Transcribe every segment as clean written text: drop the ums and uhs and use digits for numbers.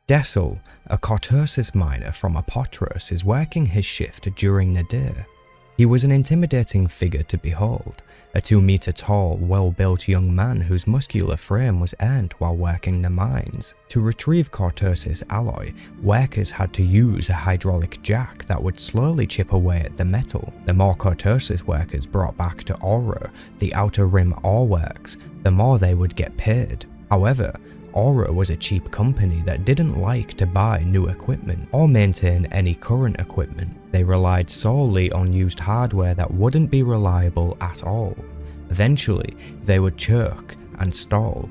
Dessel, a Cartersis miner from Apotros, is working his shift during the day. He was an intimidating figure to behold, a 2-meter tall, well-built young man whose muscular frame was earned while working the mines. To retrieve Cartersis alloy, workers had to use a hydraulic jack that would slowly chip away at the metal. The more Cartersis workers brought back to Aura, the Outer Rim ore works, the more they would get paid. However, Aura was a cheap company that didn't like to buy new equipment or maintain any current equipment. They relied solely on used hardware that wouldn't be reliable at all. Eventually, they would choke and stall.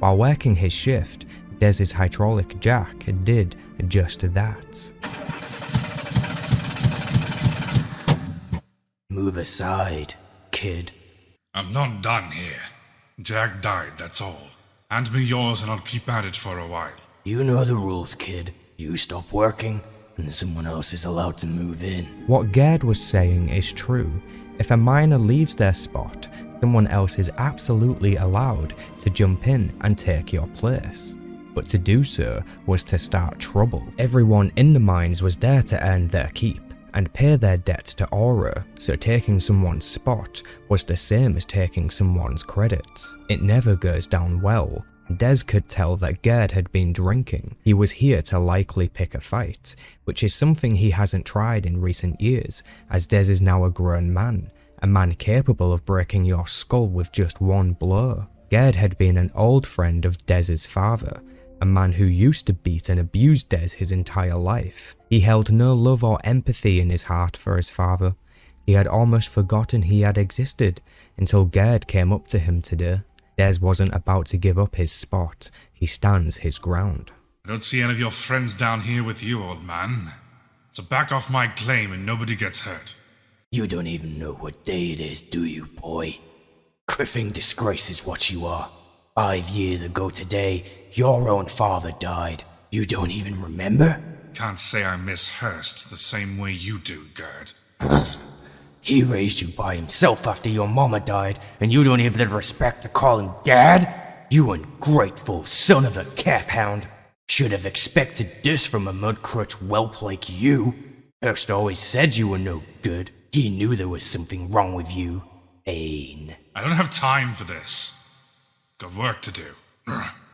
While working his shift, Dez's hydraulic jack did just that. Move aside, kid. I'm not done here. Jack died, that's all. Hand me yours and I'll keep at it for a while. You know the rules, kid. You stop working, and someone else is allowed to move in. What Gerd was saying is true. If a miner leaves their spot, someone else is absolutely allowed to jump in and take your place. But to do so was to start trouble. Everyone in the mines was there to earn their keep and pay their debts to Aura, so taking someone's spot was the same as taking someone's credits. It never goes down well. Dez could tell that Gerd had been drinking. He was here to likely pick a fight, which is something he hasn't tried in recent years, as Dez is now a grown man, a man capable of breaking your skull with just one blow. Gerd had been an old friend of Dez's father, a man who used to beat and abuse Dez his entire life. He held no love or empathy in his heart for his father. He had almost forgotten he had existed until Gerd came up to him today. Dez wasn't about to give up his spot. He stands his ground. I don't see any of your friends down here with you, old man. So back off my claim and nobody gets hurt. You don't even know what day it is, do you, boy? Criffing disgrace is what you are. 5 years ago today, your own father died. You don't even remember? Can't say I miss Hurst the same way you do, Gerd. He raised you by himself after your mama died, and you don't even have the respect to call him Dad? You ungrateful son of a calf-hound. Should have expected this from a mudcrutch whelp like you. Hurst always said you were no good. He knew there was something wrong with you. Bane. I don't have time for this. Got work to do.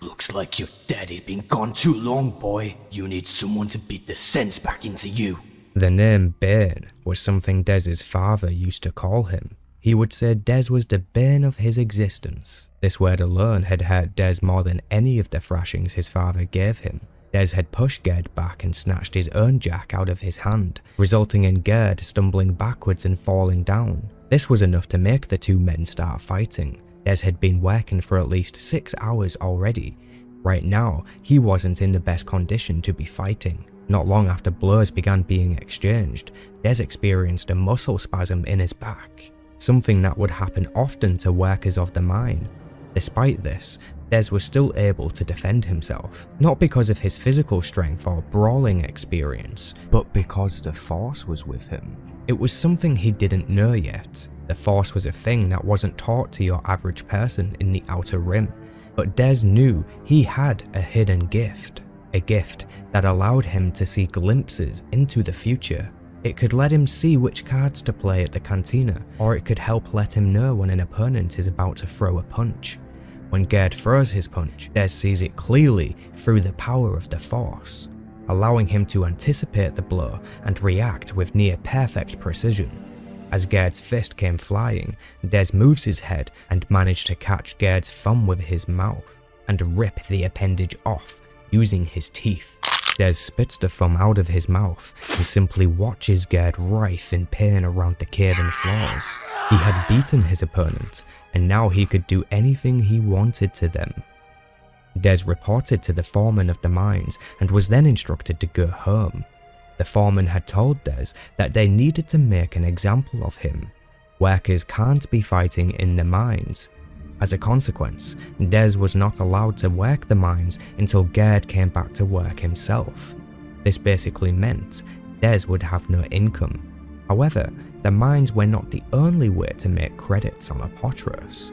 Looks like your daddy's been gone too long, boy. You need someone to beat the sense back into you. The name Bane was something Dez's father used to call him. He would say Dez was the bane of his existence. This word alone had hurt Dez more than any of the thrashings his father gave him. Dez had pushed Gerd back and snatched his own jack out of his hand, resulting in Gerd stumbling backwards and falling down. This was enough to make the two men start fighting. Dez had been working for at least 6 hours already. Right now, he wasn't in the best condition to be fighting. Not long after blows began being exchanged, Dez experienced a muscle spasm in his back, something that would happen often to workers of the mine. Despite this, Dez was still able to defend himself, not because of his physical strength or brawling experience, but because the Force was with him. It was something he didn't know yet. The Force was a thing that wasn't taught to your average person in the Outer Rim, but Dez knew he had a hidden gift. A gift that allowed him to see glimpses into the future. It could let him see which cards to play at the cantina, or it could help let him know when an opponent is about to throw a punch. When Gerd throws his punch, Dez sees it clearly through the power of the Force, allowing him to anticipate the blow and react with near-perfect precision. As Gerd's fist came flying, Dez moves his head and managed to catch Gerd's thumb with his mouth and rip the appendage off using his teeth. Dez spits the thumb out of his mouth and simply watches Gerd writhe in pain around the cave-in floors. He had beaten his opponent, and now he could do anything he wanted to them. Dez reported to the foreman of the mines and was then instructed to go home. The foreman had told Dez that they needed to make an example of him. Workers can't be fighting in the mines. As a consequence, Dez was not allowed to work the mines until Gerd came back to work himself. This basically meant Dez would have no income. However, the mines were not the only way to make credits on Apotros.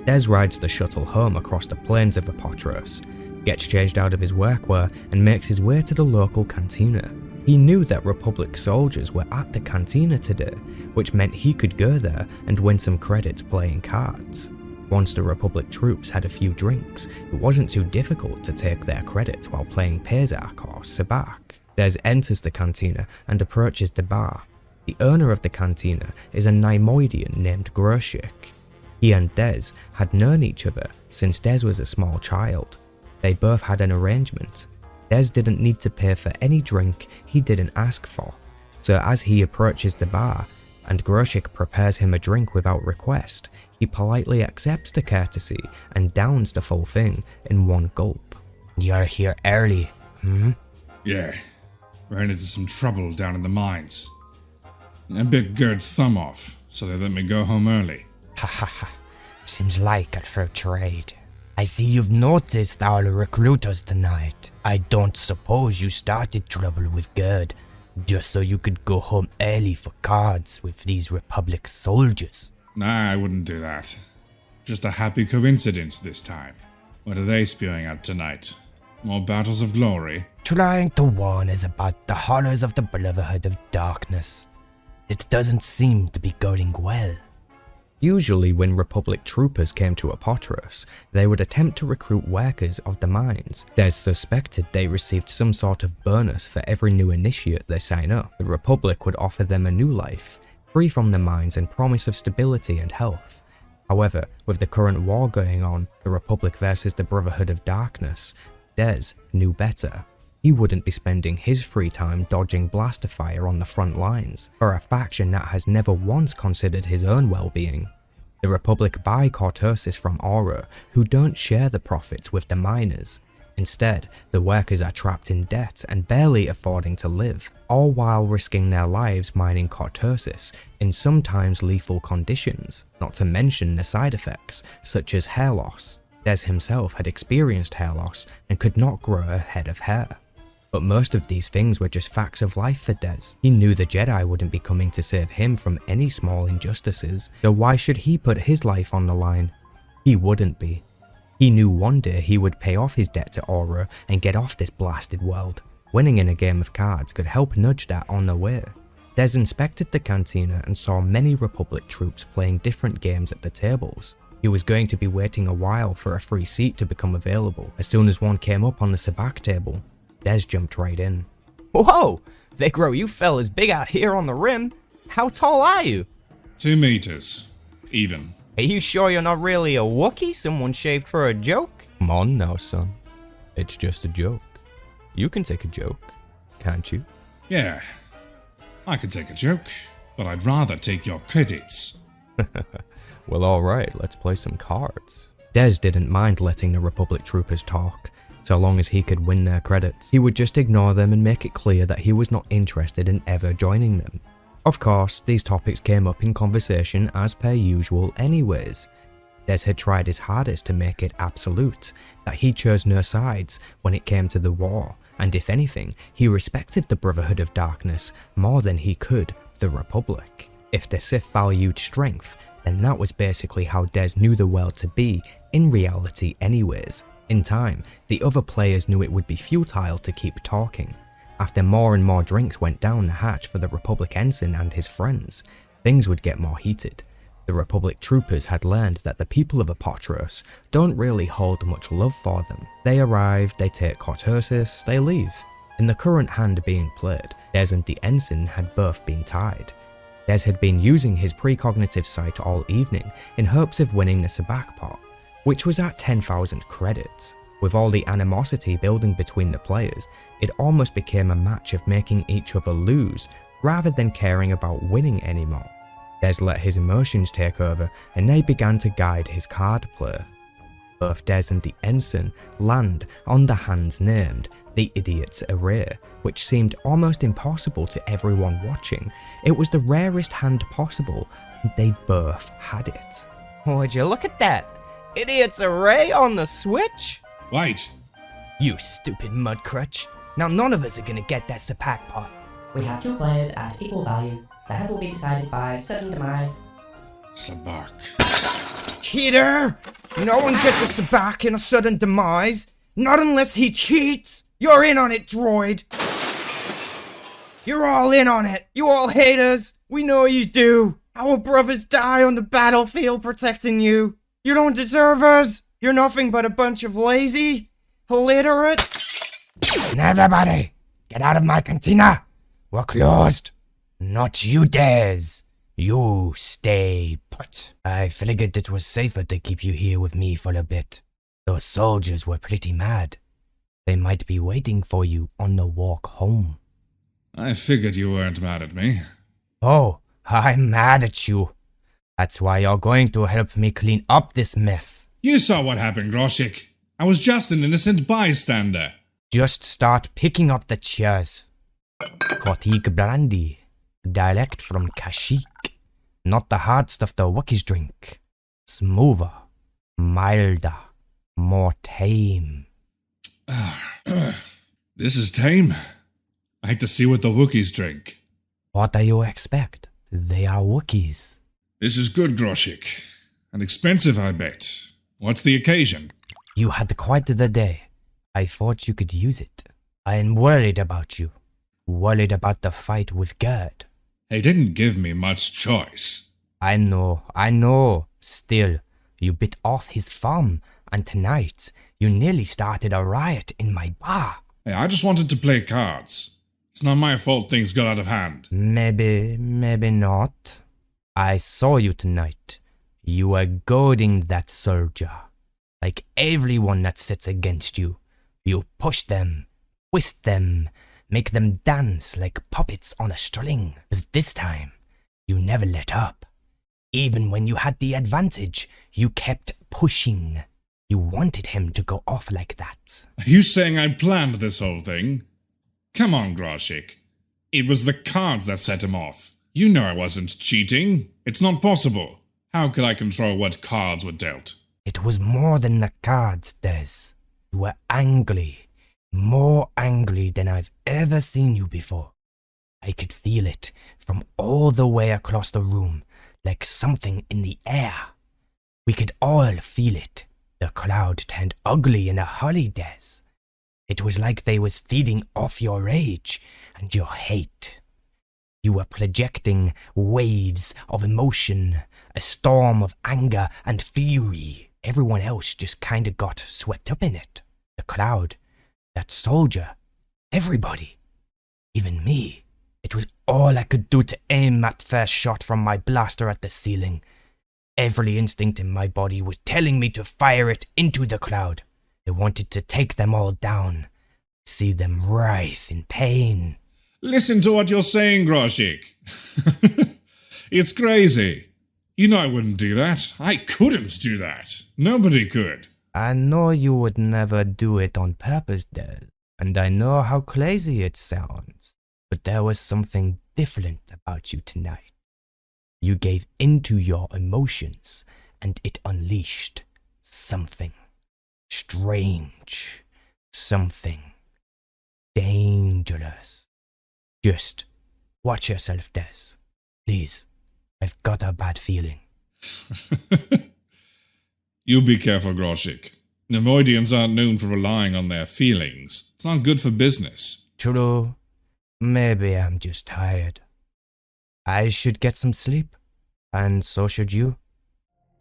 Dez rides the shuttle home across the plains of Apotros. gets changed out of his workwear and makes his way to the local cantina. He knew that Republic soldiers were at the cantina today, which meant he could go there and win some credits playing cards. Once the Republic troops had a few drinks, it wasn't too difficult to take their credits while playing Pezak or Sabak. Des enters the cantina and approaches the bar. The owner of the cantina is a Neimoidian named Groshik. He and Des had known each other since Des was a small child. They both had an arrangement. Des didn't need to pay for any drink he didn't ask for, so as he approaches the bar and Groshik prepares him a drink without request, he politely accepts the courtesy and downs the full thing in one gulp. You're here early, hmm? Yeah, ran into some trouble down in the mines. I bit Gerd's thumb off, so they let me go home early. Ha ha ha. Seems like a fair trade. I see you've noticed our recruiters tonight. I don't suppose you started trouble with Gerd just so you could go home early for cards with these Republic soldiers. Nah, I wouldn't do that. Just a happy coincidence this time. What are they spewing out tonight? More battles of glory? Trying to warn us about the horrors of the Brotherhood of Darkness. It doesn't seem to be going well. Usually when Republic troopers came to Apotros, they would attempt to recruit workers of the mines. Des suspected they received some sort of bonus for every new initiate they sign up. The Republic would offer them a new life, free from the mines and promise of stability and health. However, with the current war going on, the Republic versus the Brotherhood of Darkness, Des knew better. He wouldn't be spending his free time dodging blaster fire on the front lines for a faction that has never once considered his own well-being. The Republic buy cortosis from Aura, who don't share the profits with the miners. Instead, the workers are trapped in debt and barely affording to live, all while risking their lives mining cortosis in sometimes lethal conditions, not to mention the side effects, such as hair loss. Des himself had experienced hair loss and could not grow a head of hair. But most of these things were just facts of life for Des. He knew the Jedi wouldn't be coming to save him from any small injustices, so why should he put his life on the line? He wouldn't be. He knew one day he would pay off his debt to Aura and get off this blasted world. Winning in a game of cards could help nudge that on the way. Des inspected the cantina and saw many Republic troops playing different games at the tables. He was going to be waiting a while for a free seat to become available. As soon as one came up on the Sabak table, Des jumped right in. Whoa! They grow you fellas big out here on the rim. How tall are you? 2 meters. Even. Are you sure you're not really a Wookiee someone shaved for a joke? Come on now, son. It's just a joke. You can take a joke, can't you? Yeah. I could take a joke, but I'd rather take your credits. Well, alright, let's play some cards. Des didn't mind letting the Republic troopers talk, so long as he could win their credits. He would just ignore them and make it clear that he was not interested in ever joining them. Of course, these topics came up in conversation as per usual anyways. Des had tried his hardest to make it absolute, that he chose no sides when it came to the war, and if anything, he respected the Brotherhood of Darkness more than he could the Republic. If the Sith valued strength, then that was basically how Des knew the world to be in reality anyways. In time, the other players knew it would be futile to keep talking. After more and more drinks went down the hatch for the Republic ensign and his friends, things would get more heated. The Republic troopers had learned that the people of Apotros don't really hold much love for them. They arrive, they take cortosis, they leave. In the current hand being played, Des and the ensign had both been tied. Des had been using his precognitive sight all evening in hopes of winning the Sabak pot, which was at 10,000 credits. With all the animosity building between the players, it almost became a match of making each other lose rather than caring about winning anymore. Des let his emotions take over and they began to guide his card play. Both Des and the ensign land on the hands named the Idiot's Array, which seemed almost impossible to everyone watching. It was the rarest hand possible, and they both had it. Would you look at that? Idiot's Array on the Switch? Wait. You stupid mudcrutch. Now none of us are gonna get that Sabak pot. We have 2 players at equal value. The head will be decided by sudden demise. Sabak. Cheater! No one gets a Sabak in a sudden demise. Not unless he cheats! You're in on it, droid! You're all in on it! You all hate us! We know you do! Our brothers die on the battlefield protecting you! You don't deserve us! You're nothing but a bunch of lazy, illiterate... Everybody, get out of my cantina! We're closed! Not you, Des! You stay put. I figured it was safer to keep you here with me for a bit. Those soldiers were pretty mad. They might be waiting for you on the walk home. I figured you weren't mad at me. Oh, I'm mad at you. That's why you're going to help me clean up this mess. You saw what happened, Groshik. I was just an innocent bystander. Just start picking up the chairs. Kotik brandy, direct from Kashyyyk. Not the hard stuff the Wookiees drink. Smoother, milder, more tame. This is tame. I hate to see what the Wookiees drink. What do you expect? They are Wookiees. This is good, Groshik. And expensive, I bet. What's the occasion? You had quite the day. I thought you could use it. I am worried about you. Worried about the fight with Gerd. They didn't give me much choice. I know. Still, you bit off his thumb, and tonight, you nearly started a riot in my bar. Hey, I just wanted to play cards. It's not my fault things got out of hand. Maybe not. I saw you tonight. You were goading that soldier. Like everyone that sits against you. You push them, twist them, make them dance like puppets on a string. But this time, you never let up. Even when you had the advantage, you kept pushing. You wanted him to go off like that. Are you saying I planned this whole thing? Come on, Groshik. It was the cards that set him off. You know I wasn't cheating. It's not possible. How could I control what cards were dealt? It was more than the cards, Des. You were angry. More angry than I've ever seen you before. I could feel it from all the way across the room, like something in the air. We could all feel it. The crowd turned ugly in a hurry, Des. It was like they was feeding off your rage and your hate. You were projecting waves of emotion, a storm of anger and fury. Everyone else just kinda got swept up in it. The crowd, that soldier, everybody, even me. It was all I could do to aim that first shot from my blaster at the ceiling. Every instinct in my body was telling me to fire it into the crowd. I wanted to take them all down, see them writhe in pain. Listen to what you're saying, Groshik. It's crazy. You know I wouldn't do that. I couldn't do that. Nobody could. I know you would never do it on purpose, Des, and I know how crazy it sounds, but there was something different about you tonight. You gave into your emotions, and it unleashed something strange, something dangerous. Just watch yourself, Des. Please, I've got a bad feeling. You be careful, Groshik. Nemoidians aren't known for relying on their feelings. It's not good for business. True. Maybe I'm just tired. I should get some sleep, and so should you.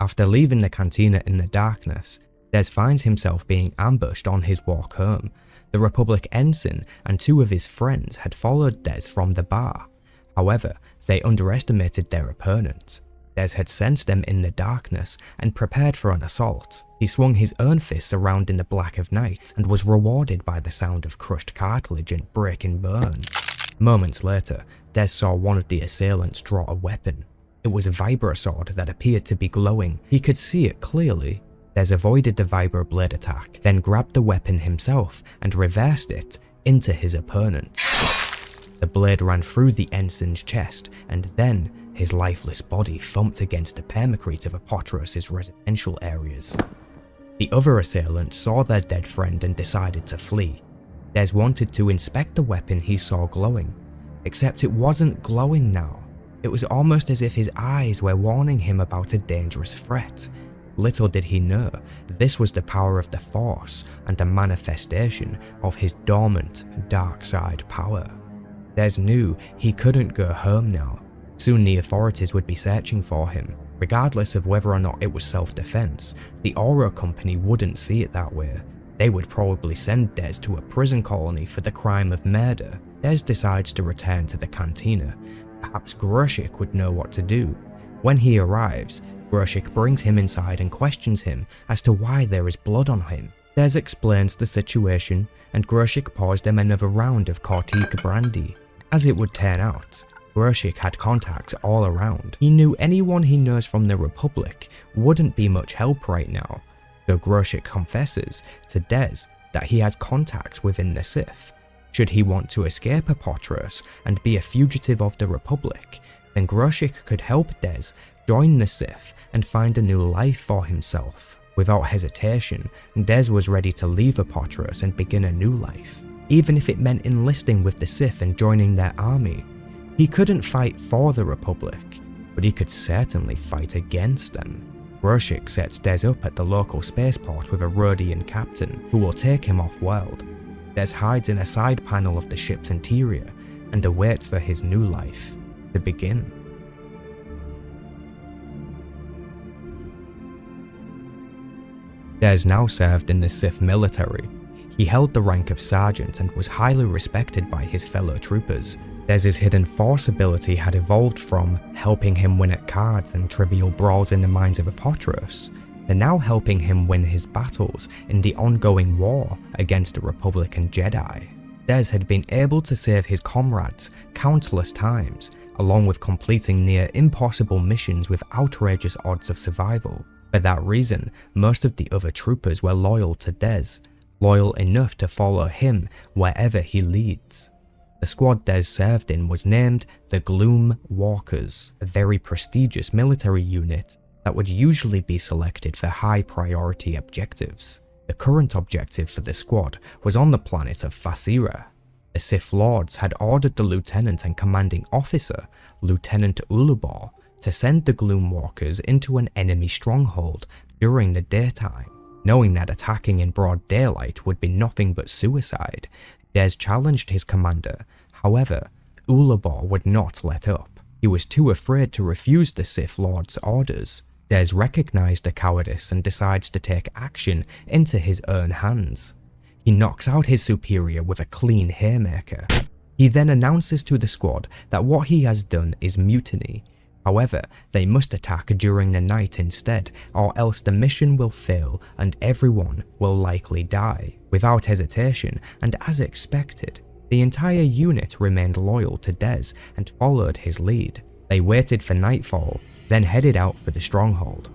After leaving the cantina in the darkness, Des finds himself being ambushed on his walk home. The Republic ensign and two of his friends had followed Des from the bar. However, they underestimated their opponent. Des had sensed them in the darkness and prepared for an assault. He swung his own fists around in the black of night and was rewarded by the sound of crushed cartilage and breaking bones. Moments later, Des saw one of the assailants draw a weapon. It was a vibro sword that appeared to be glowing. He could see it clearly. Des avoided the vibro blade attack, then grabbed the weapon himself and reversed it into his opponent. The blade ran through the ensign's chest, and then his lifeless body thumped against the permacrete of Apotros' residential areas. The other assailants saw their dead friend and decided to flee. Des wanted to inspect the weapon he saw glowing, except it wasn't glowing now. It was almost as if his eyes were warning him about a dangerous threat. Little did he know, this was the power of the Force and the manifestation of his dormant dark side power. Des knew he couldn't go home now. Soon the authorities would be searching for him. Regardless of whether or not it was self-defense, the Aura Company wouldn't see it that way. They would probably send Des to a prison colony for the crime of murder. Des decides to return to the cantina. Perhaps Groshik would know what to do. When he arrives, Groshik brings him inside and questions him as to why there is blood on him. Des explains the situation, and Groshik pours them another round of Cortique brandy. As it would turn out, Groshik had contacts all around. He knew anyone he knows from the Republic wouldn't be much help right now, so Groshik confesses to Des that he has contacts within the Sith. Should he want to escape Apotros and be a fugitive of the Republic, then Groshik could help Des join the Sith and find a new life for himself. Without hesitation, Des was ready to leave Apotros and begin a new life, even if it meant enlisting with the Sith and joining their army. He couldn't fight for the Republic, but he could certainly fight against them. Groshik sets Des up at the local spaceport with a Rhodian captain who will take him off-world. Des hides in a side panel of the ship's interior and awaits for his new life to begin. Des now served in the Sith military. He held the rank of sergeant and was highly respected by his fellow troopers. Des's hidden force ability had evolved from helping him win at cards and trivial brawls in the mines of Apotros, to now helping him win his battles in the ongoing war against the Republican Jedi. Des had been able to save his comrades countless times, along with completing near impossible missions with outrageous odds of survival. For that reason, most of the other troopers were loyal to Des, loyal enough to follow him wherever he leads. The squad Des served in was named the Gloom Walkers, a very prestigious military unit that would usually be selected for high priority objectives. The current objective for the squad was on the planet of Fasira. The Sith Lords had ordered the lieutenant and commanding officer, Lieutenant Ulubor, to send the Gloom Walkers into an enemy stronghold during the daytime. Knowing that attacking in broad daylight would be nothing but suicide, Des challenged his commander. However, Ulubor would not let up. He was too afraid to refuse the Sith Lord's orders. Des recognized the cowardice and decides to take action into his own hands. He knocks out his superior with a clean haymaker. He then announces to the squad that what he has done is mutiny. However, they must attack during the night instead, or else the mission will fail and everyone will likely die. Without hesitation, and as expected, the entire unit remained loyal to Des and followed his lead. They waited for nightfall, then headed out for the stronghold.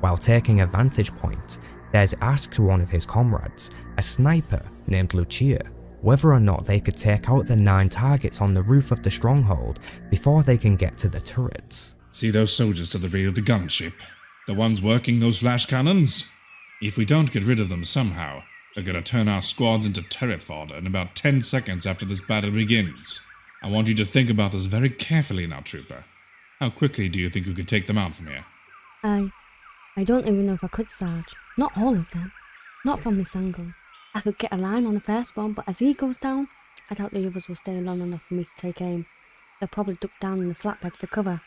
While taking a vantage point, Des asked one of his comrades, a sniper named Lucia, whether or not they could take out the 9 targets on the roof of the stronghold before they can get to the turrets. See those soldiers to the rear of the gunship? The ones working those flash cannons? If we don't get rid of them somehow, they're gonna turn our squads into turret fodder in about 10 seconds after this battle begins. I want you to think about this very carefully now, trooper. How quickly do you think you could take them out from here? I don't even know if I could, Sarge. Not all of them. Not from this angle. I could get a line on the first one, but as he goes down, I doubt the others will stay long enough for me to take aim. They'll probably duck down in the flatbed for cover.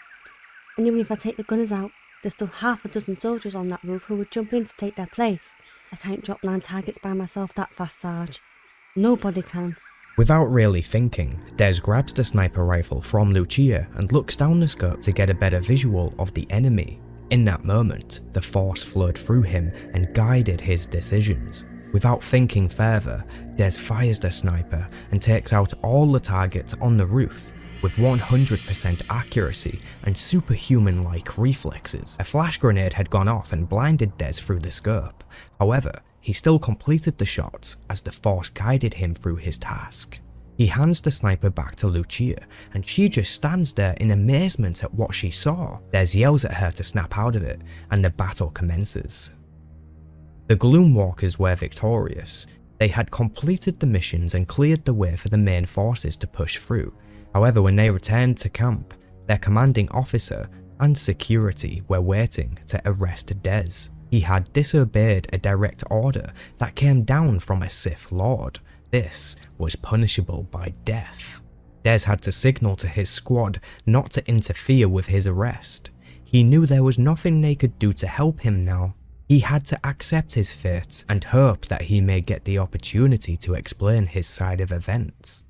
And even if I take the gunners out, there's still half a dozen soldiers on that roof who would jump in to take their place. I can't drop 9 targets by myself that fast, Sarge. Nobody can. Without really thinking, Des grabs the sniper rifle from Lucia and looks down the scope to get a better visual of the enemy. In that moment, the Force flowed through him and guided his decisions. Without thinking further, Des fires the sniper and takes out all the targets on the roof with 100% accuracy and superhuman-like reflexes. A flash grenade had gone off and blinded Des through the scope. However, he still completed the shots as the Force guided him through his task. He hands the sniper back to Lucia, and she just stands there in amazement at what she saw. Des yells at her to snap out of it, and the battle commences. The Gloom Walkers were victorious. They had completed the missions and cleared the way for the main forces to push through. However, when they returned to camp, their commanding officer and security were waiting to arrest Des. He had disobeyed a direct order that came down from a Sith Lord. This was punishable by death. Des had to signal to his squad not to interfere with his arrest. He knew there was nothing they could do to help him now. He had to accept his fate and hope that he may get the opportunity to explain his side of events.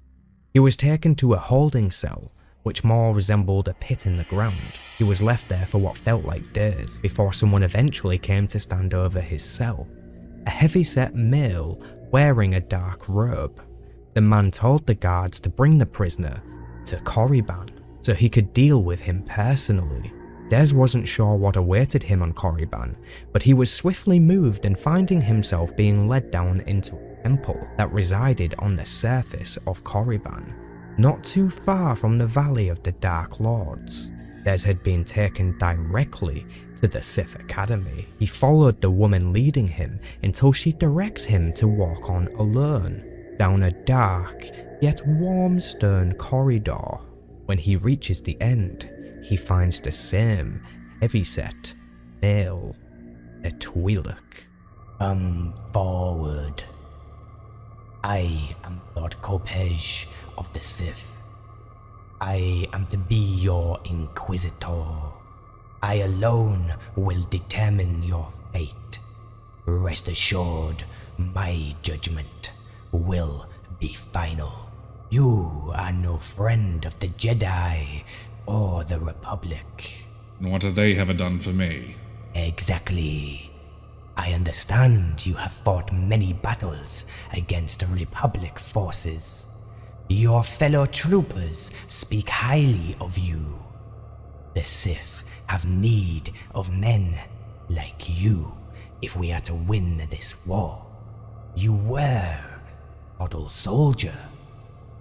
He was taken to a holding cell, which more resembled a pit in the ground. He was left there for what felt like days, before someone eventually came to stand over his cell. A heavy-set male wearing a dark robe. The man told the guards to bring the prisoner to Korriban, so he could deal with him personally. Des wasn't sure what awaited him on Korriban, but he was swiftly moved in finding himself being led down into a temple that resided on the surface of Korriban, not too far from the Valley of the Dark Lords. Des had been taken directly to the Sith Academy. He followed the woman leading him until she directs him to walk on alone, down a dark yet warm stone corridor. When he reaches the end, he finds the same heavyset male, a Twi'lek. Come forward. I am Lord Kopej of the Sith. I am to be your Inquisitor. I alone will determine your fate. Rest assured, my judgment will be final. You are no friend of the Jedi or the Republic. And what have they ever done for me? Exactly. I understand you have fought many battles against Republic forces. Your fellow troopers speak highly of you. The Sith have need of men like you if we are to win this war. You were a model soldier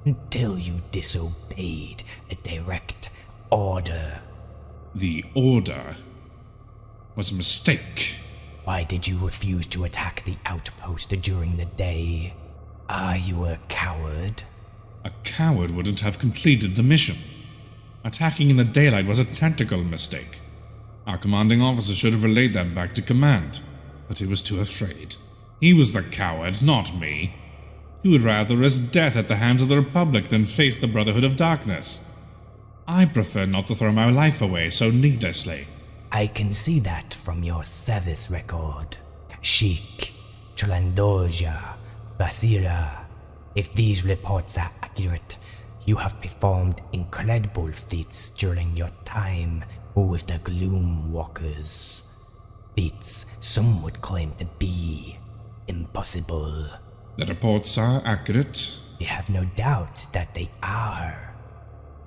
until you disobeyed a direct order. The order was a mistake. Why did you refuse to attack the outpost during the day? Are you a coward? A coward wouldn't have completed the mission. Attacking in the daylight was a tactical mistake. Our commanding officer should have relayed that back to command, but he was too afraid. He was the coward, not me. He would rather risk death at the hands of the Republic than face the Brotherhood of Darkness. I prefer not to throw my life away so needlessly. I can see that from your service record. Kashyyyk, Chalandoja, Basira. If these reports are accurate, you have performed incredible feats during your time with the Gloom Walkers. Feats some would claim to be impossible. The reports are accurate. I have no doubt that they are.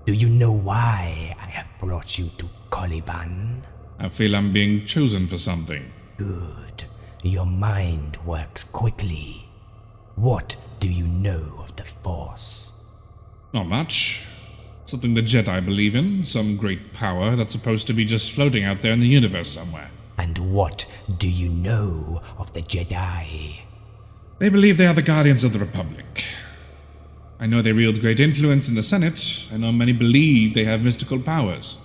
Do you know why I have brought you to Korriban? I feel I'm being chosen for something. Good. Your mind works quickly. What do you know of the Force? Not much. Something the Jedi believe in, some great power that's supposed to be just floating out there in the universe somewhere. And what do you know of the Jedi? They believe they are the guardians of the Republic. I know they wield great influence in the Senate. I know many believe they have mystical powers.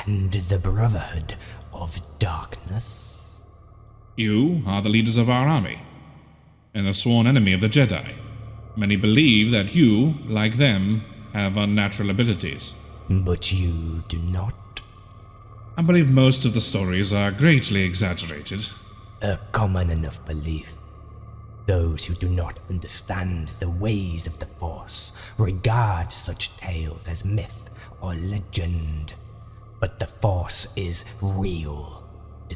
And the Brotherhood of Darkness? You are the leaders of our army, and a sworn enemy of the Jedi. Many believe that you, like them, have unnatural abilities. But you do not? I believe most of the stories are greatly exaggerated. A common enough belief. Those who do not understand the ways of the Force regard such tales as myth or legend. But the Force is real.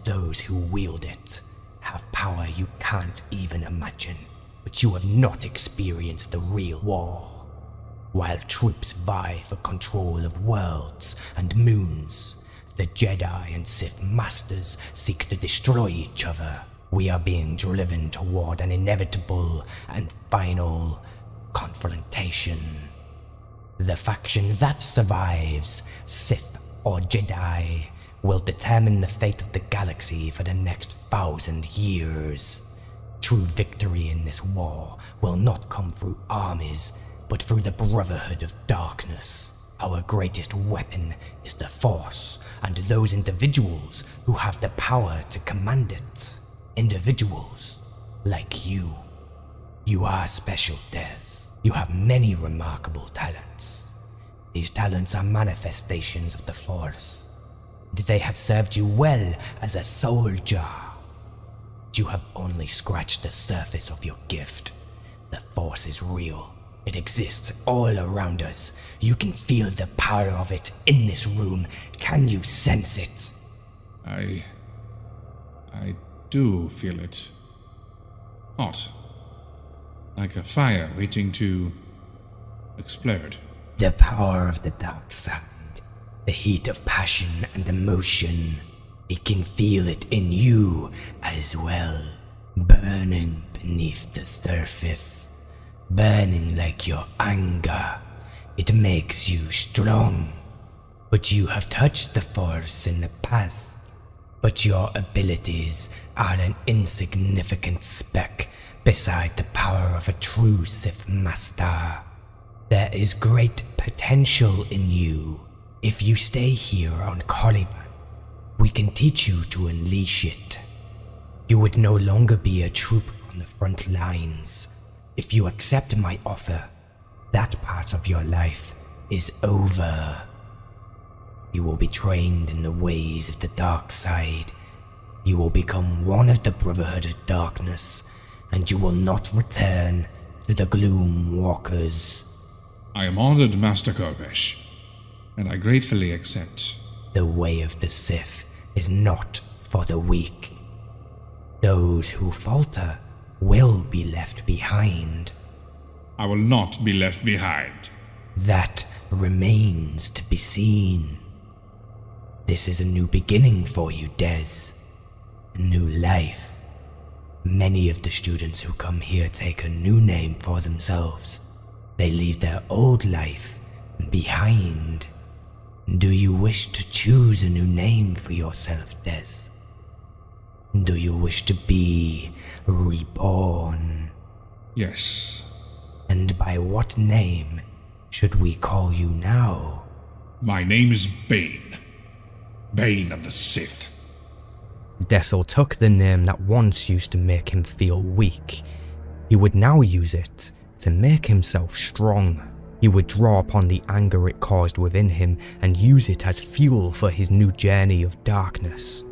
Those who wield it have power you can't even imagine. But you have not experienced the real war. While troops vie for control of worlds and moons, the Jedi and Sith Masters seek to destroy each other. We are being driven toward an inevitable and final confrontation. The faction that survives, Sith or Jedi, will determine the fate of the galaxy for the next 1,000 years. True victory in this war will not come through armies, but through the Brotherhood of Darkness. Our greatest weapon is the Force, and those individuals who have the power to command it. individuals like you. You are special, Des. You have many remarkable talents. These talents are manifestations of the Force, and they have served you well as a soldier. You have only scratched the surface of your gift. The Force is real. It exists all around us. You can feel the power of it in this room. Can you sense it? I do feel it. Hot. Like a fire waiting to explode. The power of the dark side. The heat of passion and emotion. It can feel it in you as well. Burning beneath the surface. Burning like your anger. It makes you strong. But you have touched the Force in the past. But your abilities are an insignificant speck beside the power of a true Sith Master. There is great potential in you. If you stay here on Caliban, we can teach you to unleash it. You would no longer be a trooper on the front lines. If you accept my offer, that part of your life is over. You will be trained in the ways of the dark side. You will become one of the Brotherhood of Darkness, and you will not return to the Gloom Walkers. I am honored, Master Kopesh, and I gratefully accept. The way of the Sith is not for the weak. Those who falter will be left behind. I will not be left behind. That remains to be seen. This is a new beginning for you, Des. A new life. Many of the students who come here take a new name for themselves. They leave their old life behind. Do you wish to choose a new name for yourself, Des? Do you wish to be reborn? Yes. And by what name should we call you now? My name is Bane. Bane of the Sith. Dessel took the name that once used to make him feel weak. He would now use it to make himself strong. He would draw upon the anger it caused within him and use it as fuel for his new journey of darkness.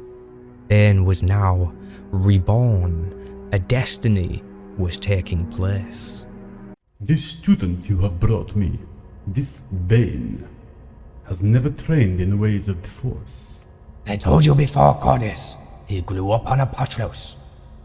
Bane was now reborn. A destiny was taking place. This student you have brought me, this Bane, has never trained in the ways of the Force. I told you before, Goddess. He grew up on a potros,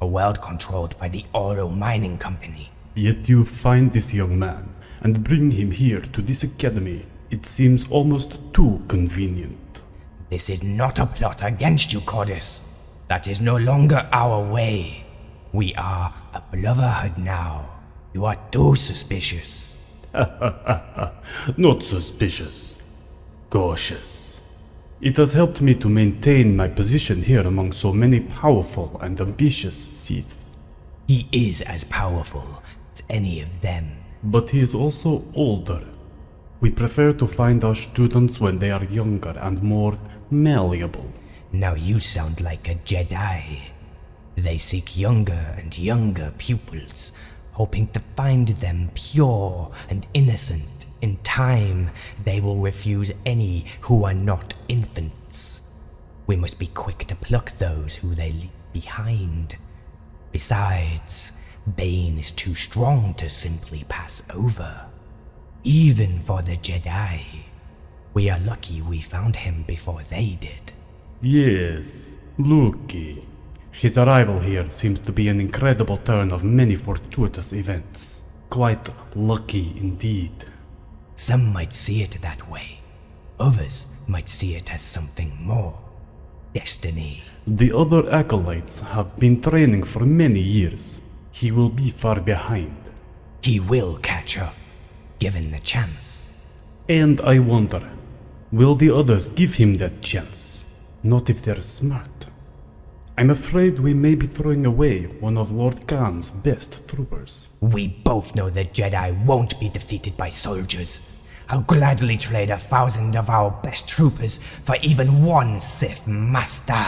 a world controlled by the Oro Mining Company. Yet you find this young man and bring him here to this academy. It seems almost too convenient. This is not a plot against you, Goddess. That is no longer our way. We are a brotherhood now. You are too suspicious. Not suspicious. Cautious. It has helped me to maintain my position here among so many powerful and ambitious Sith. He is as powerful as any of them. But he is also older. We prefer to find our students when they are younger and more malleable. Now you sound like a Jedi. They seek younger and younger pupils, hoping to find them pure and innocent. In time, they will refuse any who are not infants. We must be quick to pluck those who they leave behind. Besides, Bane is too strong to simply pass over. Even for the Jedi. We are lucky we found him before they did. Yes, lucky. His arrival here seems to be an incredible turn of many fortuitous events. Quite lucky indeed. Some might see it that way. Others might see it as something more. Destiny. The other acolytes have been training for many years. He will be far behind. He will catch up, given the chance. And I wonder, will the others give him that chance? Not if they're smart. I'm afraid we may be throwing away one of Lord Khan's best troopers. We both know the Jedi won't be defeated by soldiers. I'll gladly trade 1,000 of our best troopers for even one Sith Master.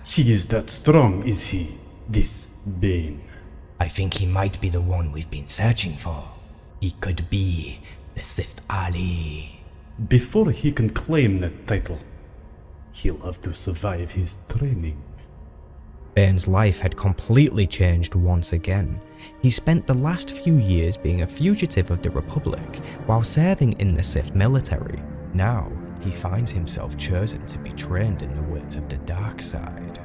He is that strong, is he? this Bane? I think he might be the one we've been searching for. He could be the Sith'Ari. Before he can claim that title, he'll have to survive his training. Bane's life had completely changed once again. He spent the last few years being a fugitive of the Republic while serving in the Sith military. Now, he finds himself chosen to be trained in the ways of the dark side.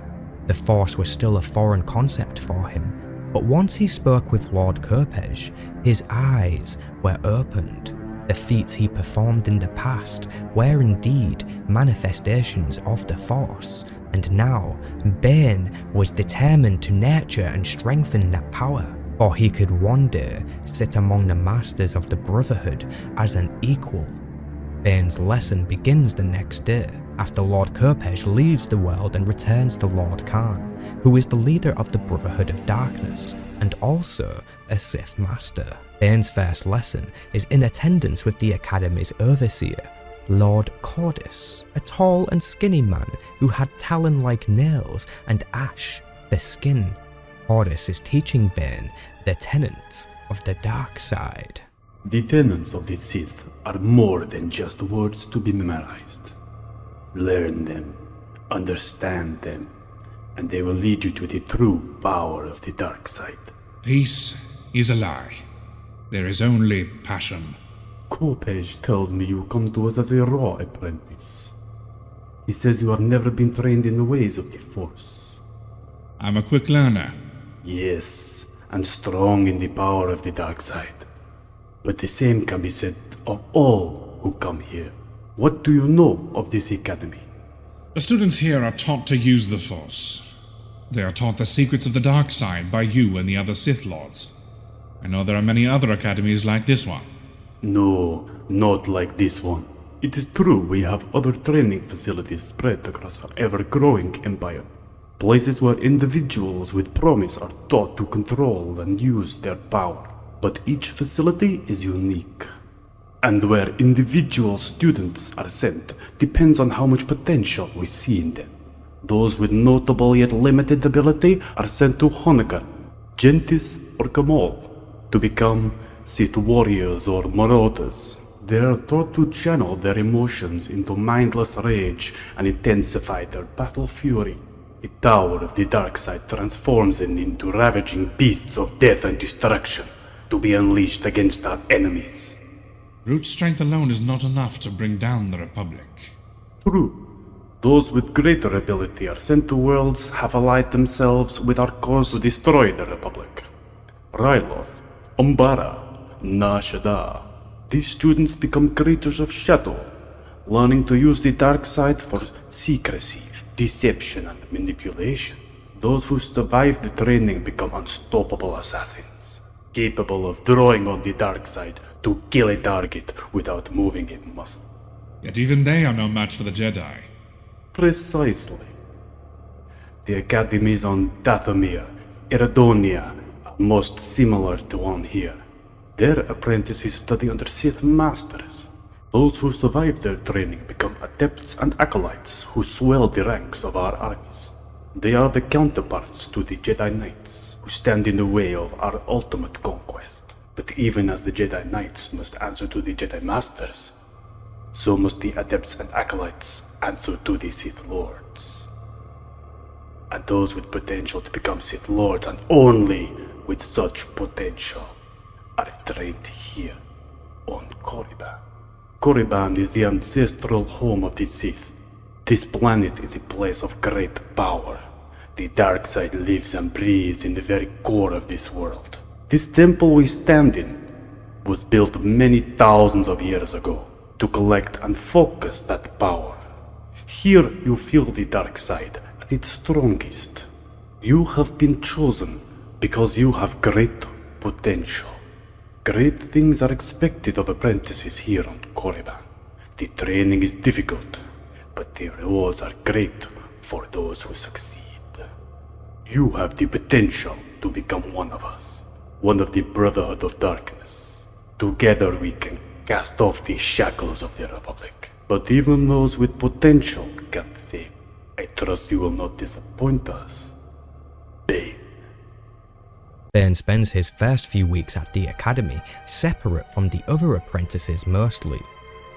The Force was still a foreign concept for him, but once he spoke with Lord Kopej, his eyes were opened. The feats he performed in the past were indeed manifestations of the Force, and now Bane was determined to nurture and strengthen that power, for he could one day sit among the masters of the Brotherhood as an equal. Bane's lesson begins the next day, after Lord Kopej leaves the world and returns to Lord Khan, who is the leader of the Brotherhood of Darkness, and also a Sith Master. Bane's first lesson is in attendance with the Academy's overseer, Lord Cordis, a tall and skinny man who had talon-like nails and ash for skin. Cordis is teaching Bane the tenets of the dark side. The tenets of the Sith are more than just words to be memorized. Learn them, understand them, and they will lead you to the true power of the dark side. Peace is a lie. There is only passion. Kopej tells me you come to us as a raw apprentice. He says you have never been trained in the ways of the Force. I'm a quick learner. Yes, and strong in the power of the dark side. But the same can be said of all who come here. What do you know of this academy? The students here are taught to use the Force. They are taught the secrets of the dark side by you and the other Sith Lords. I know there are many other academies like this one. No, not like this one. It is true we have other training facilities spread across our ever-growing empire. Places where individuals with promise are taught to control and use their power. But each facility is unique. And where individual students are sent depends on how much potential we see in them. Those with notable yet limited ability are sent to Honecker, Gentis, or Kamal to become Sith warriors or marauders. They are taught to channel their emotions into mindless rage and intensify their battle fury. The power of the dark side transforms them into ravaging beasts of death and destruction to be unleashed against our enemies. Brute strength alone is not enough to bring down the Republic. True. Those with greater ability are sent to worlds have allied themselves with our cause to destroy the Republic. Ryloth, Umbara, Nashada. These students become creatures of shadow, learning to use the dark side for secrecy, deception, and manipulation. Those who survive the training become unstoppable assassins, capable of drawing on the dark side to kill a target without moving a muscle. Yet even they are no match for the Jedi. Precisely. The academies on Dathomir, Eradonia are most similar to one here. Their apprentices study under Sith Masters. Those who survive their training become adepts and acolytes who swell the ranks of our armies. They are the counterparts to the Jedi Knights, who stand in the way of our ultimate conquest. But even as the Jedi Knights must answer to the Jedi Masters, so must the adepts and acolytes answer to the Sith Lords. And those with potential to become Sith Lords, and only with such potential, are trained here on Korriban. Korriban is the ancestral home of the Sith. This planet is a place of great power. The dark side lives and breathes in the very core of this world. This temple we stand in was built many thousands of years ago to collect and focus that power. Here you feel the dark side at its strongest. You have been chosen because you have great potential. Great things are expected of apprentices here on Korriban. The training is difficult, but the rewards are great for those who succeed. You have the potential to become one of us, one of the Brotherhood of Darkness. Together we can cast off the shackles of the Republic. But even those with potential can fail. I trust you will not disappoint us, Bane. Bane spends his first few weeks at the academy separate from the other apprentices mostly.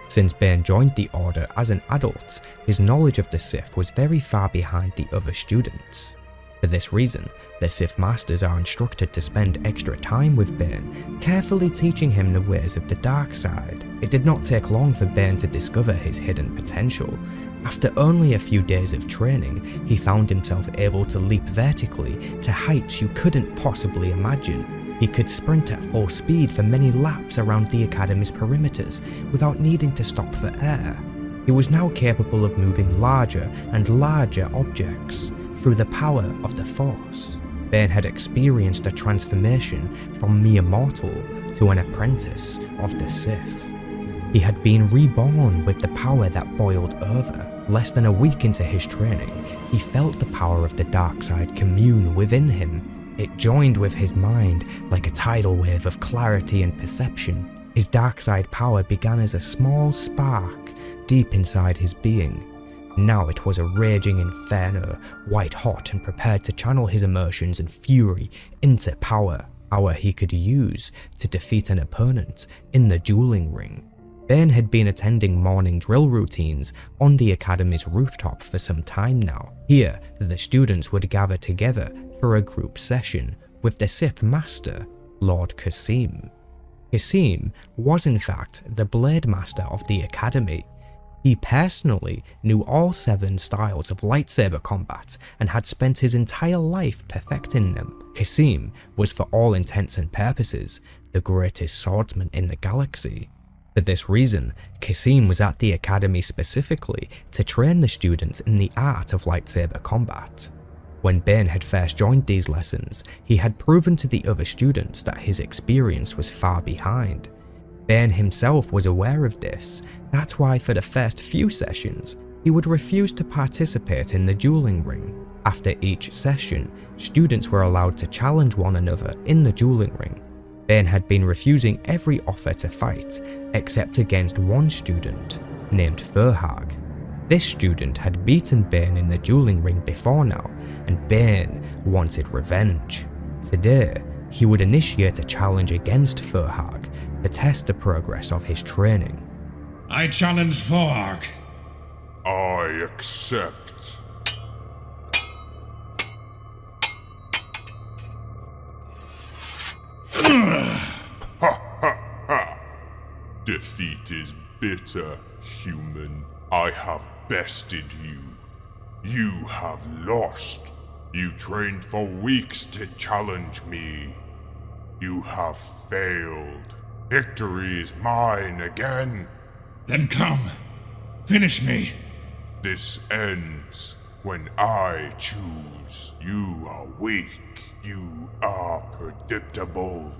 Since Bane joined the Order as an adult, his knowledge of the Sith was very far behind the other students. For this reason, the Sith Masters are instructed to spend extra time with Bane, carefully teaching him the ways of the dark side. It did not take long for Bane to discover his hidden potential. After only a few days of training, he found himself able to leap vertically to heights you couldn't possibly imagine. He could sprint at full speed for many laps around the Academy's perimeters without needing to stop for air. He was now capable of moving larger and larger objects through the power of the Force. Bane had experienced a transformation from mere mortal to an apprentice of the Sith. He had been reborn with the power that boiled over. Less than a week into his training, he felt the power of the dark side commune within him. It joined with his mind like a tidal wave of clarity and perception. His dark side power began as a small spark deep inside his being. Now it was a raging inferno, white hot and prepared to channel his emotions and fury into power he could use to defeat an opponent in the dueling ring. Bane had been attending morning drill routines on the Academy's rooftop for some time now. Here, the students would gather together for a group session with the Sith Master, Lord Kasim. Kasim was in fact the Blade Master of the Academy. He personally knew all 7 styles of lightsaber combat and had spent his entire life perfecting them. Kasim was for all intents and purposes the greatest swordsman in the galaxy. For this reason, Kasim was at the Academy specifically to train the students in the art of lightsaber combat. When Bane had first joined these lessons, he had proven to the other students that his experience was far behind. Bane himself was aware of this. That's why for the first few sessions, he would refuse to participate in the dueling ring. After each session, students were allowed to challenge one another in the dueling ring. Bane had been refusing every offer to fight, except against one student, named Fugitive. This student had beaten Bane in the dueling ring before now, and Bane wanted revenge. Today, he would initiate a challenge against Fugitive to test the progress of his training. I challenge Fugitive. I accept. Defeat is bitter, human. I have bested you. You have lost. You trained for weeks to challenge me. You have failed. Victory is mine again. Then come, finish me. This ends when I choose. You are weak. You are predictable.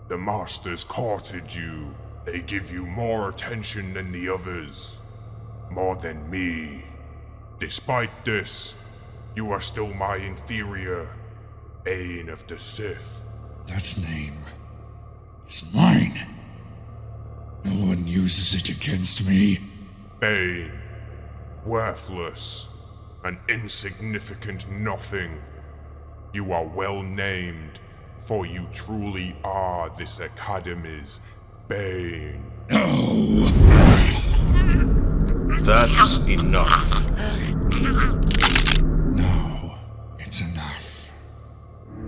The Masters courted you. They give you more attention than the others. More than me. Despite this, you are still my inferior. Bane of the Sith. That name is mine. No one uses it against me. Bane. Worthless. An insignificant nothing. You are well named, for you truly are this Academy's Bane. No! That's enough. No, it's enough.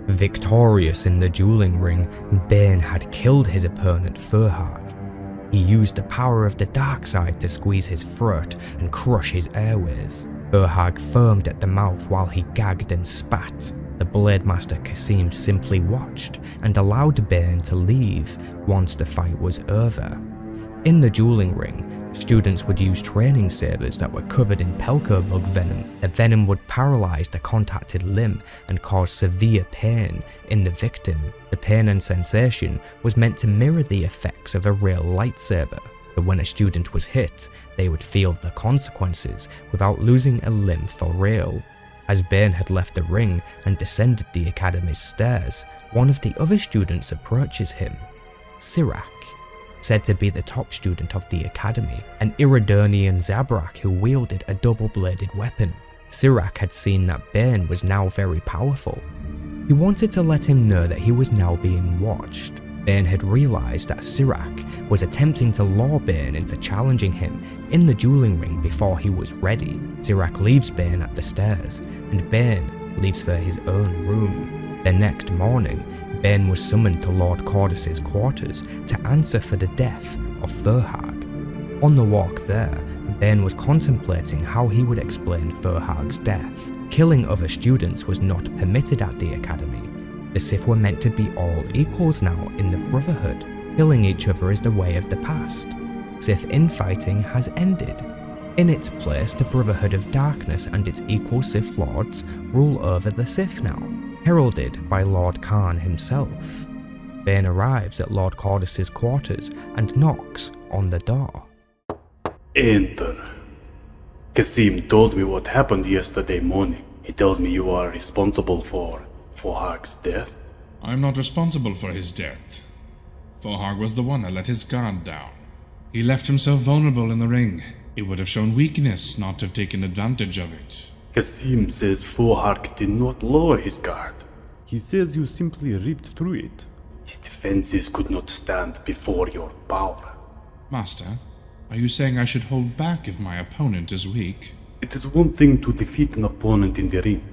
Victorious in the dueling ring, Bane had killed his opponent Fugitive. He used the power of the dark side to squeeze his throat and crush his airways. Fugitive foamed at the mouth while he gagged and spat. The Blade Master Kasim simply watched and allowed Bane to leave once the fight was over. In the dueling ring, students would use training sabers that were covered in pelco bug venom. The venom would paralyze the contacted limb and cause severe pain in the victim. The pain and sensation was meant to mirror the effects of a real lightsaber. But when a student was hit, they would feel the consequences without losing a limb for real. As Bane had left the ring and descended the Academy's stairs, one of the other students approaches him. Sith'Ari, said to be the top student of the Academy, an Iridonian Zabrak who wielded a double-bladed weapon. Sith'Ari had seen that Bane was now very powerful. He wanted to let him know that he was now being watched. Bane had realised that Sith'Ari was attempting to lure Bane into challenging him in the dueling ring before he was ready. Sith'Ari leaves Bane at the stairs, and Bane leaves for his own room. The next morning, Bane was summoned to Lord Cordis's quarters to answer for the death of Fuhag. On the walk there, Bane was contemplating how he would explain Fuhag's death. Killing other students was not permitted at the academy. The Sith were meant to be all equals now in the Brotherhood. Killing each other is the way of the past. Sith infighting has ended. In its place, the Brotherhood of Darkness and its equal Sith Lords rule over the Sith now, heralded by Lord Khan himself. Bane arrives at Lord Cordis's quarters and knocks on the door. Enter. Kasim told me what happened yesterday morning. He tells me you are responsible for Fuhag's death. I'm not responsible for his death. Fuhag was the one that let his guard down. He left himself vulnerable in the ring. It would have shown weakness not to have taken advantage of it. Kasim says Fuhag did not lower his guard. He says you simply ripped through it. His defenses could not stand before your power. Master, are you saying I should hold back if my opponent is weak? It is one thing to defeat an opponent in the ring.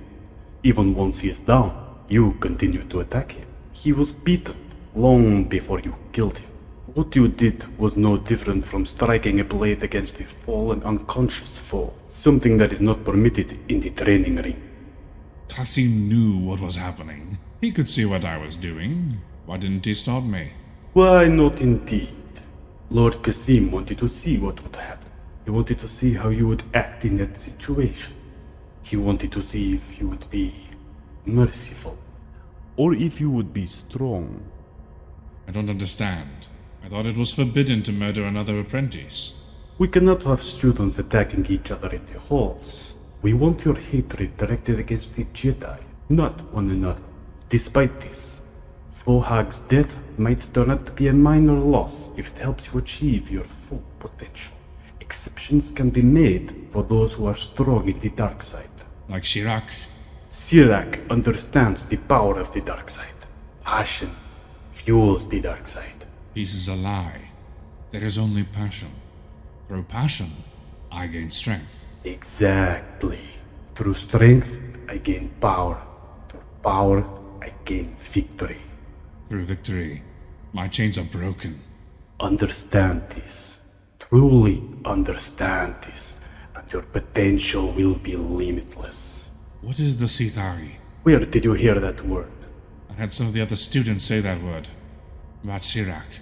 Even once he is down, you continue to attack him. He was beaten long before you killed him. What you did was no different from striking a blade against a fallen unconscious foe, something that is not permitted in the training ring. Kasim knew what was happening. He could see what I was doing. Why didn't he stop me? Why not indeed? Lord Kasim wanted to see what would happen. He wanted to see how you would act in that situation. He wanted to see if you would be merciful. Or if you would be strong. I don't understand. I thought it was forbidden to murder another apprentice. We cannot have students attacking each other in the halls. We want your hatred directed against the Jedi, not one another. Despite this, Fuhag's death might turn out to be a minor loss if it helps you achieve your full potential. Exceptions can be made for those who are strong in the dark side. Like Shirak. Shirak understands the power of the dark side. Passion fuels the dark side. Peace is a lie. There is only passion. Through passion, I gain strength. Exactly. Through strength, I gain power. Through power, I gain victory. Through victory, my chains are broken. Understand this. Truly understand this, and your potential will be limitless. What is the Sith'Ari? Where did you hear that word? I had some of the other students say that word. About Shirak.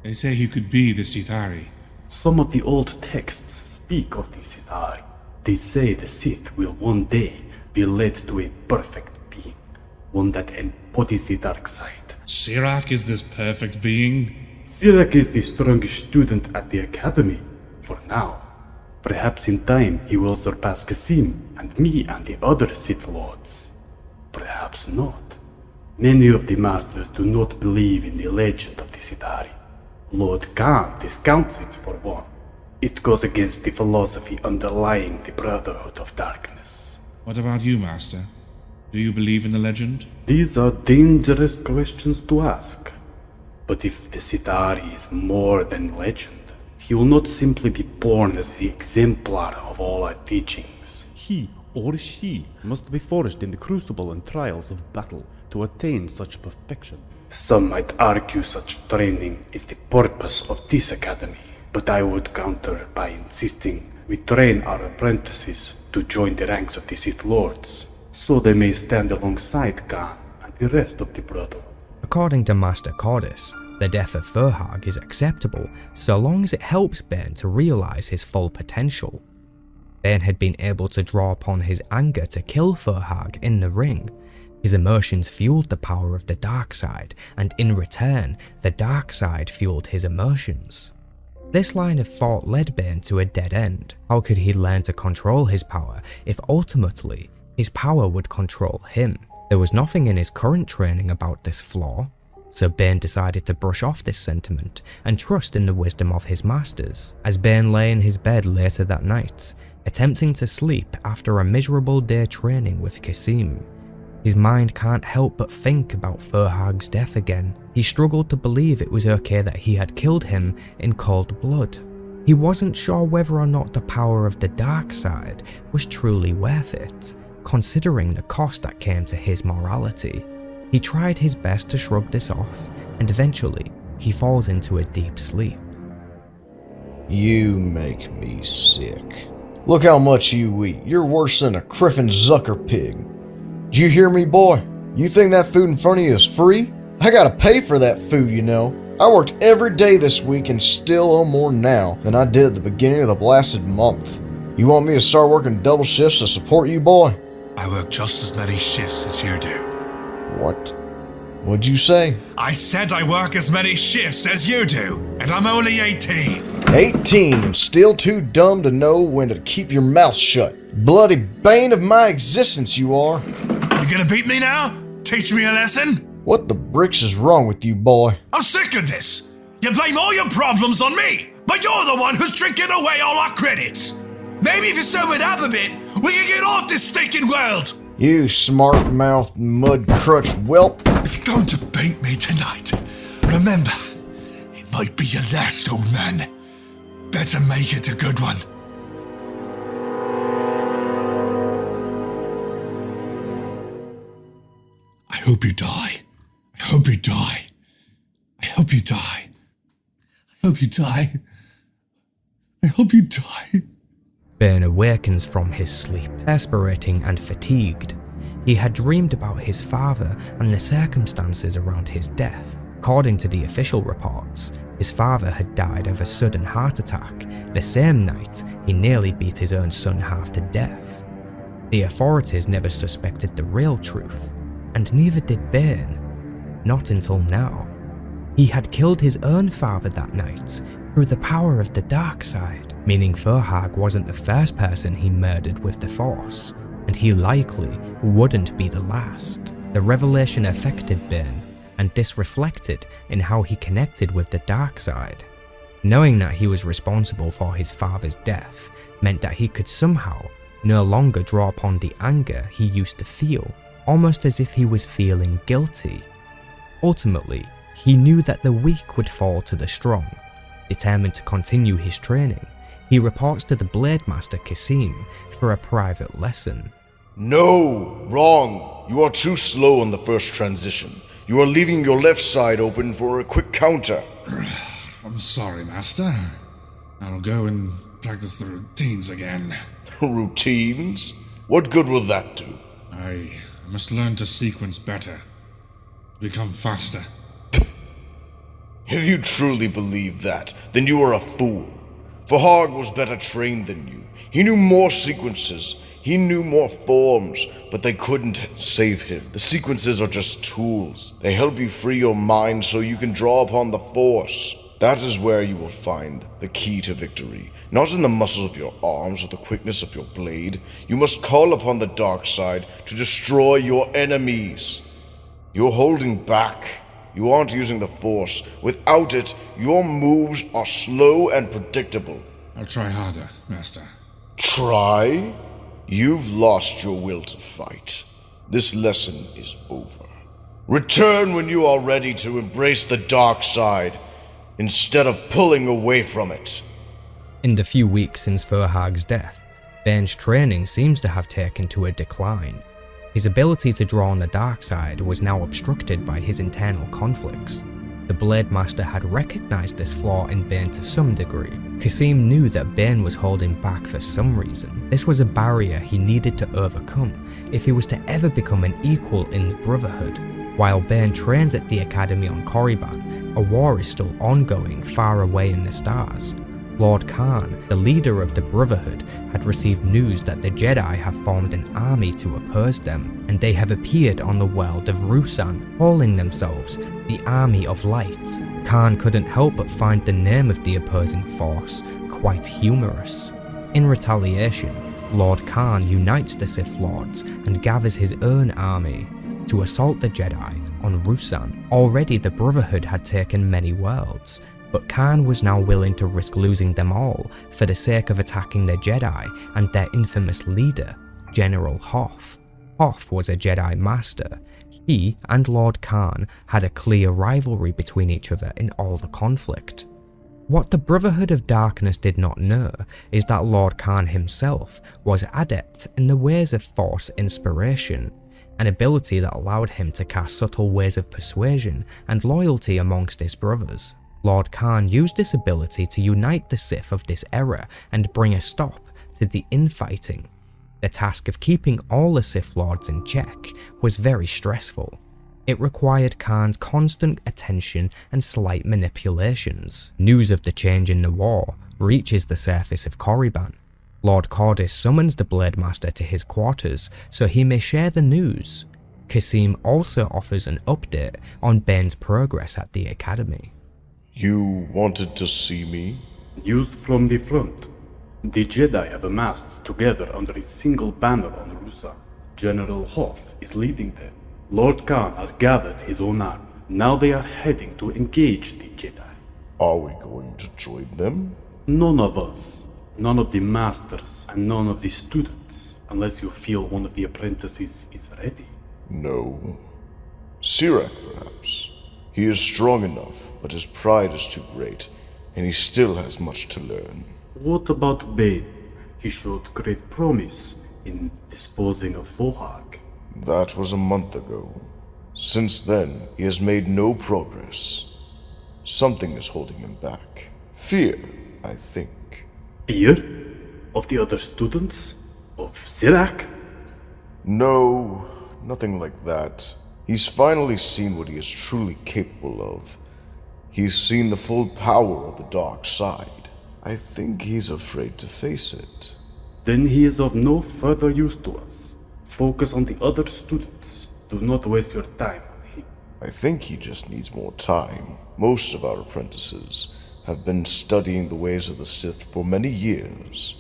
They say he could be the Sith'Ari. Some of the old texts speak of the Sith'Ari. They say the Sith will one day be led to a perfect being, one that embodies the dark side. Shirak is this perfect being? Shirak is the strongest student at the academy, for now. Perhaps in time he will surpass Kasim and me and the other Sith Lords. Perhaps not. Many of the masters do not believe in the legend of the Sith'Ari. Lord Khan discounts it for one. It goes against the philosophy underlying the Brotherhood of Darkness. What about you, Master? Do you believe in the legend? These are dangerous questions to ask. But if the Sith'Ari is more than legend, he will not simply be born as the exemplar of all our teachings. He or she must be forged in the crucible and trials of battle to attain such perfection. Some might argue such training is the purpose of this academy, but I would counter by insisting we train our apprentices to join the ranks of the Sith Lords, so they may stand alongside Khan and the rest of the Brotherhood. According to Master Cordis, the death of Fuhag is acceptable so long as it helps Bane to realise his full potential. Bane had been able to draw upon his anger to kill Fuhag in the ring. His emotions fueled the power of the dark side, and in return, the dark side fueled his emotions. This line of thought led Bane to a dead end. How could he learn to control his power if ultimately his power would control him? There was nothing in his current training about this flaw, so Bane decided to brush off this sentiment and trust in the wisdom of his masters. As Bane lay in his bed later that night, attempting to sleep after a miserable day training with Kasim, His mind can't help but think about Furhag's death again. He struggled to believe it was okay that he had killed him in cold blood. He wasn't sure whether or not the power of the dark side was truly worth it, considering the cost that came to his morality. He tried his best to shrug this off, and eventually he falls into a deep sleep. You make me sick. Look how much you eat. You're worse than a Criffin Zucker pig. Did you hear me, boy? You think that food in front of you is free? I gotta pay for that food, you know. I worked every day this week and still owe more now than I did at the beginning of the blasted month. You want me to start working double shifts to support you, boy? I work just as many shifts as you do. What? What'd you say? I said I work as many shifts as you do, and I'm only 18. 18 and still too dumb to know when to keep your mouth shut. Bloody bane of my existence you are. You gonna beat me now? Teach me a lesson? What the bricks is wrong with you, boy? I'm sick of this. You blame all your problems on me, but you're the one who's drinking away all our credits. Maybe if you sobered up a bit, we can get off this stinking world. You smart-mouthed mud crutch whelp. If you're going to beat me tonight, remember, it might be your last, old man. Better make it a good one. I hope you die. I hope you die. I hope you die. I hope you die. I hope you die. Bane awakens from his sleep, aspirating and fatigued. He had dreamed about his father and the circumstances around his death. According to the official reports, his father had died of a sudden heart attack the same night he nearly beat his own son half to death. The authorities never suspected the real truth, and neither did Bane. Not until now. He had killed his own father that night through the power of the dark side, meaning Furhag wasn't the first person he murdered with the Force, and he likely wouldn't be the last. The revelation affected Bane, and this reflected in how he connected with the dark side. Knowing that he was responsible for his father's death meant that he could somehow no longer draw upon the anger he used to feel, almost as if he was feeling guilty. Ultimately, he knew that the weak would fall to the strong. Determined to continue his training, he reports to the Blade Master Kasim for a private lesson. No, wrong. You are too slow on the first transition. You are leaving your left side open for a quick counter. I'm sorry, Master. I'll go and practice the routines again. Routines? What good will that do? I must learn to sequence better. Become faster. If you truly believe that, then you are a fool. Furhag was better trained than you. He knew more sequences. He knew more forms, but they couldn't save him. The sequences are just tools. They help you free your mind so you can draw upon the Force. That is where you will find the key to victory. Not in the muscles of your arms or the quickness of your blade. You must call upon the dark side to destroy your enemies. You're holding back. You aren't using the Force. Without it, your moves are slow and predictable. I'll try harder, Master. Try? You've lost your will to fight. This lesson is over. Return when you are ready to embrace the dark side, instead of pulling away from it. In the few weeks since Furhag's death, Bane's training seems to have taken to a decline. His ability to draw on the dark side was now obstructed by his internal conflicts. The Blade Master had recognized this flaw in Bane to some degree. Kasim knew that Bane was holding back for some reason. This was a barrier he needed to overcome if he was to ever become an equal in the Brotherhood. While Bane trains at the Academy on Korriban, a war is still ongoing far away in the stars. Lord Khan, the leader of the Brotherhood, had received news that the Jedi have formed an army to oppose them, and they have appeared on the world of Ruusan, calling themselves the Army of Lights. Khan couldn't help but find the name of the opposing force quite humorous. In retaliation, Lord Khan unites the Sith Lords and gathers his own army to assault the Jedi on Ruusan. Already the Brotherhood had taken many worlds, but Khan was now willing to risk losing them all for the sake of attacking the Jedi and their infamous leader, General Hoth. Hoth was a Jedi Master. He and Lord Khan had a clear rivalry between each other in all the conflict. What the Brotherhood of Darkness did not know is that Lord Khan himself was adept in the ways of Force inspiration, an ability that allowed him to cast subtle ways of persuasion and loyalty amongst his brothers. Lord Khan used this ability to unite the Sith of this era and bring a stop to the infighting. The task of keeping all the Sith Lords in check was very stressful. It required Khan's constant attention and slight manipulations. News of the change in the war reaches the surface of Korriban. Lord Cordis summons the Blade Master to his quarters so he may share the news. Kasim also offers an update on Bane's progress at the Academy. You wanted to see me? News from the front. The Jedi have amassed together under a single banner on Ruusan. General Hoth is leading them. Lord Khan has gathered his own army. Now they are heading to engage the Jedi. Are we going to join them? None of us. None of the masters and none of the students, unless you feel one of the apprentices is ready. No. Sith'Ari, perhaps. He is strong enough, but his pride is too great, and he still has much to learn. What about Bane? He showed great promise in disposing of Vohag. That was a month ago. Since then, he has made no progress. Something is holding him back. Fear, I think. Fear? Of the other students? Of Sith'Ari? No, nothing like that. He's finally seen what he is truly capable of. He's seen the full power of the dark side. I think he's afraid to face it. Then he is of no further use to us. Focus on the other students. Do not waste your time on him. I think he just needs more time. Most of our apprentices have been studying the ways of the Sith for many years,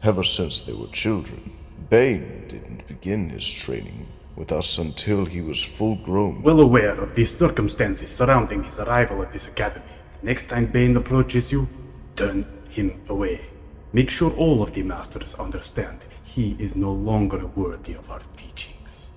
ever since they were children. Bane didn't begin his training with us until he was full grown. Well aware of the circumstances surrounding his arrival at this academy. The next time Bane approaches you, turn him away. Make sure all of the masters understand he is no longer worthy of our teachings.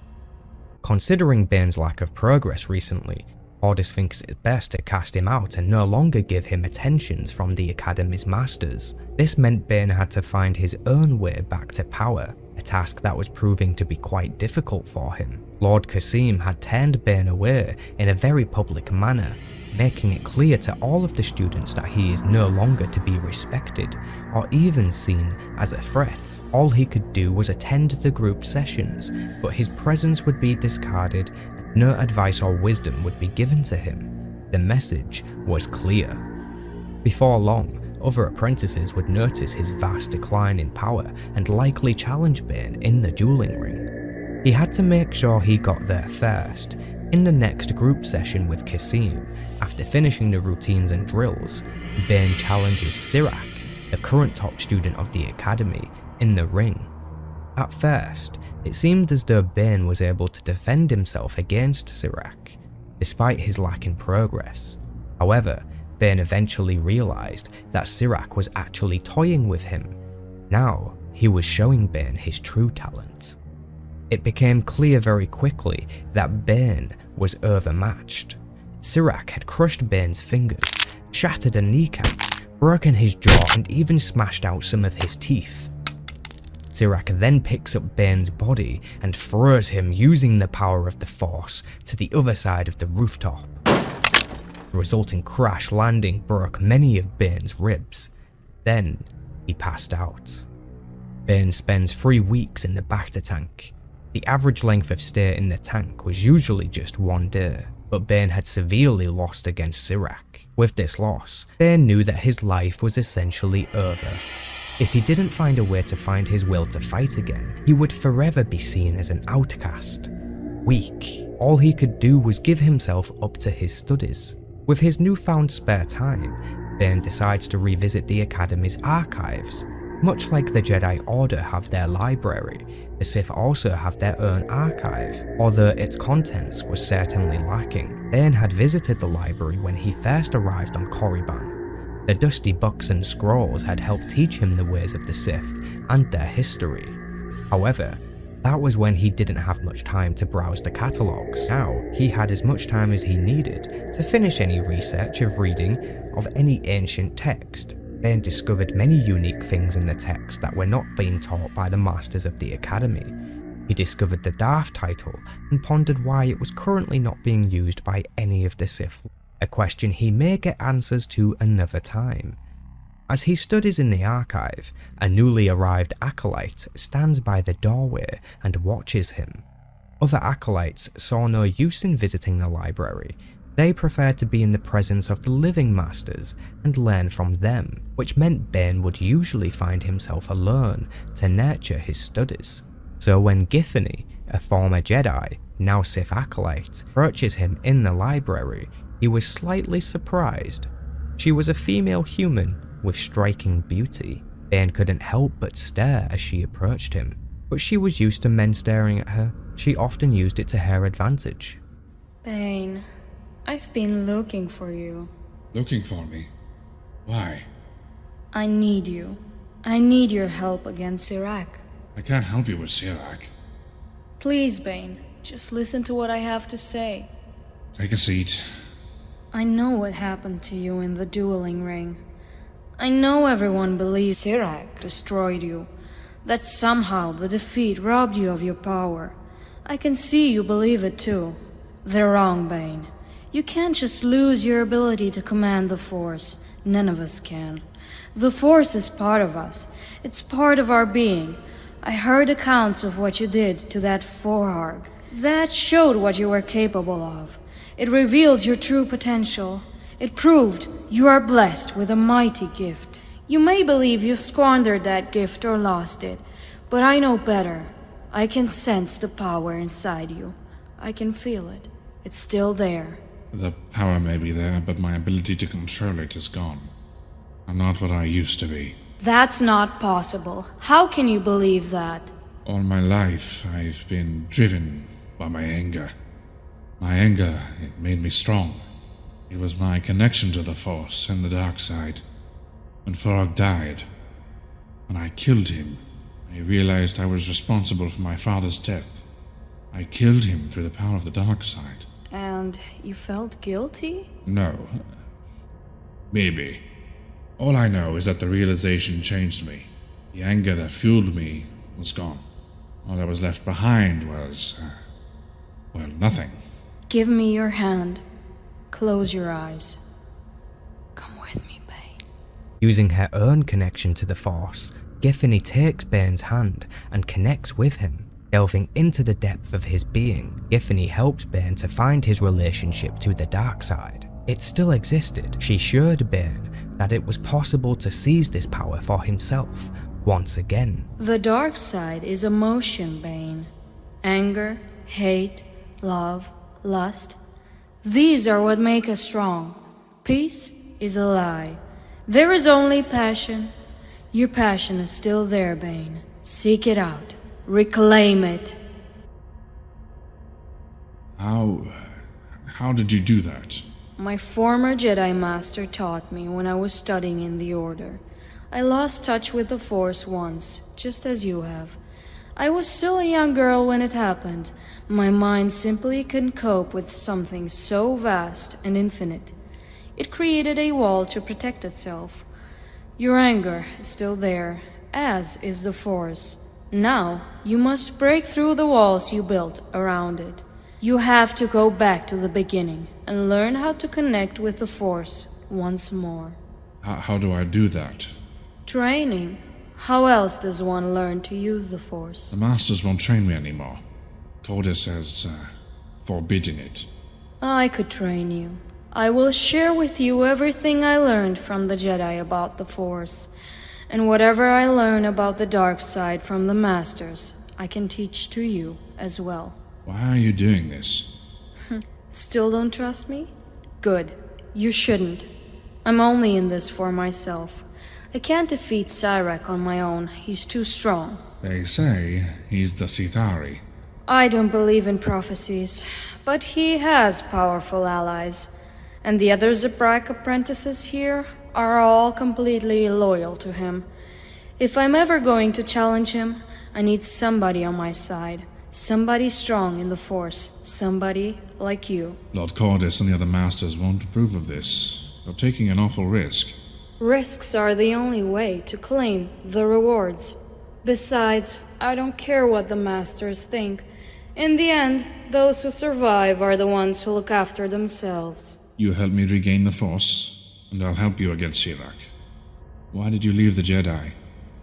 Considering Bane's lack of progress recently, Cordis thinks it best to cast him out and no longer give him attentions from the Academy's masters. This meant Bane had to find his own way back to power, a task that was proving to be quite difficult for him. Lord Kasim had turned Bane away in a very public manner, making it clear to all of the students that he is no longer to be respected or even seen as a threat. All he could do was attend the group sessions, but his presence would be discarded and no advice or wisdom would be given to him. The message was clear. Before long, other apprentices would notice his vast decline in power and likely challenge Bane in the dueling ring. He had to make sure he got there first. In the next group session with Kasim, after finishing the routines and drills, Bane challenges Sith'Ari, the current top student of the academy, in the ring. At first, it seemed as though Bane was able to defend himself against Sith'Ari, despite his lack in progress. However, Bane eventually realized that Sith'Ari was actually toying with him. Now, he was showing Bane his true talent. It became clear very quickly that Bane was overmatched. Sith'Ari had crushed Bane's fingers, shattered a kneecap, broken his jaw and even smashed out some of his teeth. Sith'Ari then picks up Bane's body and throws him using the power of the Force to the other side of the rooftop. The resulting crash landing broke many of Bane's ribs. Then he passed out. Bane spends 3 weeks in the Bacta tank. The average length of stay in the tank was usually just 1 day, but Bane had severely lost against Sith'Ari. With this loss, Bane knew that his life was essentially over. If he didn't find a way to find his will to fight again, he would forever be seen as an outcast. Weak, all he could do was give himself up to his studies. With his newfound spare time, Bane decides to revisit the Academy's archives. Much like the Jedi Order have their library, the Sith also have their own archive. Although its contents were certainly lacking, Bane had visited the library when he first arrived on Korriban. The dusty books and scrolls had helped teach him the ways of the Sith and their history. However, That was when he didn't have much time to browse the catalogues. Now, he had as much time as he needed to finish any research of reading of any ancient text. Bane discovered many unique things in the text that were not being taught by the masters of the academy. He discovered the Darth title and pondered why it was currently not being used by any of the Sith Lord, a question he may get answers to another time. As he studies in the archive, a newly arrived acolyte stands by the doorway and watches him. Other acolytes saw no use in visiting the library. They preferred to be in the presence of the living masters and learn from them, which meant Bane would usually find himself alone to nurture his studies. So when Giffany, a former Jedi, now Sith acolyte, approaches him in the library, he was slightly surprised. She was a female human with striking beauty. Bane couldn't help but stare as she approached him, but she was used to men staring at her. She often used it to her advantage. Bane, I've been looking for you. Looking for me? Why? I need you. I need your help against Sith'Ari. I can't help you with Sith'Ari. Please, Bane, just listen to what I have to say. Take a seat. I know what happened to you in the dueling ring. I know everyone believes Sith'Ari destroyed you, that somehow the defeat robbed you of your power. I can see you believe it too. They're wrong, Bane. You can't just lose your ability to command the Force. None of us can. The Force is part of us. It's part of our being. I heard accounts of what you did to that Forharg. That showed what you were capable of. It revealed your true potential. It proved you are blessed with a mighty gift. You may believe you've squandered that gift or lost it, but I know better. I can sense the power inside you. I can feel it. It's still there. The power may be there, but my ability to control it is gone. I'm not what I used to be. That's not possible. How can you believe that? All my life, I've been driven by my anger. My anger, it made me strong. It was my connection to the Force and the dark side. When Forharg died, when I killed him, I realized I was responsible for my father's death. I killed him through the power of the dark side. And you felt guilty? No. Maybe. All I know is that the realization changed me. The anger that fueled me was gone. All that was left behind was, well, nothing. Give me your hand. Close your eyes. Come with me, Bane. Using her own connection to the Force, Giffany takes Bane's hand and connects with him. Delving into the depth of his being, Giffany helps Bane to find his relationship to the dark side. It still existed. She showed Bane that it was possible to seize this power for himself once again. The dark side is emotion, Bane. Anger, hate, love, lust. These are what make us strong. Peace is a lie. There is only passion. Your passion is still there, Bane. Seek it out. Reclaim it. How did you do that? My former Jedi Master taught me when I was studying in the Order. I lost touch with the Force once, just as you have. I was still a young girl when it happened. My mind simply couldn't cope with something so vast and infinite. It created a wall to protect itself. Your anger is still there, as is the Force. Now, you must break through the walls you built around it. You have to go back to the beginning and learn how to connect with the Force once more. How do I do that? Training. How else does one learn to use the Force? The Masters won't train me anymore. Coda says, forbidden it. I could train you. I will share with you everything I learned from the Jedi about the Force. And whatever I learn about the dark side from the Masters, I can teach to you as well. Why are you doing this? Still don't trust me? Good. You shouldn't. I'm only in this for myself. I can't defeat Sith'Ari on my own. He's too strong. They say he's the Sith'Ari. I don't believe in prophecies, but he has powerful allies. And the other Sith'Ari apprentices here are all completely loyal to him. If I'm ever going to challenge him, I need somebody on my side. Somebody strong in the Force. Somebody like you. Lord Cordis and the other masters won't approve of this. You're taking an awful risk. Risks are the only way to claim the rewards. Besides, I don't care what the masters think. In the end, those who survive are the ones who look after themselves. You help me regain the Force, and I'll help you against Sith'Ari. Why did you leave the Jedi?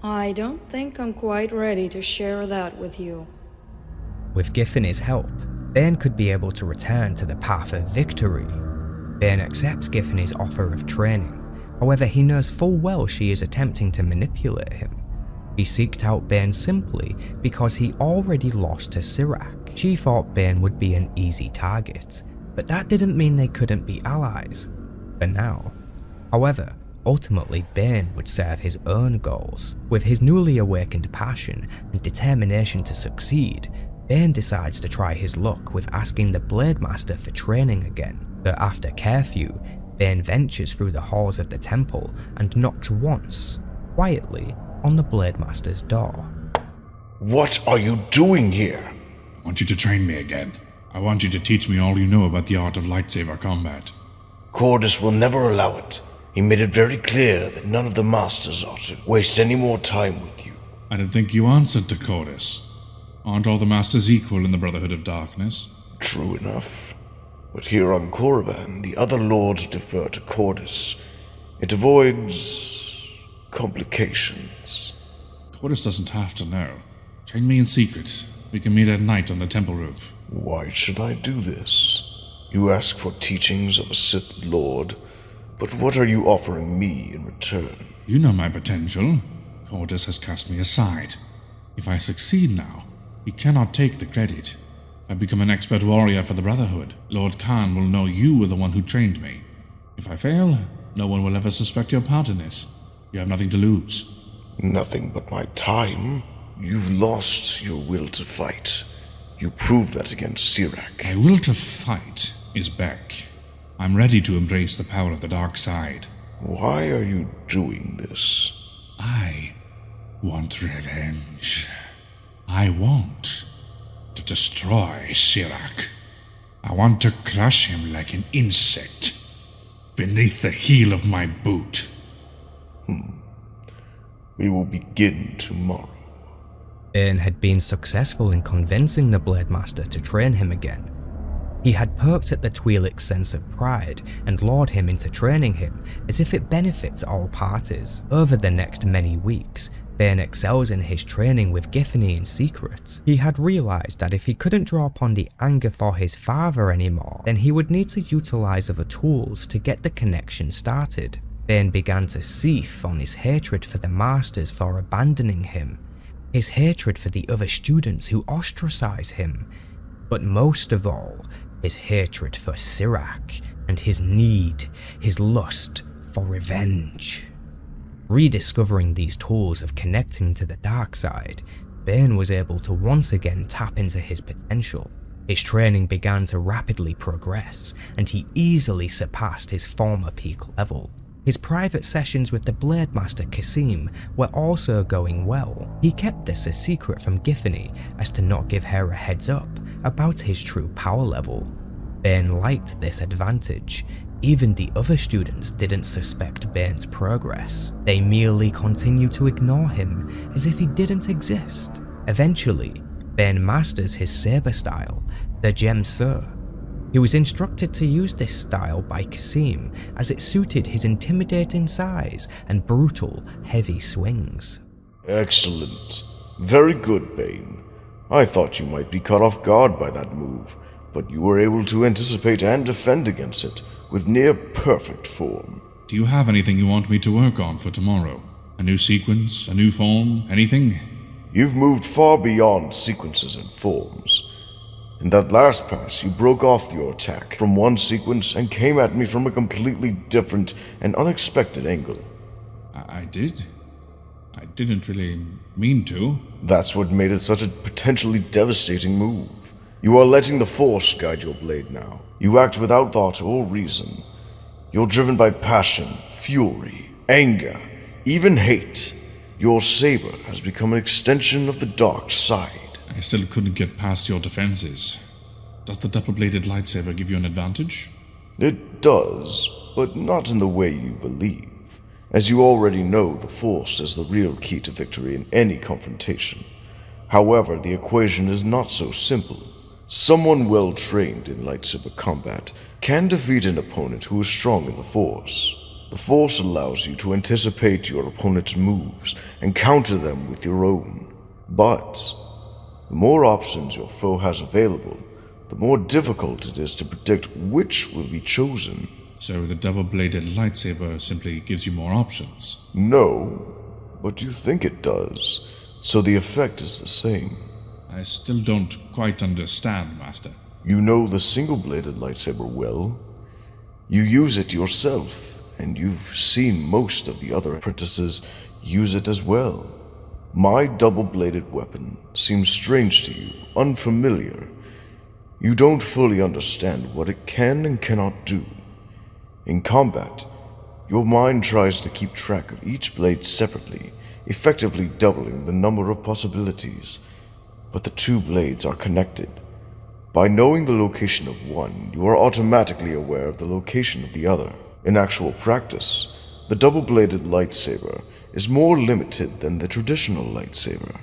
I don't think I'm quite ready to share that with you. With Giffany's help, Bane could be able to return to the path of victory. Bane accepts Giffany's offer of training, however he knows full well she is attempting to manipulate him. He seeked out Bane simply because he already lost to Sith'Ari. She thought Bane would be an easy target, but that didn't mean they couldn't be allies, for now. However, ultimately Bane would serve his own goals. With his newly awakened passion and determination to succeed, Bane decides to try his luck with asking the Blade Master for training again. But after curfew, Bane ventures through the halls of the temple and knocks once, quietly, on the Blade Master's door. What are you doing here? I want you to train me again. I want you to teach me all you know about the art of lightsaber combat. Cordis will never allow it. He made it very clear that none of the masters ought to waste any more time with you. I don't think you answered to Cordis. Aren't all the masters equal in the Brotherhood of Darkness? True enough. But here on Korriban, the other lords defer to Cordis. It avoids complications. Cordis doesn't have to know. Train me in secret. We can meet at night on the temple roof. Why should I do this? You ask for teachings of a Sith Lord, but what are you offering me in return? You know my potential. Cordis has cast me aside. If I succeed now, he cannot take the credit. If I become an expert warrior for the Brotherhood, Lord Khan will know you were the one who trained me. If I fail, no one will ever suspect your part in this. You have nothing to lose. Nothing but my time. You've lost your will to fight. You proved that against Sith'Ari. My will to fight is back. I'm ready to embrace the power of the dark side. Why are you doing this? I want revenge. I want to destroy Sith'Ari. I want to crush him like an insect beneath the heel of my boot. We will begin tomorrow. Bane had been successful in convincing the Blade Master to train him again. He had perked at the Twi'lek's sense of pride and lured him into training him as if it benefits all parties. Over the next many weeks, Bane excels in his training with Giffany in secret. He had realised that if he couldn't draw upon the anger for his father anymore, then he would need to utilise other tools to get the connection started. Bane began to seethe on his hatred for the Masters for abandoning him, his hatred for the other students who ostracise him, but most of all, his hatred for Sith'Ari and his need, his lust for revenge. Rediscovering these tools of connecting to the dark side, Bane was able to once again tap into his potential. His training began to rapidly progress, and he easily surpassed his former peak level. His private sessions with the Blade Master Kasim were also going well. He kept this a secret from Giffany as to not give her a heads up about his true power level. Bane liked this advantage. Even the other students didn't suspect Bane's progress. They merely continued to ignore him as if he didn't exist. Eventually, Bane masters his saber style, the Gem Sur. He was instructed to use this style by Kasim as it suited his intimidating size and brutal, heavy swings. Excellent. Very good, Bane. I thought you might be caught off guard by that move, but you were able to anticipate and defend against it with near perfect form. Do you have anything you want me to work on for tomorrow? A new sequence, a new form, anything? You've moved far beyond sequences and forms. In that last pass, you broke off your attack from one sequence and came at me from a completely different and unexpected angle. I did? I didn't really mean to. That's what made it such a potentially devastating move. You are letting the Force guide your blade now. You act without thought or reason. You're driven by passion, fury, anger, even hate. Your saber has become an extension of the dark side. I still couldn't get past your defenses. Does the double-bladed lightsaber give you an advantage? It does, but not in the way you believe. As you already know, the Force is the real key to victory in any confrontation. However, the equation is not so simple. Someone well trained in lightsaber combat can defeat an opponent who is strong in the Force. The Force allows you to anticipate your opponent's moves and counter them with your own. But the more options your foe has available, the more difficult it is to predict which will be chosen. So the double-bladed lightsaber simply gives you more options? No, but you think it does, so the effect is the same. I still don't quite understand, Master. You know the single-bladed lightsaber well. You use it yourself, and you've seen most of the other apprentices use it as well. My double-bladed weapon seems strange to you, unfamiliar. You don't fully understand what it can and cannot do. In combat, your mind tries to keep track of each blade separately, effectively doubling the number of possibilities. But the two blades are connected. By knowing the location of one, you are automatically aware of the location of the other. In actual practice, the double-bladed lightsaber is more limited than the traditional lightsaber.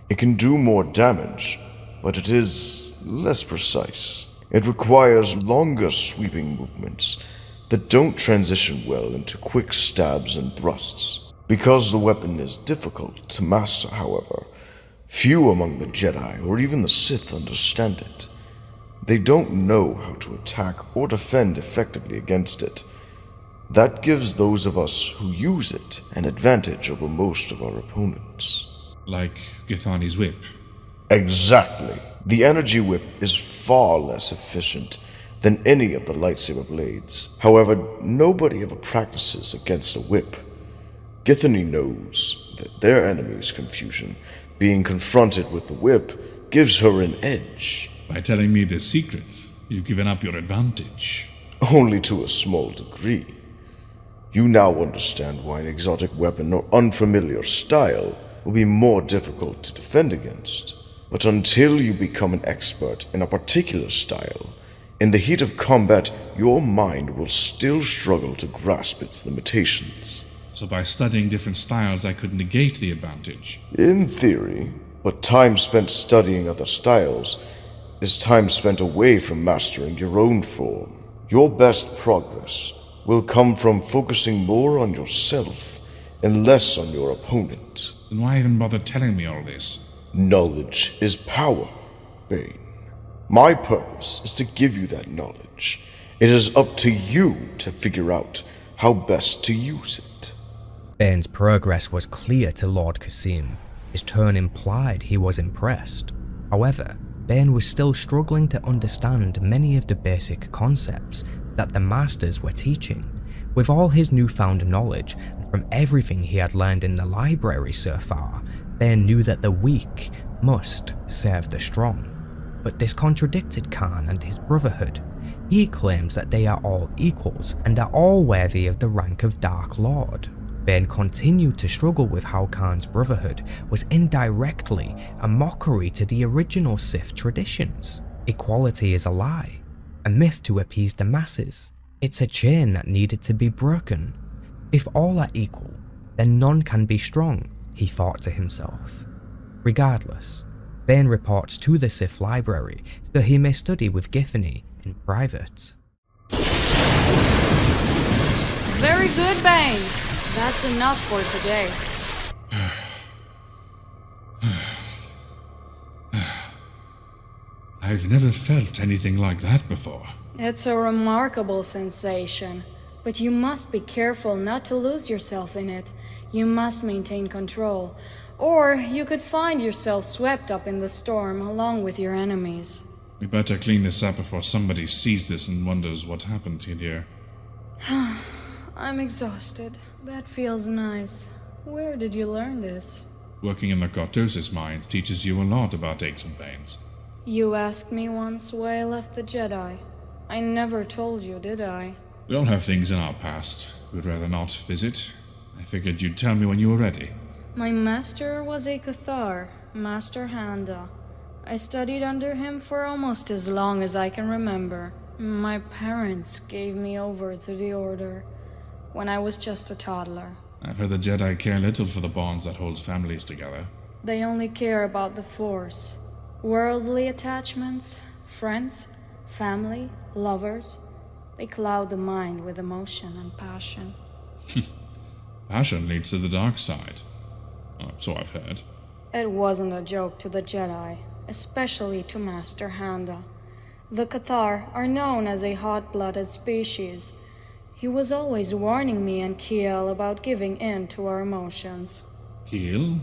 It can do more damage, but it is less precise. It requires longer sweeping movements that don't transition well into quick stabs and thrusts. Because the weapon is difficult to master, however, few among the Jedi or even the Sith understand it. They don't know how to attack or defend effectively against it. That gives those of us who use it an advantage over most of our opponents. Like Giffany's whip? Exactly. The energy whip is far less efficient than any of the lightsaber blades. However, nobody ever practices against a whip. Giffany knows that their enemy's confusion, being confronted with the whip, gives her an edge. By telling me this secret, you've given up your advantage. Only to a small degree. You now understand why an exotic weapon or unfamiliar style will be more difficult to defend against. But until you become an expert in a particular style, in the heat of combat, your mind will still struggle to grasp its limitations. So by studying different styles, I could negate the advantage? In theory, but time spent studying other styles is time spent away from mastering your own form. Your best progress will come from focusing more on yourself and less on your opponent. Then why even bother telling me all this? Knowledge is power, Bane. My purpose is to give you that knowledge. It is up to you to figure out how best to use it. Bane's progress was clear to Lord Qasim. His tone implied he was impressed. However, Bane was still struggling to understand many of the basic concepts that the masters were teaching. With all his newfound knowledge, and from everything he had learned in the library so far, Bane knew that the weak must serve the strong. But this contradicted Khan and his brotherhood. He claims that they are all equals and are all worthy of the rank of Dark Lord. Bane continued to struggle with how Khan's brotherhood was indirectly a mockery to the original Sith traditions. Equality is a lie, a myth to appease the masses. It's a chain that needed to be broken. If all are equal, then none can be strong, he thought to himself. Regardless, Bane reports to the Sith library so he may study with Giffany in private. Very good, Bane. That's enough for today. I've never felt anything like that before. It's a remarkable sensation, but you must be careful not to lose yourself in it. You must maintain control, or you could find yourself swept up in the storm along with your enemies. We better clean this up before somebody sees this and wonders what happened here. I'm exhausted. That feels nice. Where did you learn this? Working in the Cortosis mine teaches you a lot about aches and pains. You asked me once why I left the Jedi. I never told you, did I? We all have things in our past we'd rather not visit. I figured you'd tell me when you were ready. My master was a Cathar, Master Handa. I studied under him for almost as long as I can remember. My parents gave me over to the Order when I was just a toddler. I've heard the Jedi care little for the bonds that hold families together. They only care about the Force. Worldly attachments, friends, family, lovers, they cloud the mind with emotion and passion. Passion leads to the dark side. So I've heard. It wasn't a joke to the Jedi, especially to Master Handa. The Cathar are known as a hot-blooded species. He was always warning me and Kiel about giving in to our emotions. Kiel?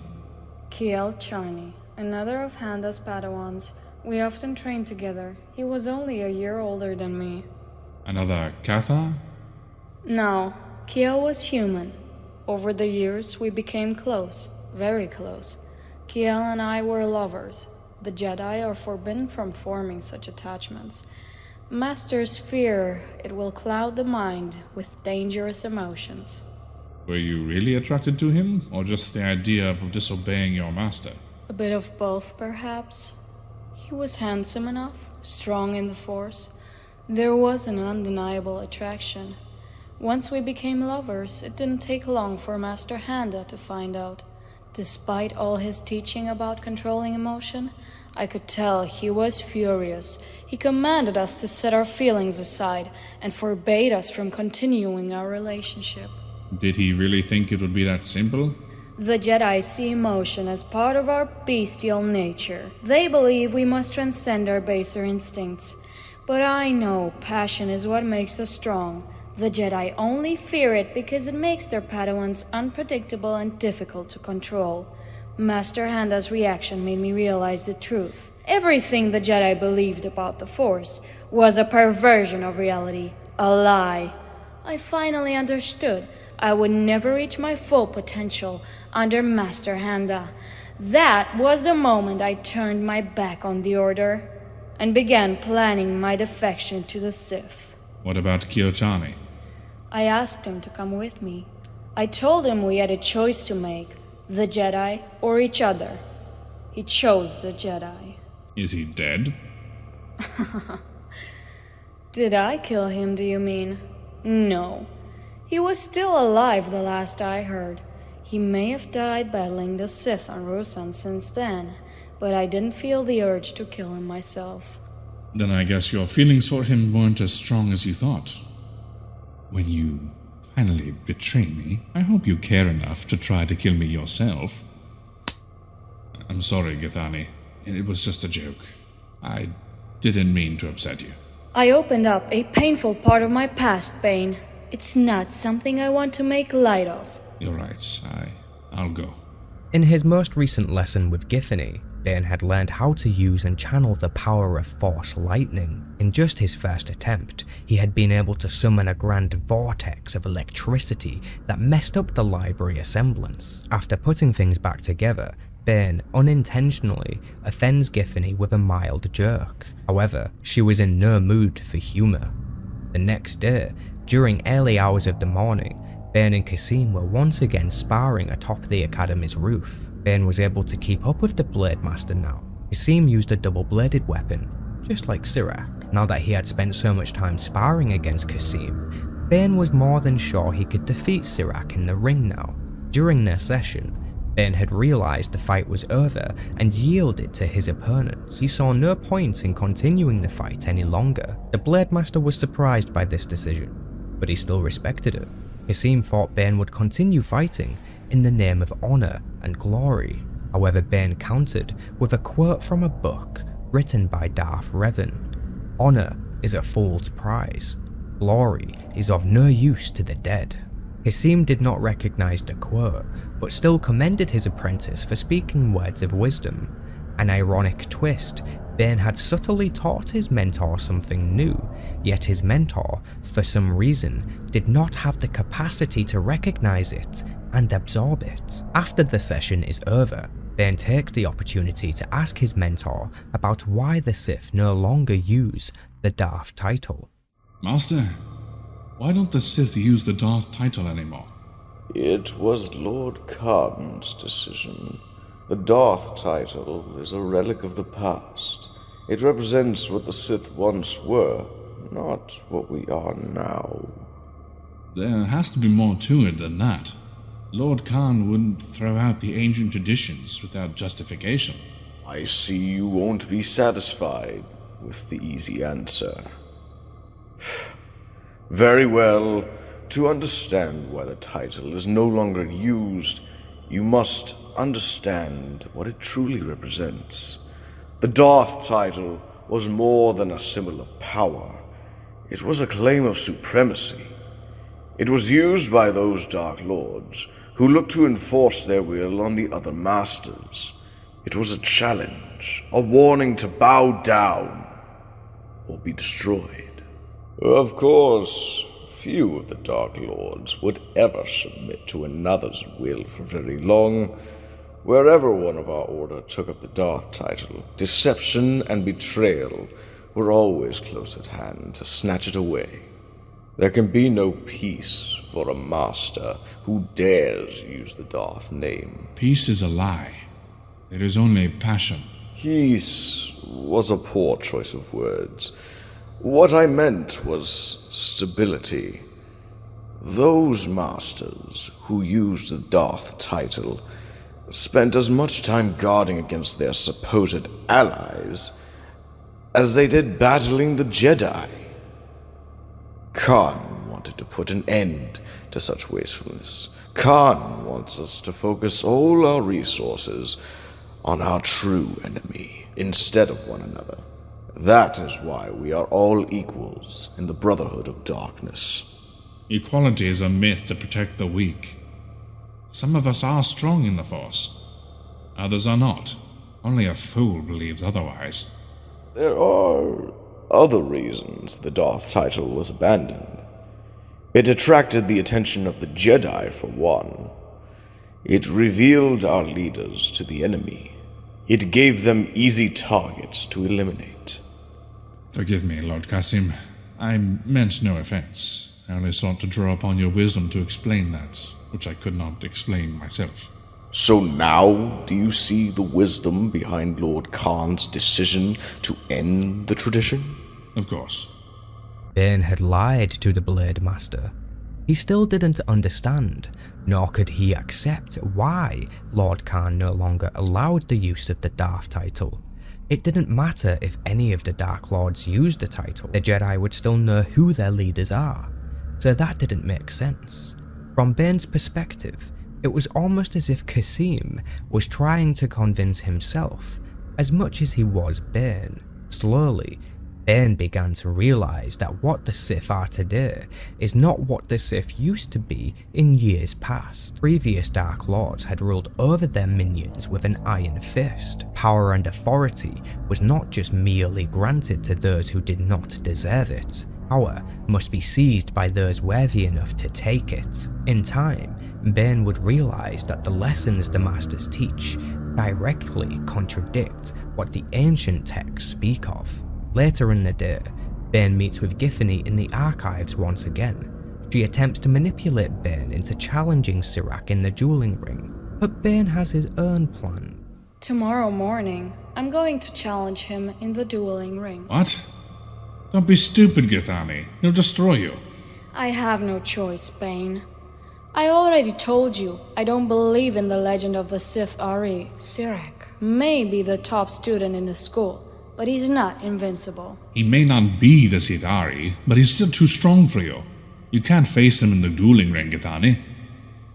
Kiel Charney, another of Handa's Padawans. We often trained together. He was only a year older than me. Another Cathar? No, Kiel was human. Over the years, we became close, very close. Kiel and I were lovers. The Jedi are forbidden from forming such attachments. Masters fear it will cloud the mind with dangerous emotions. Were you really attracted to him, or just the idea of disobeying your master? A bit of both, perhaps. He was handsome enough, strong in the Force. There was an undeniable attraction. Once we became lovers, it didn't take long for Master Handa to find out. Despite all his teaching about controlling emotion, I could tell he was furious. He commanded us to set our feelings aside and forbade us from continuing our relationship. Did he really think it would be that simple? The Jedi see emotion as part of our bestial nature. They believe we must transcend our baser instincts. But I know passion is what makes us strong. The Jedi only fear it because it makes their Padawans unpredictable and difficult to control. Master Handa's reaction made me realize the truth. Everything the Jedi believed about the Force was a perversion of reality, a lie. I finally understood I would never reach my full potential under Master Handa. That was the moment I turned my back on the Order and began planning my defection to the Sith. What about Kiyochani? I asked him to come with me. I told him we had a choice to make, the Jedi or each other. He chose the Jedi. Is he dead? Did I kill him, do you mean? No. He was still alive the last I heard. He may have died battling the Sith on Ruusan since then, but I didn't feel the urge to kill him myself. Then I guess your feelings for him weren't as strong as you thought. When you finally betray me, I hope you care enough to try to kill me yourself. I'm sorry, Giffany. It was just a joke. I didn't mean to upset you. I opened up a painful part of my past, Bane. It's not something I want to make light of. You're right. I'll go. In his most recent lesson with Giffany, Bane had learned how to use and channel the power of Force lightning. In just his first attempt, he had been able to summon a grand vortex of electricity that messed up the library assemblance. After putting things back together, Bane unintentionally offends Giffany with a mild jerk. However, she was in no mood for humour. The next day, during early hours of the morning, Bane and Kasim were once again sparring atop the Academy's roof. Bane was able to keep up with the Blade Master now. Kasim used a double-bladed weapon, just like Sith'Ari. Now that he had spent so much time sparring against Kasim, Bane was more than sure he could defeat Sith'Ari in the ring now. During their session, Bane had realised the fight was over and yielded to his opponent. He saw no point in continuing the fight any longer. The Blade Master was surprised by this decision, but he still respected it. Kasim thought Bane would continue fighting in the name of honour and glory. However, Bane countered with a quote from a book written by Darth Revan. Honour is a fool's prize. Glory is of no use to the dead. Kasim did not recognise the quote, but still commended his apprentice for speaking words of wisdom. An ironic twist, Bane had subtly taught his mentor something new, yet his mentor, for some reason, did not have the capacity to recognise it and absorb it. After the session is over, Bane takes the opportunity to ask his mentor about why the Sith no longer use the Darth title. Master, why don't the Sith use the Darth title anymore? It was Lord Khan's decision. The Darth title is a relic of the past. It represents what the Sith once were, not what we are now. There has to be more to it than that. Lord Khan wouldn't throw out the ancient traditions without justification. I see you won't be satisfied with the easy answer. Very well. To understand why the title is no longer used, you must understand what it truly represents. The Darth title was more than a symbol of power. It was a claim of supremacy. It was used by those Dark Lords who looked to enforce their will on the other masters. It was a challenge, a warning to bow down or be destroyed. Of course, few of the Dark Lords would ever submit to another's will for very long. Wherever one of our order took up the Darth title, deception and betrayal were always close at hand to snatch it away. There can be no peace for a master who dares use the Darth name. Peace is a lie. There is only passion. Peace was a poor choice of words. What I meant was stability. Those masters who used the Darth title spent as much time guarding against their supposed allies as they did battling the Jedi. Khan wanted to put an end to such wastefulness. Khan wants us to focus all our resources on our true enemy instead of one another. That is why we are all equals in the Brotherhood of Darkness. Equality is a myth to protect the weak. Some of us are strong in the Force. Others are not. Only a fool believes otherwise. There are other reasons the Darth title was abandoned. It attracted the attention of the Jedi, for one. It revealed our leaders to the enemy. It gave them easy targets to eliminate. Forgive me, Lord Qasim. I meant no offense. I only sought to draw upon your wisdom to explain that, which I could not explain myself. So now, do you see the wisdom behind Lord Khan's decision to end the tradition? Of course. Bane had lied to the Blade Master. He still didn't understand, nor could he accept why Lord Khan no longer allowed the use of the Darth title. It didn't matter if any of the Dark Lords used the title, the Jedi would still know who their leaders are. So that didn't make sense. From Bane's perspective, it was almost as if Qasim was trying to convince himself as much as he was Bane. Slowly, Bane began to realize that what the Sith are today is not what the Sith used to be in years past. Previous Dark Lords had ruled over their minions with an iron fist. Power and authority was not just merely granted to those who did not deserve it. Power must be seized by those worthy enough to take it. In time, Bane would realize that the lessons the Masters teach directly contradict what the ancient texts speak of. Later in the day, Bane meets with Giffany in the archives once again. She attempts to manipulate Bane into challenging Sith'Ari in the dueling ring, but Bane has his own plan. Tomorrow morning, I'm going to challenge him in the dueling ring. What? Don't be stupid, Giffany. He'll destroy you. I have no choice, Bane. I already told you I don't believe in the legend of the Sith'Ari. Sith'Ari may be the top student in the school, but he's not invincible. He may not be the Sith'Ari, but he's still too strong for you. You can't face him in the dueling ring, Giffany.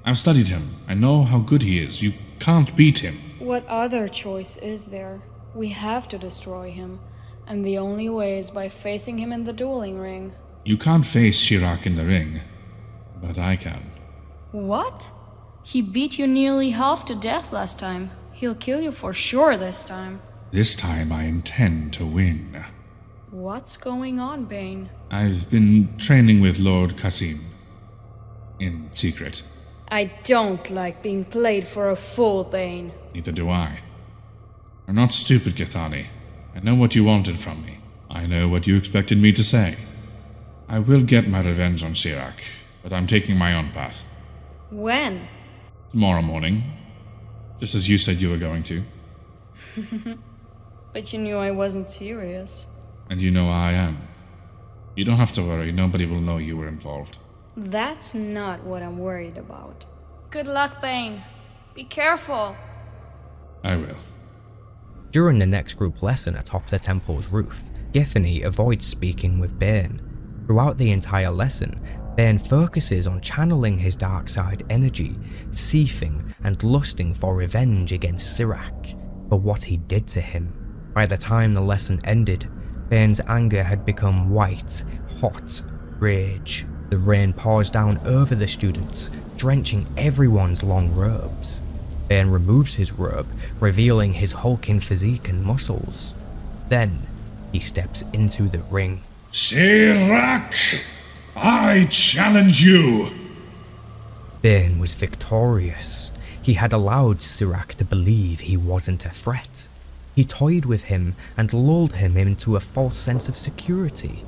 I've studied him. I know how good he is. You can't beat him. What other choice is there? We have to destroy him, and the only way is by facing him in the dueling ring. You can't face Sith'Ari in the ring, but I can. What? He beat you nearly half to death last time. He'll kill you for sure this time. This time I intend to win. What's going on, Bane? I've been training with Lord Qasim. In secret. I don't like being played for a fool, Bane. Neither do I. I'm not stupid, Giffany. I know what you wanted from me. I know what you expected me to say. I will get my revenge on Sith'Ari, but I'm taking my own path. When? Tomorrow morning. Just as you said you were going to. But you knew I wasn't serious. And you know I am. You don't have to worry, nobody will know you were involved. That's not what I'm worried about. Good luck, Bane. Be careful. I will. During the next group lesson atop the temple's roof, Giffany avoids speaking with Bane. Throughout the entire lesson, Bane focuses on channeling his dark side energy, seething and lusting for revenge against Sith'Ari for what he did to him. By the time the lesson ended, Bane's anger had become white, hot rage. The rain pours down over the students, drenching everyone's long robes. Bane removes his robe, revealing his hulking physique and muscles. Then, he steps into the ring. Sith'Ari! I challenge you! Bane was victorious. He had allowed Sith'Ari to believe he wasn't a threat. He toyed with him and lulled him into a false sense of security.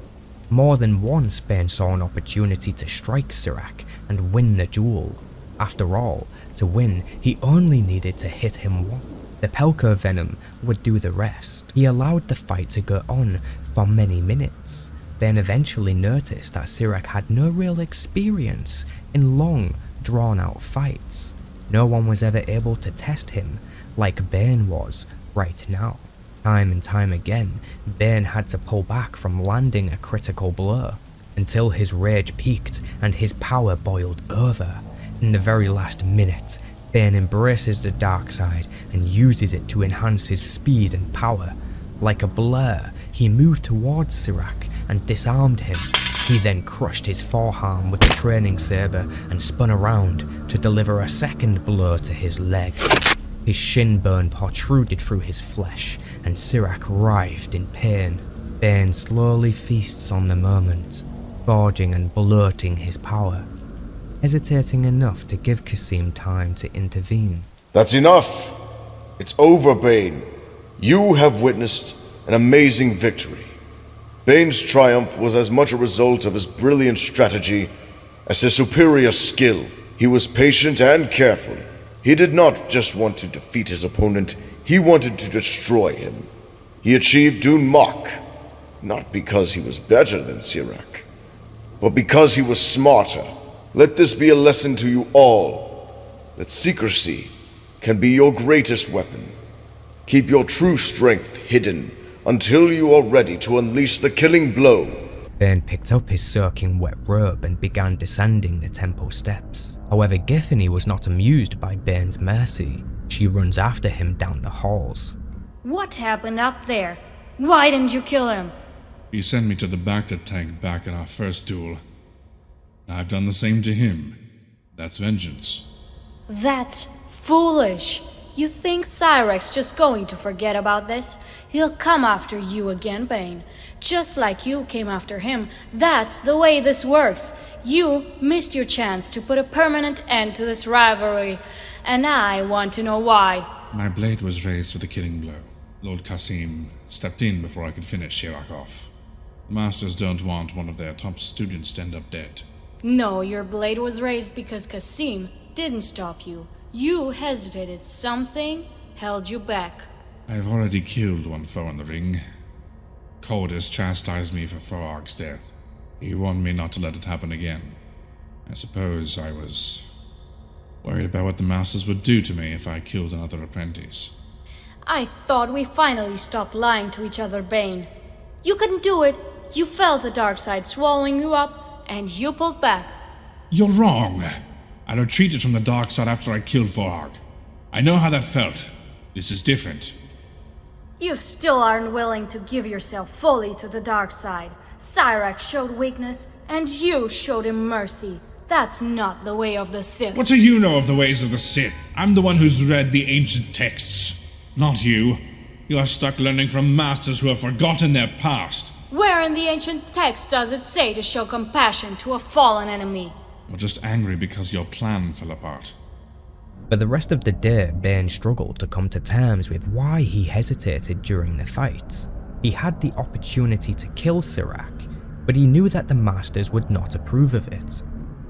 More than once, Bane saw an opportunity to strike Sith'Ari and win the duel. After all, to win, he only needed to hit him once. The Pelko venom would do the rest. He allowed the fight to go on for many minutes. Bane eventually noticed that Sith'Ari had no real experience in long, drawn-out fights. No one was ever able to test him like Bane was right now. Time and time again, Bane had to pull back from landing a critical blow, until his rage peaked and his power boiled over. In the very last minute, Bane embraces the dark side and uses it to enhance his speed and power. Like a blur, he moved towards Sith'Ari and disarmed him. He then crushed his forearm with the training saber and spun around to deliver a second blow to his leg. His shin bone protruded through his flesh and Sith'Ari writhed in pain. Bane slowly feasts on the moment, gorging and bloating his power, hesitating enough to give Kasim time to intervene. That's enough! It's over, Bane. You have witnessed an amazing victory. Bane's triumph was as much a result of his brilliant strategy as his superior skill. He was patient and careful. He did not just want to defeat his opponent, he wanted to destroy him. He achieved Dun Mok, not because he was better than Sith'Ari, but because he was smarter. Let this be a lesson to you all, that secrecy can be your greatest weapon. Keep your true strength hidden until you are ready to unleash the killing blow. Bane picked up his soaking wet robe and began descending the temple steps. However, Giffany was not amused by Bane's mercy. She runs after him down the halls. What happened up there? Why didn't you kill him? He sent me to the Bacta tank back in our first duel. I've done the same to him. That's vengeance. That's foolish. You think Sith'Ari's just going to forget about this? He'll come after you again, Bane. Just like you came after him. That's the way this works. You missed your chance to put a permanent end to this rivalry. And I want to know why. My blade was raised for the killing blow. Lord Kasim stepped in before I could finish Sith'Ari off. The Masters don't want one of their top students to end up dead. No, your blade was raised because Kasim didn't stop you. You hesitated. Something held you back. I've already killed one foe in the ring. Cordis chastised me for Farag's death. He warned me not to let it happen again. I suppose I was worried about what the Masters would do to me if I killed another apprentice. I thought we finally stopped lying to each other, Bane. You couldn't do it. You felt the dark side swallowing you up, and you pulled back. You're wrong. I retreated from the dark side after I killed Farag. I know how that felt. This is different. You still aren't willing to give yourself fully to the dark side. Sith'Ari showed weakness, and you showed him mercy. That's not the way of the Sith. What do you know of the ways of the Sith? I'm the one who's read the ancient texts. Not you. You are stuck learning from masters who have forgotten their past. Where in the ancient texts does it say to show compassion to a fallen enemy? You're just angry because your plan fell apart. For the rest of the day, Bane struggled to come to terms with why he hesitated during the fight. He had the opportunity to kill Sith'Ari, but he knew that the Masters would not approve of it.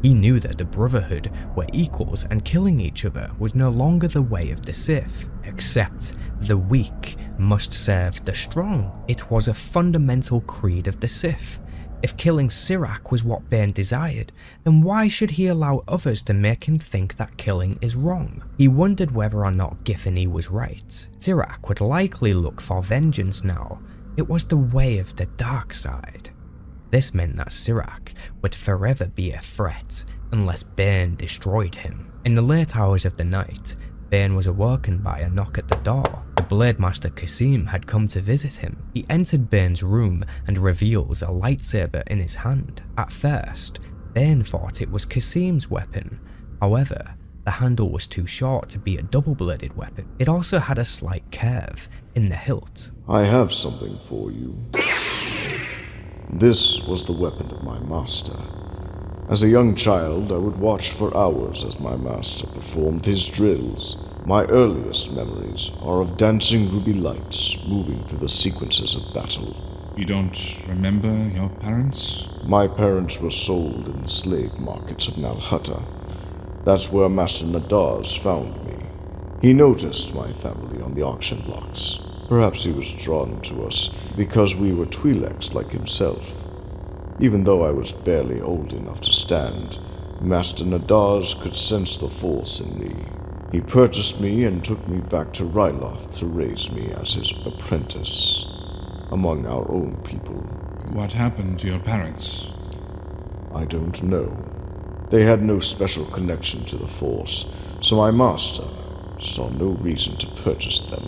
He knew that the Brotherhood were equals and killing each other was no longer the way of the Sith, except the weak must serve the strong. It was a fundamental creed of the Sith. If killing Sith'Ari was what Bane desired, then why should he allow others to make him think that killing is wrong? He wondered whether or not Giffany was right. Sith'Ari would likely look for vengeance now. It was the way of the dark side. This meant that Sith'Ari would forever be a threat unless Bane destroyed him. In the late hours of the night, Bane was awoken by a knock at the door. The Blade Master Kasim had come to visit him. He entered Bane's room and reveals a lightsaber in his hand. At first, Bane thought it was Kasim's weapon. However, the handle was too short to be a double-bladed weapon. It also had a slight curve in the hilt. I have something for you. This was the weapon of my master. As a young child, I would watch for hours as my master performed his drills. My earliest memories are of dancing ruby lights moving through the sequences of battle. You don't remember your parents? My parents were sold in the slave markets of Nalhutta. That's where Master Nadar's found me. He noticed my family on the auction blocks. Perhaps he was drawn to us because we were Twi'leks like himself. Even though I was barely old enough to stand, Master Nadar's could sense the Force in me. He purchased me and took me back to Ryloth to raise me as his apprentice, among our own people. What happened to your parents? I don't know. They had no special connection to the Force, so my master saw no reason to purchase them.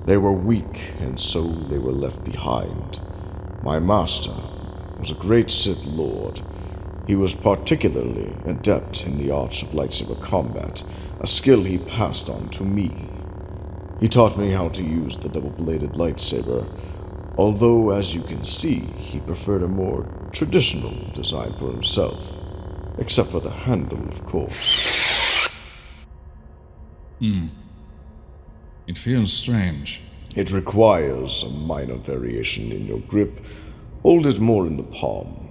They were weak, and so they were left behind. My master was a great Sith Lord. He was particularly adept in the arts of lightsaber combat, a skill he passed on to me. He taught me how to use the double-bladed lightsaber, although, as you can see, he preferred a more traditional design for himself, except for the handle, of course. It feels strange. It requires a minor variation in your grip. Hold it more in the palm,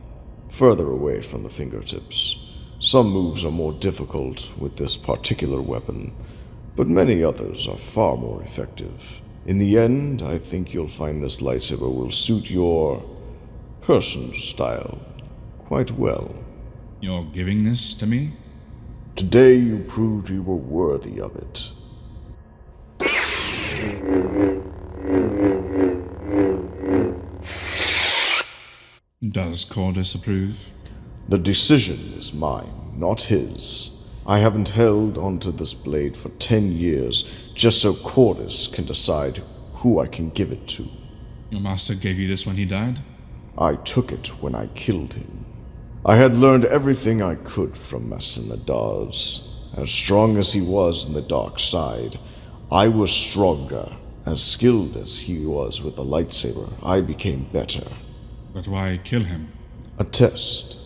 further away from the fingertips. Some moves are more difficult with this particular weapon, but many others are far more effective. In the end, I think you'll find this lightsaber will suit your person's style quite well. You're giving this to me? Today you proved you were worthy of it. Does Cordis approve? The decision is mine, not his. I haven't held onto this blade for 10 years just so Cordis can decide who I can give it to. Your master gave you this when he died? I took it when I killed him. I had learned everything I could from Master Nadar's. As strong as he was in the dark side, I was stronger. As skilled as he was with the lightsaber, I became better. But why kill him? A test.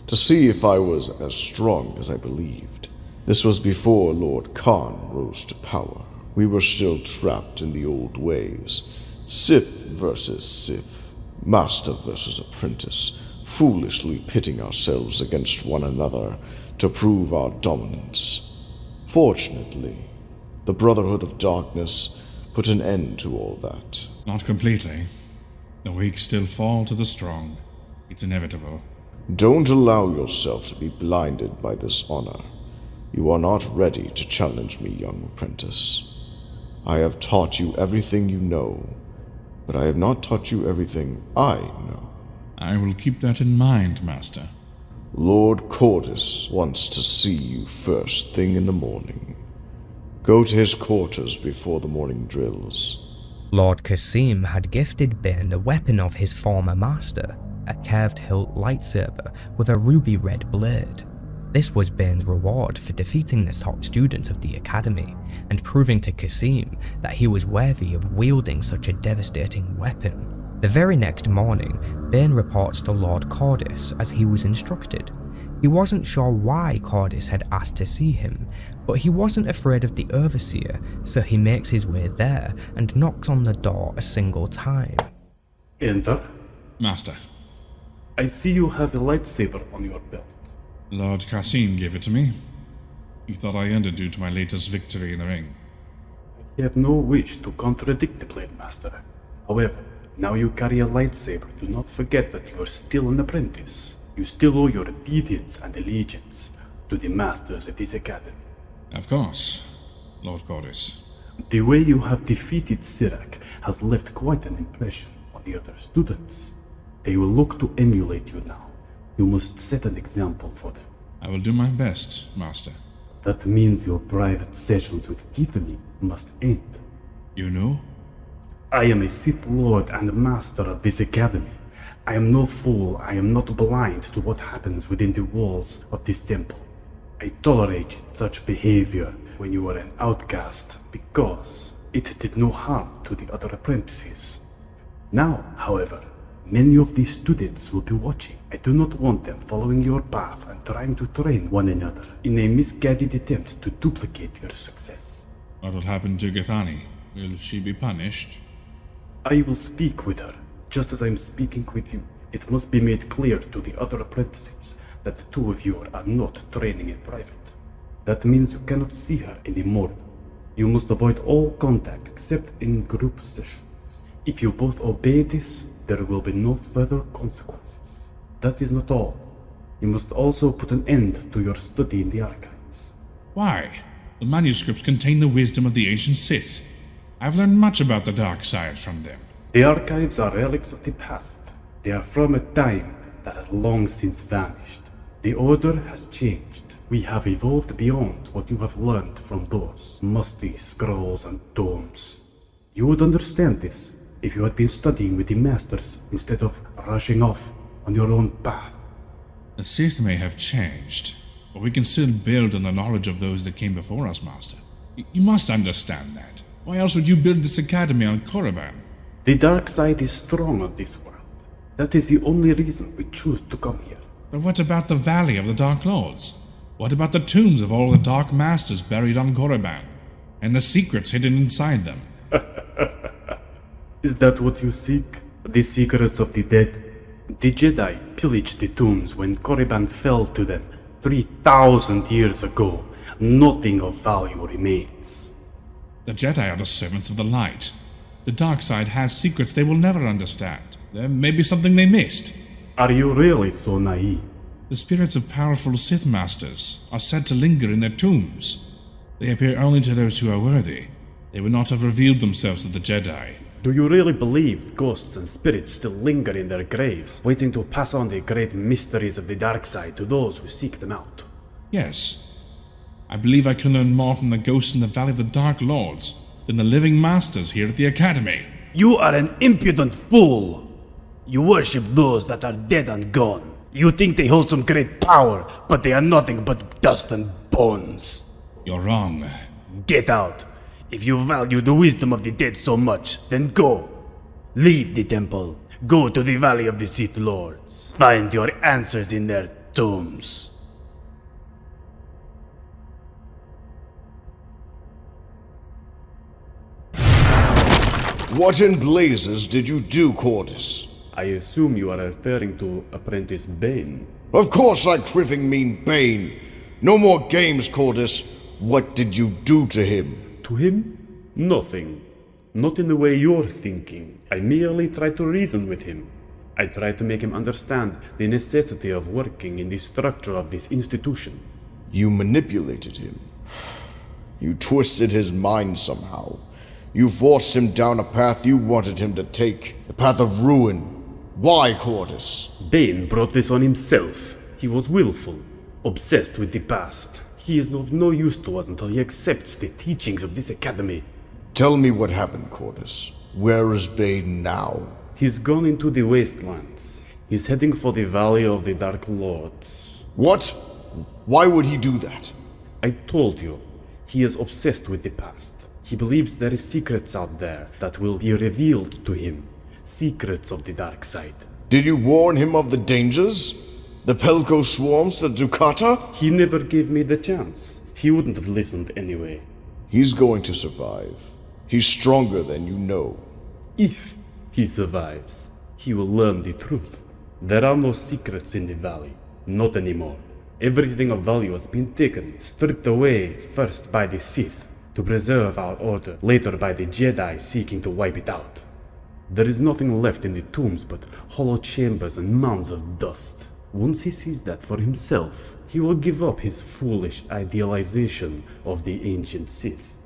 To see if I was as strong as I believed. This was before Lord Khan rose to power. We were still trapped in the old ways. Sith versus Sith. Master versus apprentice. Foolishly pitting ourselves against one another to prove our dominance. Fortunately, the Brotherhood of Darkness put an end to all that. Not completely. The weak still fall to the strong. It's inevitable. Don't allow yourself to be blinded by this honor. You are not ready to challenge me, young apprentice. I have taught you everything you know, but I have not taught you everything I know. I will keep that in mind, Master. Lord Cordis wants to see you first thing in the morning. Go to his quarters before the morning drills. Lord Kasim had gifted Bane a weapon of his former master, a curved hilt lightsaber with a ruby red blade. This was Bane's reward for defeating the top student of the academy and proving to Kasim that he was worthy of wielding such a devastating weapon. The very next morning, Bane reports to Lord Cordis as he was instructed. He wasn't sure why Cordis had asked to see him, but he wasn't afraid of the Overseer, so he makes his way there and knocks on the door a single time. Enter. Master. I see you have a lightsaber on your belt. Lord Kassim gave it to me. He thought I earned it due to my latest victory in the ring. I have no wish to contradict the Blade Master. However, now you carry a lightsaber, do not forget that you are still an apprentice. You still owe your obedience and allegiance to the masters of this academy. Of course, Lord Cordis. The way you have defeated Sith'Ari has left quite an impression on the other students. They will look to emulate you now. You must set an example for them. I will do my best, Master. That means your private sessions with Giffany must end. You know? I am a Sith Lord and Master of this academy. I am no fool. I am not blind to what happens within the walls of this temple. I tolerate such behavior when you are an outcast because it did no harm to the other apprentices. Now, however, many of these students will be watching. I do not want them following your path and trying to train one another in a misguided attempt to duplicate your success. What will happen to Giffany? Will she be punished? I will speak with her, just as I am speaking with you. It must be made clear to the other apprentices that the two of you are not training in private. That means you cannot see her anymore. You must avoid all contact except in group sessions. If you both obey this, there will be no further consequences. That is not all. You must also put an end to your study in the archives. Why? The manuscripts contain the wisdom of the ancient Sith. I've learned much about the dark side from them. The archives are relics of the past. They are from a time that has long since vanished. The Order has changed. We have evolved beyond what you have learned from those musty scrolls and tomes. You would understand this if you had been studying with the Masters instead of rushing off on your own path. The Sith may have changed, but we can still build on the knowledge of those that came before us, Master. You must understand that. Why else would you build this academy on Korriban? The dark side is strong on this world. That is the only reason we choose to come here. But what about the Valley of the Dark Lords? What about the tombs of all the Dark Masters buried on Korriban? And the secrets hidden inside them? Is that what you seek? The secrets of the dead? The Jedi pillaged the tombs when Korriban fell to them 3,000 years ago. Nothing of value remains. The Jedi are the servants of the light. The dark side has secrets they will never understand. There may be something they missed. Are you really so naive? The spirits of powerful Sith Masters are said to linger in their tombs. They appear only to those who are worthy. They would not have revealed themselves to the Jedi. Do you really believe ghosts and spirits still linger in their graves, waiting to pass on the great mysteries of the dark side to those who seek them out? Yes. I believe I can learn more from the ghosts in the Valley of the Dark Lords than the living Masters here at the Academy. You are an impudent fool! You worship those that are dead and gone. You think they hold some great power, but they are nothing but dust and bones. You're wrong. Get out. If you value the wisdom of the dead so much, then go. Leave the temple. Go to the Valley of the Sith Lords. Find your answers in their tombs. What in blazes did you do, Cordis? I assume you are referring to Apprentice Bane. Of course I criffing mean Bane. No more games, Cordis. What did you do to him? To him? Nothing. Not in the way you're thinking. I merely tried to reason with him. I tried to make him understand the necessity of working in the structure of this institution. You manipulated him. You twisted his mind somehow. You forced him down a path you wanted him to take, the path of ruin. Why, Cordis? Bane brought this on himself. He was willful, obsessed with the past. He is of no use to us until he accepts the teachings of this academy. Tell me what happened, Cordis. Where is Bane now? He's gone into the wastelands. He's heading for the Valley of the Dark Lords. What? Why would he do that? I told you, he is obsessed with the past. He believes there is secrets out there that will be revealed to him. Secrets of the dark side. Did you warn him of the dangers? The Pelko swarms, the Ducata? He never gave me the chance. He wouldn't have listened anyway. He's going to survive. He's stronger than you know. If he survives, he will learn the truth. There are no secrets in the valley. Not anymore. Everything of value has been taken, stripped away first by the Sith to preserve our order, later by the Jedi seeking to wipe it out. There is nothing left in the tombs but hollow chambers and mounds of dust. Once he sees that for himself, he will give up his foolish idealization of the ancient Sith.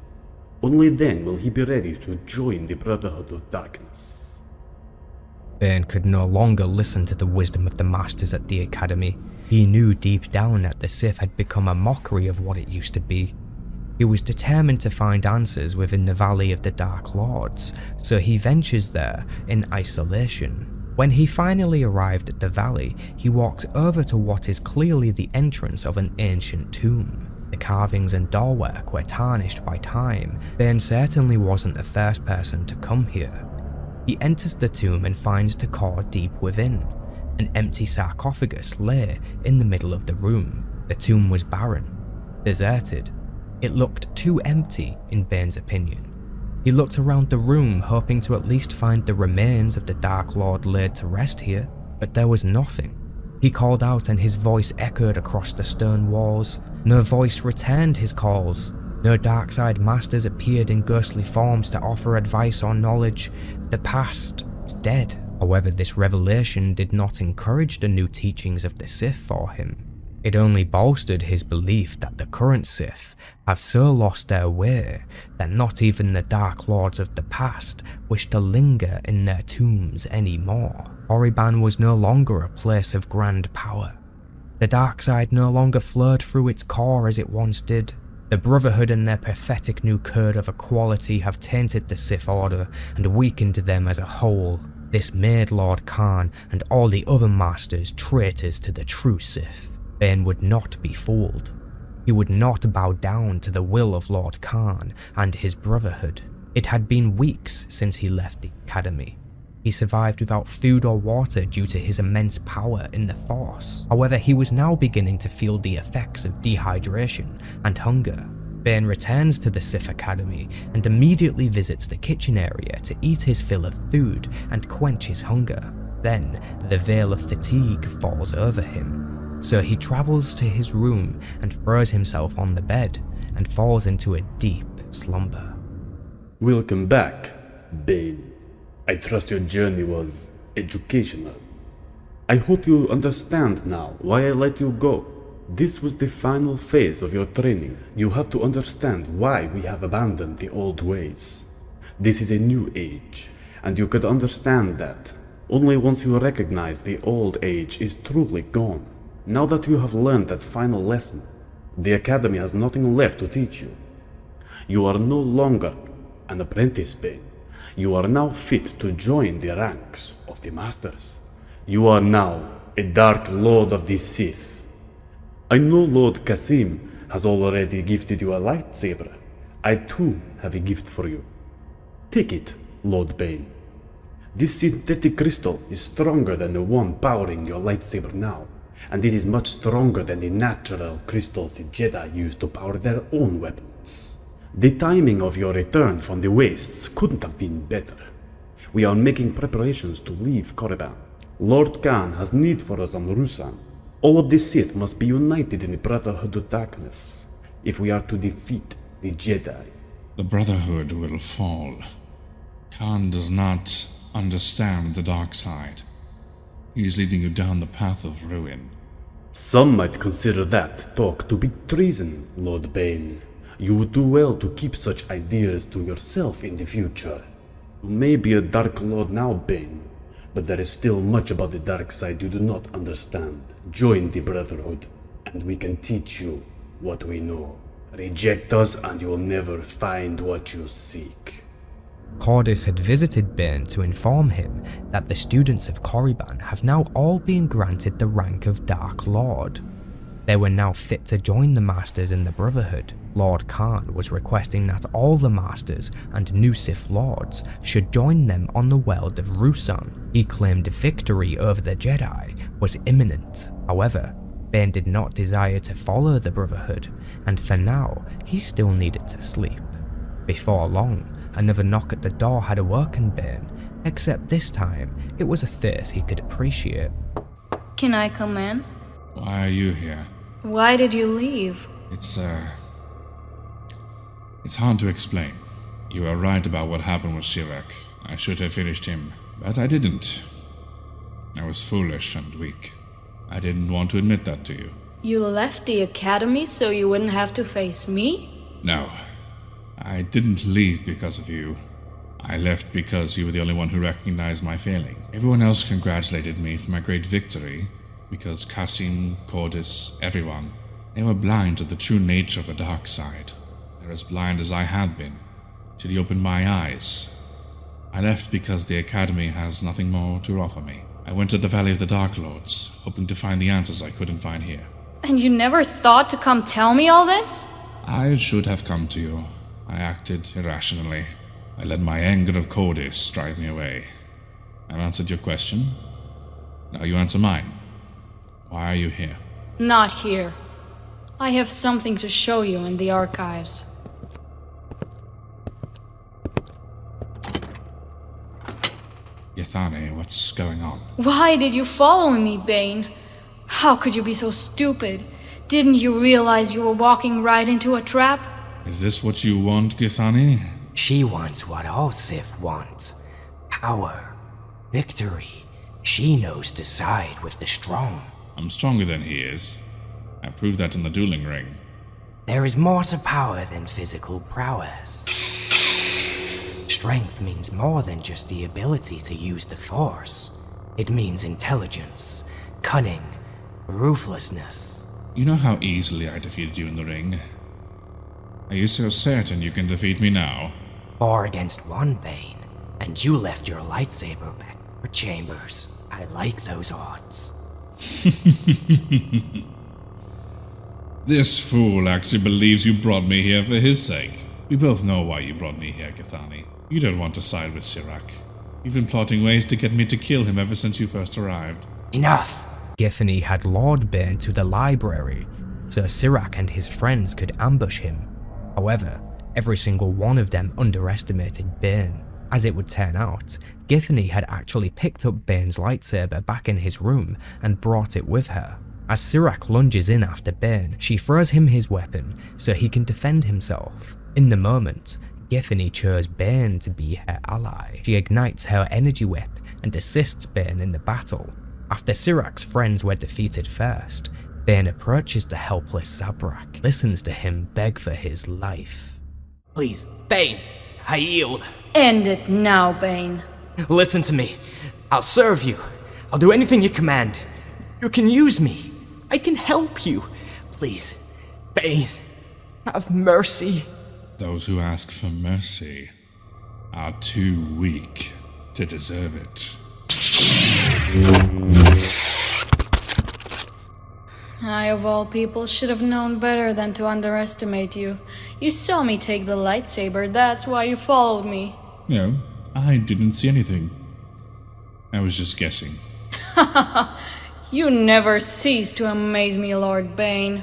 Only then will he be ready to join the Brotherhood of Darkness. Bane could no longer listen to the wisdom of the masters at the academy. He knew deep down that the Sith had become a mockery of what it used to be. He was determined to find answers within the Valley of the Dark Lords, so he ventures there in isolation. When he finally arrived at the valley, he walks over to what is clearly the entrance of an ancient tomb. The carvings and doorwork were tarnished by time. Bane certainly wasn't the first person to come here. He enters the tomb and finds the core deep within. An empty sarcophagus lay in the middle of the room. The tomb was barren, deserted. It looked too empty, in Bane's opinion. He looked around the room, hoping to at least find the remains of the Dark Lord laid to rest here, but there was nothing. He called out and his voice echoed across the stone walls. No voice returned his calls. No dark side masters appeared in ghostly forms to offer advice or knowledge. The past is dead. However, this revelation did not encourage the new teachings of the Sith for him. It only bolstered his belief that the current Sith have so lost their way that not even the Dark Lords of the past wish to linger in their tombs anymore. Korriban was no longer a place of grand power. The dark side no longer flowed through its core as it once did. The Brotherhood and their pathetic new code of equality have tainted the Sith Order and weakened them as a whole. This made Lord Khan and all the other masters traitors to the true Sith. Bane would not be fooled. He would not bow down to the will of Lord Khan and his Brotherhood. It had been weeks since he left the academy. He survived without food or water due to his immense power in the Force. However, he was now beginning to feel the effects of dehydration and hunger. Bane returns to the Sith Academy and immediately visits the kitchen area to eat his fill of food and quench his hunger. Then, the veil of fatigue falls over him, so he travels to his room and throws himself on the bed and falls into a deep slumber. Welcome back, Bane. I trust your journey was educational. I hope you understand now why I let you go. This was the final phase of your training. You have to understand why we have abandoned the old ways. This is a new age, and you could understand that only once you recognize the old age is truly gone. Now that you have learned that final lesson, the Academy has nothing left to teach you. You are no longer an apprentice, Bane. You are now fit to join the ranks of the Masters. You are now a Dark Lord of the Sith. I know Lord Qasim has already gifted you a lightsaber. I too have a gift for you. Take it, Lord Bane. This synthetic crystal is stronger than the one powering your lightsaber now, and it is much stronger than the natural crystals the Jedi use to power their own weapons. The timing of your return from the wastes couldn't have been better. We are making preparations to leave Korriban. Lord Khan has need for us on Ruusan. All of the Sith must be united in the Brotherhood of Darkness if we are to defeat the Jedi. The Brotherhood will fall. Khan does not understand the dark side. He is leading you down the path of ruin. Some might consider that talk to be treason, Lord Bane. You would do well to keep such ideas to yourself in the future. You may be a Dark Lord now, Bane, but there is still much about the dark side you do not understand. Join the Brotherhood, and we can teach you what we know. Reject us, and you will never find what you seek. Cordis had visited Bane to inform him that the students of Korriban have now all been granted the rank of Dark Lord. They were now fit to join the Masters in the Brotherhood. Lord Khan was requesting that all the Masters and new Sith Lords should join them on the world of Ruusan. He claimed victory over the Jedi was imminent. However, Bane did not desire to follow the Brotherhood, and for now, he still needed to sleep. Before long, another knock at the door had awoken Bane, except this time, it was a face he could appreciate. Can I come in? Why are you here? Why did you leave? It's hard to explain. You are right about what happened with Sith'Ari. I should have finished him, but I didn't. I was foolish and weak. I didn't want to admit that to you. You left the academy so you wouldn't have to face me? No. I didn't leave because of you. I left because you were the only one who recognized my failing. Everyone else congratulated me for my great victory, because Qasim, Cordis, everyone, they were blind to the true nature of the dark side. They're as blind as I had been, till you opened my eyes. I left because the academy has nothing more to offer me. I went to the Valley of the Dark Lords, hoping to find the answers I couldn't find here. And you never thought to come tell me all this? I should have come to you. I acted irrationally. I let my anger of Cordis drive me away. I've answered your question. Now you answer mine. Why are you here? Not here. I have something to show you in the archives. Giffany, what's going on? Why did you follow me, Bane? How could you be so stupid? Didn't you realize you were walking right into a trap? Is this what you want, Giffany? She wants what all Sith wants. Power. Victory. She knows to side with the strong. I'm stronger than he is. I proved that in the dueling ring. There is more to power than physical prowess. Strength means more than just the ability to use the Force. It means intelligence, cunning, ruthlessness. You know how easily I defeated you in the ring. Are you so certain you can defeat me now? 4 against 1, Bane, and you left your lightsaber back for Chambers. I like those odds. This fool actually believes you brought me here for his sake. We both know why you brought me here, Giffany. You don't want to side with Sith'Ari. You've been plotting ways to get me to kill him ever since you first arrived. Enough! Giffany had lured Bane to the library so Sith'Ari and his friends could ambush him. However, every single one of them underestimated Bane. As it would turn out, Giffany had actually picked up Bane's lightsaber back in his room and brought it with her. As Sith'Ari lunges in after Bane, she throws him his weapon so he can defend himself. In the moment, Giffany chose Bane to be her ally. She ignites her energy whip and assists Bane in the battle. After Sith'Ari's friends were defeated first, Bane approaches the helpless Zabrak, listens to him beg for his life. Please, Bane, I yield. End it now, Bane. Listen to me. I'll serve you. I'll do anything you command. You can use me. I can help you. Please, Bane, have mercy. Those who ask for mercy are too weak to deserve it. I, of all people, should have known better than to underestimate you. You saw me take the lightsaber, that's why you followed me. No, I didn't see anything. I was just guessing. You never cease to amaze me, Lord Bane.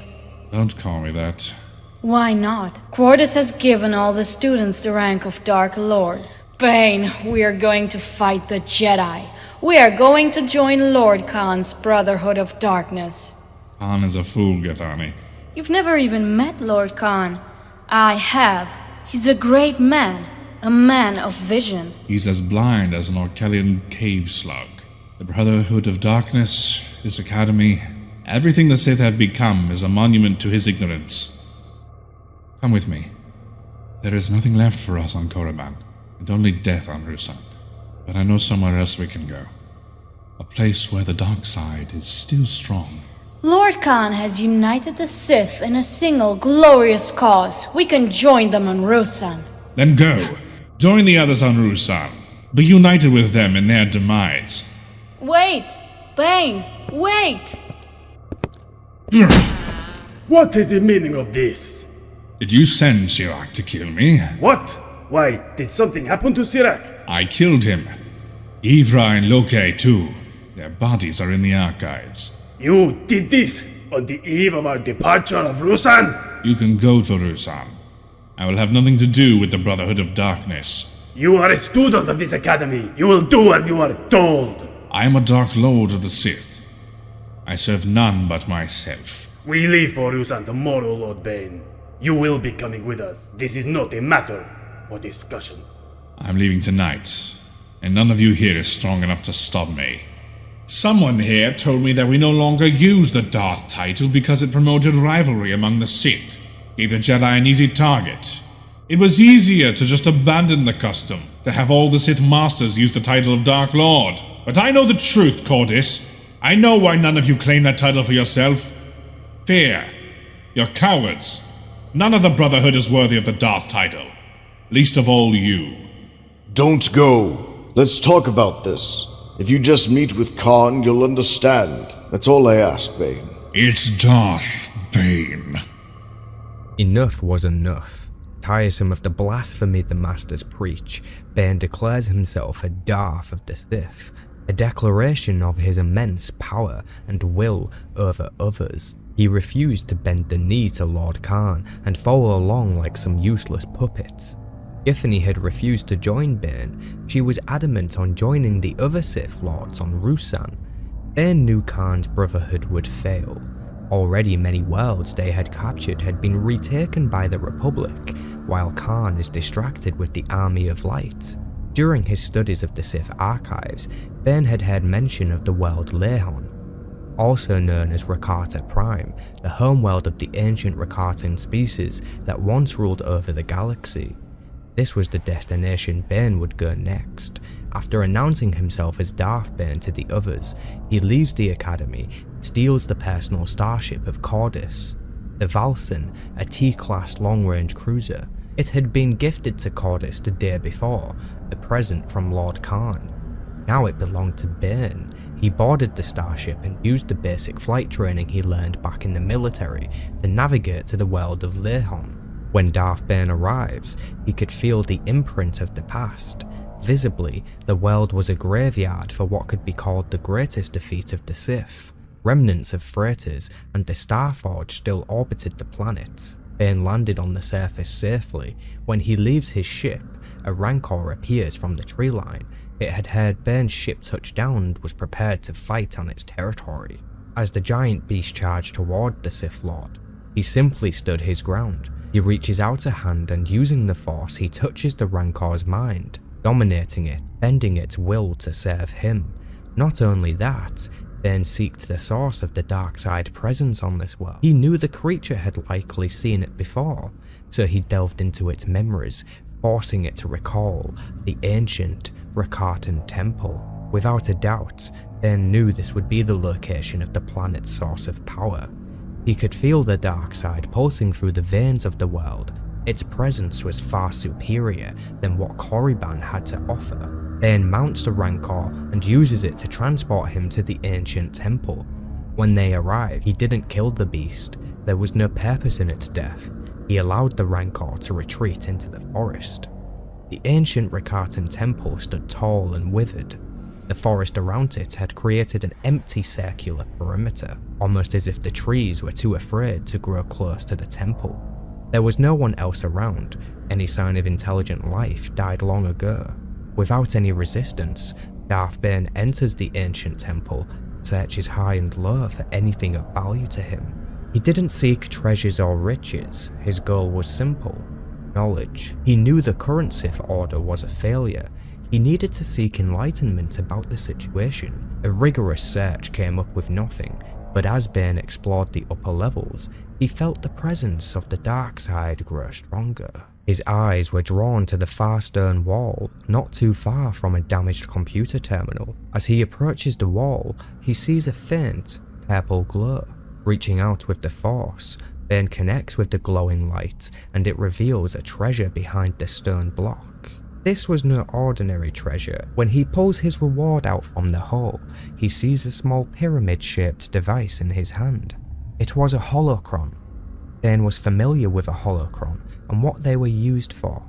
Don't call me that. Why not? Cordis has given all the students the rank of Dark Lord. Bane, we are going to fight the Jedi. We are going to join Lord Khan's Brotherhood of Darkness. Khan is a fool, Giffany. You've never even met Lord Khan. I have. He's a great man. A man of vision. He's as blind as an Orkellian cave slug. The Brotherhood of Darkness, this academy, everything the Sith have become is a monument to his ignorance. Come with me. There is nothing left for us on Korriban, and only death on Ruusan. But I know somewhere else we can go. A place where the dark side is still strong. Lord Khan has united the Sith in a single glorious cause. We can join them on Ruusan. Then go. Join the others on Ruusan. Be united with them in their demise. Wait! Bane! Wait! What is the meaning of this? Did you send Sith'Ari to kill me? What? Why, did something happen to Sith'Ari? I killed him. Ivra and Loke too. Their bodies are in the archives. You did this on the eve of our departure of Ruusan? You can go to Ruusan. I will have nothing to do with the Brotherhood of Darkness. You are a student of this academy. You will do as you are told. I am a Dark Lord of the Sith. I serve none but myself. We leave for Ruusan tomorrow, Lord Bane. You will be coming with us. This is not a matter for discussion. I'm leaving tonight, and none of you here is strong enough to stop me. Someone here told me that we no longer use the Darth title because it promoted rivalry among the Sith, gave the Jedi an easy target. It was easier to just abandon the custom, to have all the Sith Masters use the title of Dark Lord. But I know the truth, Cordis. I know why none of you claim that title for yourself. Fear. You're cowards. None of the Brotherhood is worthy of the Darth title. Least of all you. Don't go. Let's talk about this. If you just meet with Khan, you'll understand. That's all I ask, Bane. It's Darth Bane. Enough was enough. Tiresome of the blasphemy the Masters preach, Bane declares himself a Darth of the Sith, a declaration of his immense power and will over others. He refused to bend the knee to Lord Khan and follow along like some useless puppets. Giffany had refused to join Bane. She was adamant on joining the other Sith Lords on Ruusan. Bane knew Khan's Brotherhood would fail. Already many worlds they had captured had been retaken by the Republic, while Khan is distracted with the Army of Light. During his studies of the Sith archives, Bane had heard mention of the world Lehon, also known as Rakata Prime, the homeworld of the ancient Rakatan species that once ruled over the galaxy. This was the destination Bane would go next. After announcing himself as Darth Bane to the others, he leaves the academy and steals the personal starship of Cordis, the Valsin, a T-class long-range cruiser. It had been gifted to Cordis the day before, a present from Lord Khan. Now it belonged to Bane. He boarded the starship and used the basic flight training he learned back in the military to navigate to the world of Lehon. When Darth Bane arrives, he could feel the imprint of the past. Visibly, the world was a graveyard for what could be called the greatest defeat of the Sith. Remnants of freighters and the Starforge still orbited the planet. Bane landed on the surface safely. When he leaves his ship, a Rancor appears from the tree line. It had heard Bane's ship touch down and was prepared to fight on its territory. As the giant beast charged toward the Sith Lord, he simply stood his ground. He reaches out a hand and using the Force he touches the Rancor's mind, dominating it, bending its will to serve him. Not only that, Bane seeked the source of the dark side presence on this world. He knew the creature had likely seen it before, so he delved into its memories, forcing it to recall the ancient Rakatan temple. Without a doubt, Bane knew this would be the location of the planet's source of power. He could feel the dark side pulsing through the veins of the world. Its presence was far superior than what Korriban had to offer. Bane mounts the Rancor and uses it to transport him to the ancient temple. When they arrive, he didn't kill the beast. There was no purpose in its death. He allowed the Rancor to retreat into the forest. The ancient Rakatan temple stood tall and withered. The forest around it had created an empty circular perimeter, almost as if the trees were too afraid to grow close to the temple. There was no one else around. Any sign of intelligent life died long ago. Without any resistance, Darth Bane enters the ancient temple, searches high and low for anything of value to him. He didn't seek treasures or riches. His goal was simple: knowledge. He knew the current Sith Order was a failure. He needed to seek enlightenment about the situation. A rigorous search came up with nothing, but as Bane explored the upper levels, he felt the presence of the dark side grow stronger. His eyes were drawn to the far stone wall, not too far from a damaged computer terminal. As he approaches the wall, he sees a faint, purple glow. Reaching out with the Force, Bane connects with the glowing light, and it reveals a treasure behind the stone block. This was no ordinary treasure. When he pulls his reward out from the hole, he sees a small pyramid-shaped device in his hand. It was a holocron. Bane was familiar with a holocron and what they were used for.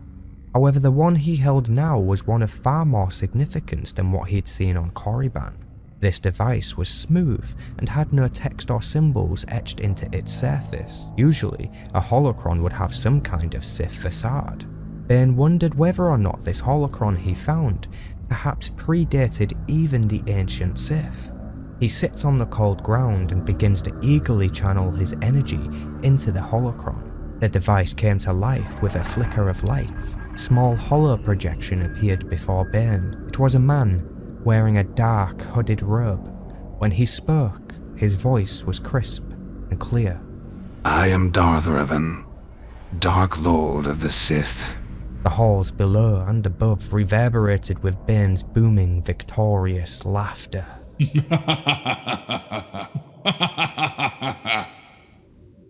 However, the one he held now was one of far more significance than what he'd seen on Korriban. This device was smooth and had no text or symbols etched into its surface. Usually, a holocron would have some kind of Sith facade. Bane wondered whether or not this holocron he found perhaps predated even the ancient Sith. He sits on the cold ground and begins to eagerly channel his energy into the holocron. The device came to life with a flicker of light. A small holo projection appeared before Bane. It was a man wearing a dark hooded robe. When he spoke, his voice was crisp and clear. I am Darth Revan, Dark Lord of the Sith. The halls below and above reverberated with Bane's booming, victorious laughter.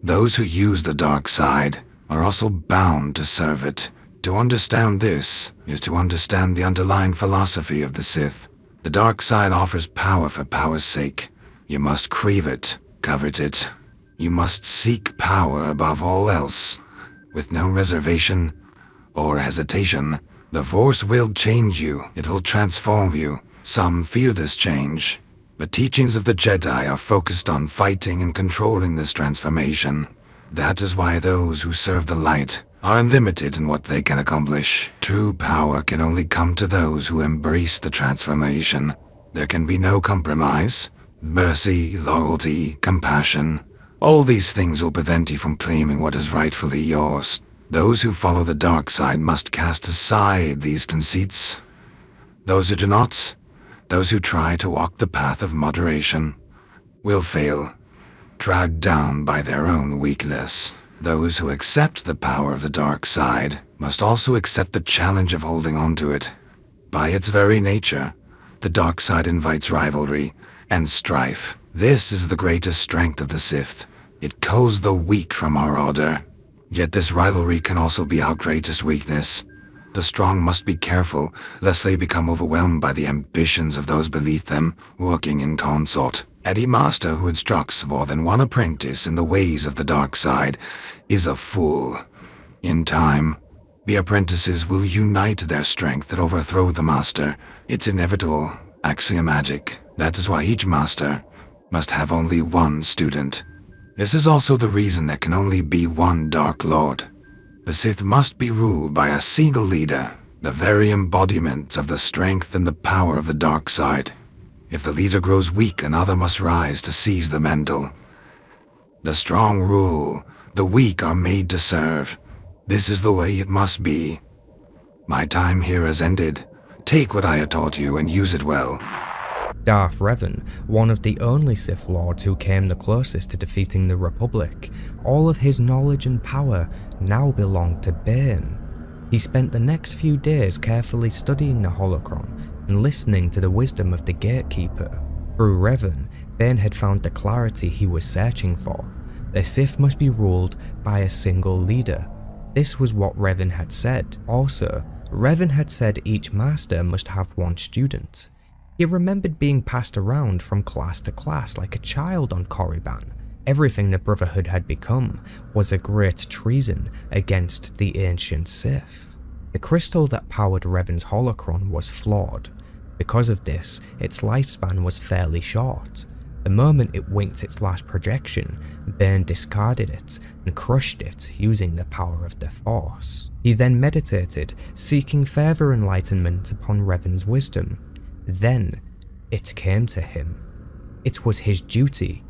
Those who use the dark side are also bound to serve it. To understand this is to understand the underlying philosophy of the Sith. The dark side offers power for power's sake. You must crave it, covet it. You must seek power above all else, with no reservation or hesitation. The Force will change you. It will transform you. Some fear this change, but teachings of the Jedi are focused on fighting and controlling this transformation. That is why those who serve the light are unlimited in what they can accomplish. True power can only come to those who embrace the transformation. There can be no compromise. Mercy, loyalty, compassion. All these things will prevent you from claiming what is rightfully yours. Those who follow the dark side must cast aside these conceits. Those who do not, those who try to walk the path of moderation, will fail, dragged down by their own weakness. Those who accept the power of the dark side must also accept the challenge of holding on to it. By its very nature, the dark side invites rivalry and strife. This is the greatest strength of the Sith. It culls the weak from our order. Yet this rivalry can also be our greatest weakness. The strong must be careful, lest they become overwhelmed by the ambitions of those beneath them, working in consort. Any master who instructs more than one apprentice in the ways of the dark side is a fool. In time, the apprentices will unite their strength and overthrow the master. It's inevitable, axiomatic. That is why each master must have only one student. This is also the reason there can only be one Dark Lord. The Sith must be ruled by a single leader, the very embodiment of the strength and the power of the dark side. If the leader grows weak, another must rise to seize the mantle. The strong rule, the weak are made to serve. This is the way it must be. My time here has ended. Take what I have taught you and use it well. Darth Revan, one of the only Sith Lords who came the closest to defeating the Republic, all of his knowledge and power now belonged to Bane. He spent the next few days carefully studying the holocron and listening to the wisdom of the Gatekeeper. Through Revan, Bane had found the clarity he was searching for. The Sith must be ruled by a single leader. This was what Revan had said. Also, Revan had said each master must have one student. He remembered being passed around from class to class like a child on Korriban. Everything the Brotherhood had become was a great treason against the ancient Sith. The crystal that powered Revan's holocron was flawed. Because of this, its lifespan was fairly short. The moment it winked its last projection, Bane discarded it and crushed it using the power of the Force. He then meditated, seeking further enlightenment upon Revan's wisdom. Then, it came to him. It was his duty,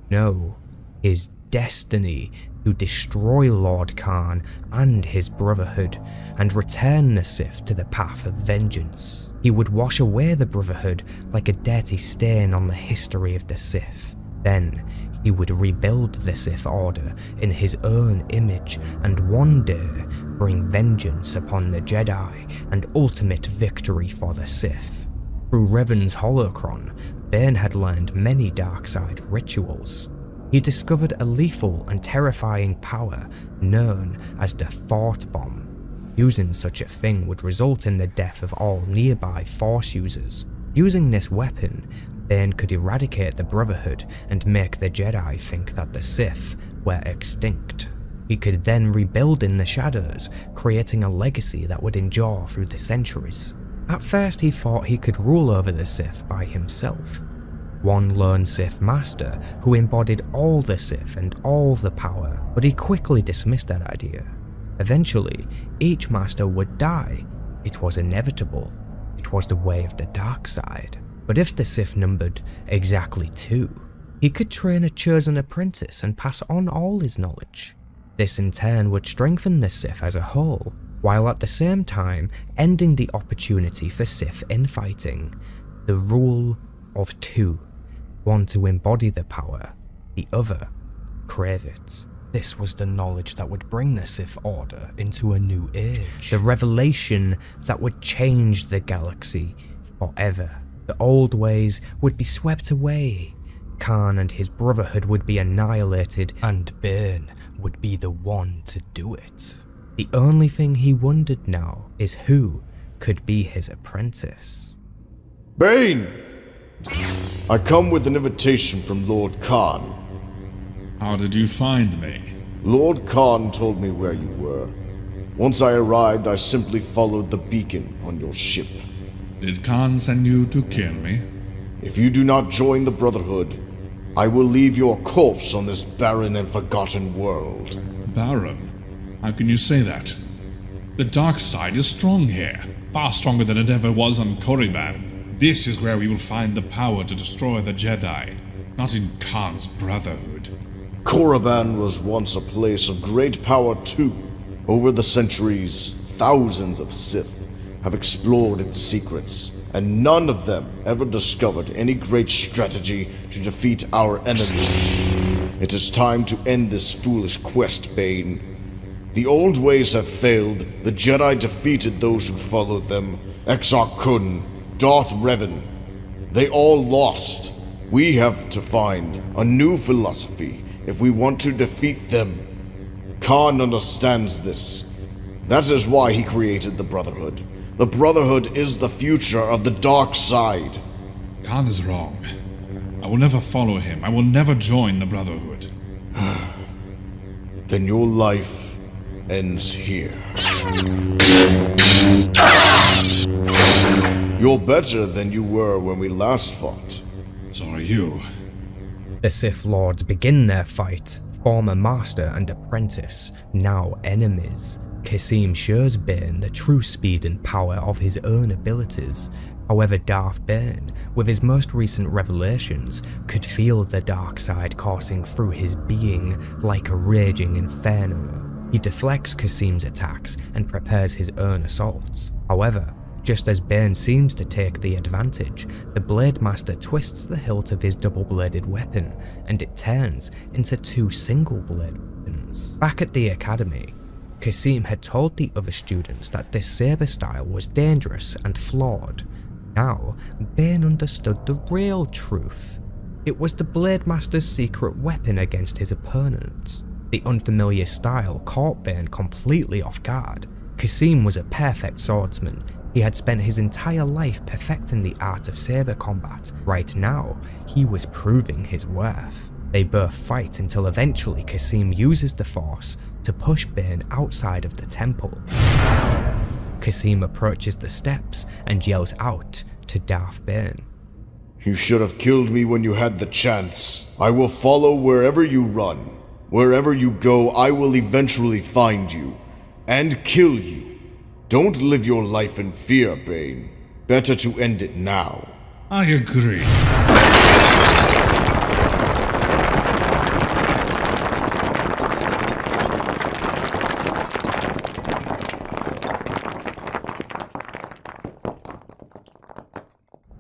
no, his destiny, to destroy Lord Khan and his Brotherhood and return the Sith to the path of vengeance. He would wash away the Brotherhood like a dirty stain on the history of the Sith. Then, he would rebuild the Sith Order in his own image and one day bring vengeance upon the Jedi and ultimate victory for the Sith. Through Revan's holocron, Bane had learned many dark-side rituals. He discovered a lethal and terrifying power known as the Thought Bomb. Using such a thing would result in the death of all nearby Force users. Using this weapon, Bane could eradicate the Brotherhood and make the Jedi think that the Sith were extinct. He could then rebuild in the shadows, creating a legacy that would endure through the centuries. At first he thought he could rule over the Sith by himself. One lone Sith master who embodied all the Sith and all the power, but he quickly dismissed that idea. Eventually, each master would die. It was inevitable. It was the way of the dark side. But if the Sith numbered exactly 2, he could train a chosen apprentice and pass on all his knowledge. This in turn would strengthen the Sith as a whole, while at the same time ending the opportunity for Sith infighting. The rule of 2. One to embody the power, the other crave it. This was the knowledge that would bring the Sith Order into a new age. The revelation that would change the galaxy forever. The old ways would be swept away. Khan and his brotherhood would be annihilated, and Bane would be the one to do it. The only thing he wondered now is who could be his apprentice. Bane! I come with an invitation from Lord Khan. How did you find me? Lord Khan told me where you were. Once I arrived, I simply followed the beacon on your ship. Did Khan send you to kill me? If you do not join the Brotherhood, I will leave your corpse on this barren and forgotten world. Barren? How can you say that? The dark side is strong here, far stronger than it ever was on Korriban. This is where we will find the power to destroy the Jedi, not in Khan's Brotherhood. Korriban was once a place of great power too. Over the centuries, thousands of Sith have explored its secrets, and none of them ever discovered any great strategy to defeat our enemies. It is time to end this foolish quest, Bane. The old ways have failed. The Jedi defeated those who followed them. Exar Kun, Darth Revan. They all lost. We have to find a new philosophy if we want to defeat them. Khan understands this. That is why he created the Brotherhood. The Brotherhood is the future of the dark side. Khan is wrong. I will never follow him. I will never join the Brotherhood. Then your life ends here. You're better than you were when we last fought. So are you. The Sith Lords begin their fight, former master and apprentice, now enemies. Kasim shows Bane the true speed and power of his own abilities. However, Darth Bane, with his most recent revelations, could feel the dark side coursing through his being like a raging inferno. He deflects Kasim's attacks and prepares his own assaults. However, just as Bane seems to take the advantage, the Blade Master twists the hilt of his double-bladed weapon, and it turns into 2 single-blade weapons. Back at the academy, Kasim had told the other students that this saber style was dangerous and flawed. Now, Bane understood the real truth. It was the Blade Master's secret weapon against his opponents. The unfamiliar style caught Bane completely off guard. Kasim was a perfect swordsman. He had spent his entire life perfecting the art of saber combat. Right now, he was proving his worth. They both fight until eventually Kasim uses the Force to push Bane outside of the temple. Kasim approaches the steps and yells out to Darth Bane. You should have killed me when you had the chance. I will follow wherever you run. Wherever you go, I will eventually find you and kill you. Don't live your life in fear, Bane. Better to end it now. I agree.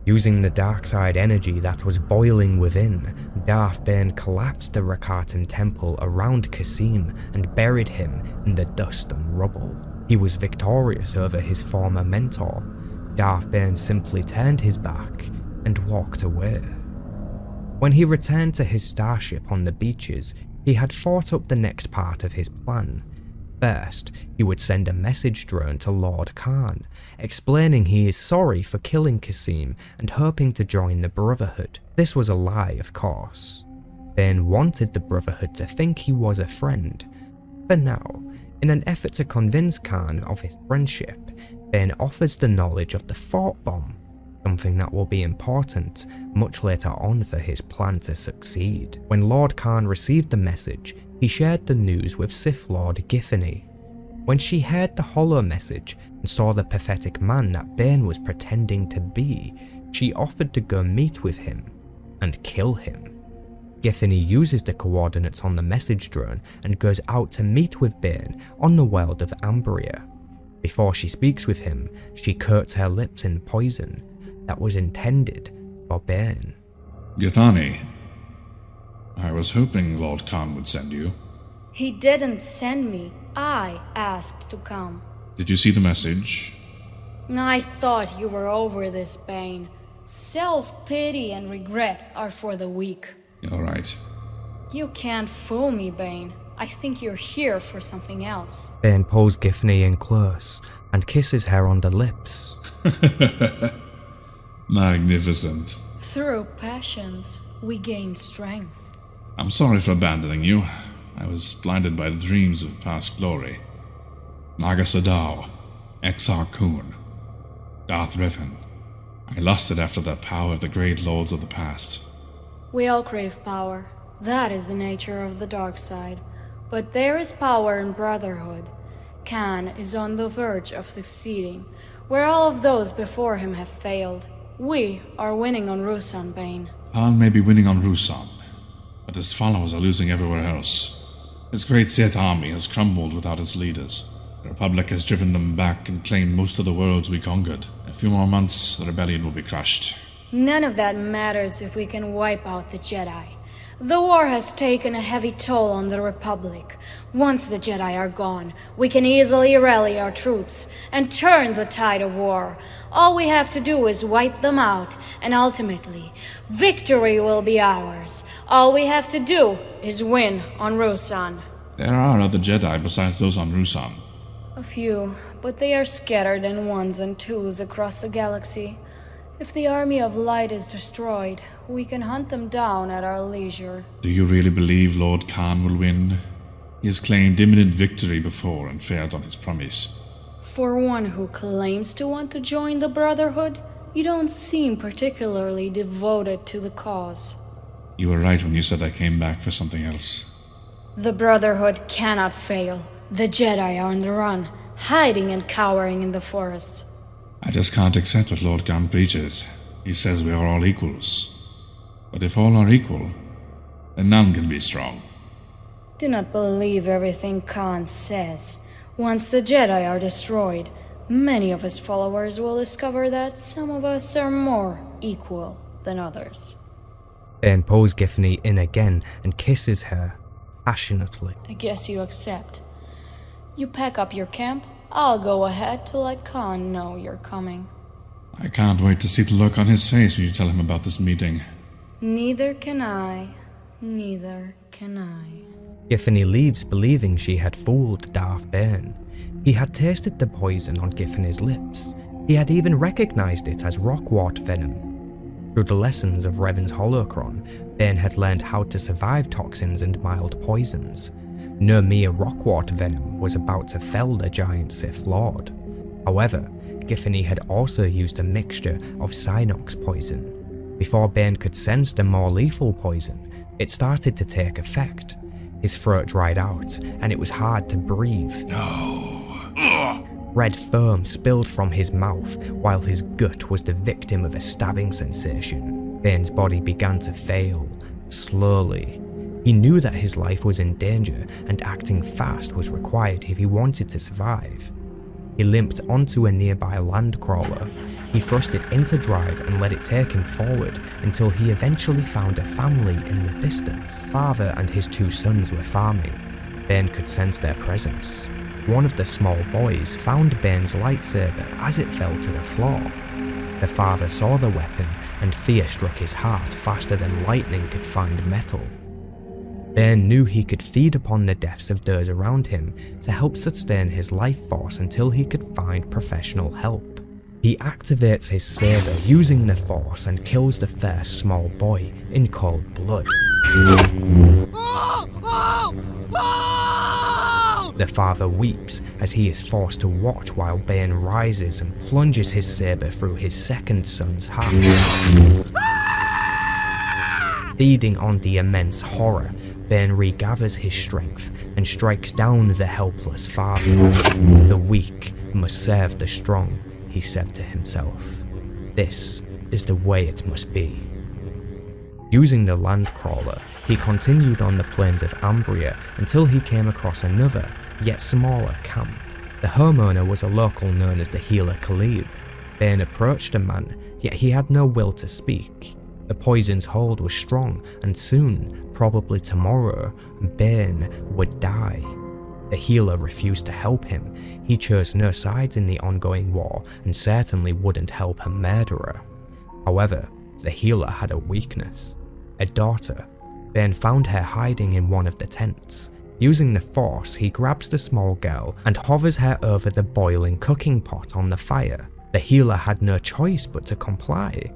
Using the dark side energy that was boiling within, Darth Bane collapsed the Rakatan temple around Kasim and buried him in the dust and rubble. He was victorious over his former mentor. Darth Bane simply turned his back and walked away. When he returned to his starship on the beaches, he had thought up the next part of his plan. First, he would send a message drone to Lord Khan, explaining he is sorry for killing Kasim and hoping to join the Brotherhood. This was a lie, of course. Bane wanted the Brotherhood to think he was a friend. For now, in an effort to convince Khan of his friendship, Bane offers the knowledge of the thought bomb, something that will be important much later on for his plan to succeed. When Lord Khan received the message, he shared the news with Sith Lord Giffany. When she heard the holo message and saw the pathetic man that Bane was pretending to be, she offered to go meet with him and kill him. Giffany uses the coordinates on the message drone and goes out to meet with Bane on the world of Ambria. Before she speaks with him, she coats her lips in poison that was intended for Bane. Giffany, I was hoping Lord Khan would send you. He didn't send me. I asked to come. Did you see the message? I thought you were over this, Bane. Self-pity and regret are for the weak. You're right. You can't fool me, Bane. I think you're here for something else. Bane pulls Giffany in close and kisses her on the lips. Magnificent. Through passions, we gain strength. I'm sorry for abandoning you. I was blinded by the dreams of past glory. Naga Sadao, Exar Kun, Darth Revan. I lusted after the power of the great lords of the past. We all crave power. That is the nature of the dark side. But there is power in brotherhood. Khan is on the verge of succeeding, where all of those before him have failed. We are winning on Ruusan, Bane. Khan may be winning on Ruusan, but his followers are losing everywhere else. His great Sith army has crumbled without its leaders. The Republic has driven them back and claimed most of the worlds we conquered. In a few more months, the rebellion will be crushed. None of that matters if we can wipe out the Jedi. The war has taken a heavy toll on the Republic. Once the Jedi are gone, we can easily rally our troops and turn the tide of war. All we have to do is wipe them out, and ultimately, victory will be ours. All we have to do is win on Ruusan. There are other Jedi besides those on Ruusan. A few, but they are scattered in ones and twos across the galaxy. If the Army of Light is destroyed, we can hunt them down at our leisure. Do you really believe Lord Khan will win? He has claimed imminent victory before and failed on his promise. For one who claims to want to join the Brotherhood, you don't seem particularly devoted to the cause. You were right when you said I came back for something else. The Brotherhood cannot fail. The Jedi are on the run, hiding and cowering in the forests. I just can't accept what Lord Khan preaches. He says we are all equals. But if all are equal, then none can be strong. Do not believe everything Khan says. Once the Jedi are destroyed, many of his followers will discover that some of us are more equal than others. Bane pulls Giffany in again and kisses her passionately. I guess you accept. You pack up your camp. I'll go ahead to let Khan know you're coming. I can't wait to see the look on his face when you tell him about this meeting. Neither can I. Neither can I. Giffany leaves believing she had fooled Darth Bane. He had tasted the poison on Giffany's lips. He had even recognized it as rockwort venom. Through the lessons of Revan's holocron, Bane had learned how to survive toxins and mild poisons. No mere rockwort venom was about to fell the giant Sith Lord. However, Giffany had also used a mixture of Synox poison. Before Bane could sense the more lethal poison, it started to take effect. His throat dried out, and it was hard to breathe. No. Red foam spilled from his mouth, while his gut was the victim of a stabbing sensation. Bane's body began to fail, slowly. He knew that his life was in danger, and acting fast was required if he wanted to survive. He limped onto a nearby land crawler. He thrust it into drive and let it take him forward until he eventually found a family in the distance. Father and his two sons were farming. Bane could sense their presence. One of the small boys found Bane's lightsaber as it fell to the floor. The father saw the weapon, and fear struck his heart faster than lightning could find metal. Bane knew he could feed upon the deaths of those around him to help sustain his life force until he could find professional help. He activates his saber using the force and kills the first small boy in cold blood. The father weeps as he is forced to watch while Bane rises and plunges his saber through his second son's heart. Feeding on the immense horror, Bane regathers his strength and strikes down the helpless father. The weak must serve the strong, he said to himself. This is the way it must be. Using the landcrawler, he continued on the plains of Ambria until he came across another, yet smaller camp. The homeowner was a local known as the Healer Khalib. Bane approached the man, yet he had no will to speak. The poison's hold was strong, and soon, probably tomorrow, Bane would die. The healer refused to help him. He chose no sides in the ongoing war and certainly wouldn't help a murderer. However, the healer had a weakness. A daughter. Bane found her hiding in one of the tents. Using the force, he grabs the small girl and hovers her over the boiling cooking pot on the fire. The healer had no choice but to comply.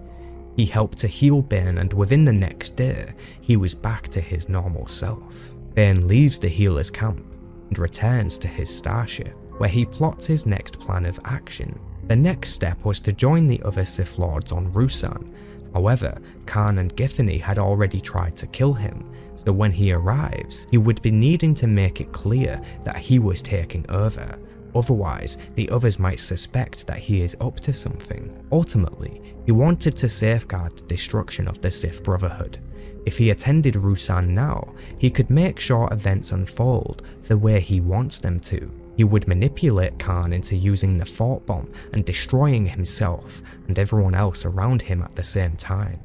He helped to heal Bane, and within the next day, he was back to his normal self. Bane leaves the healer's camp and returns to his starship, where he plots his next plan of action. The next step was to join the other Sith Lords on Ruusan. However, Khan and Giffany had already tried to kill him, so when he arrives, he would be needing to make it clear that he was taking over. Otherwise, the others might suspect that he is up to something. Ultimately, he wanted to safeguard the destruction of the Sith Brotherhood. If he attended Ruusan now, he could make sure events unfold the way he wants them to. He would manipulate Khan into using the fort bomb and destroying himself and everyone else around him at the same time.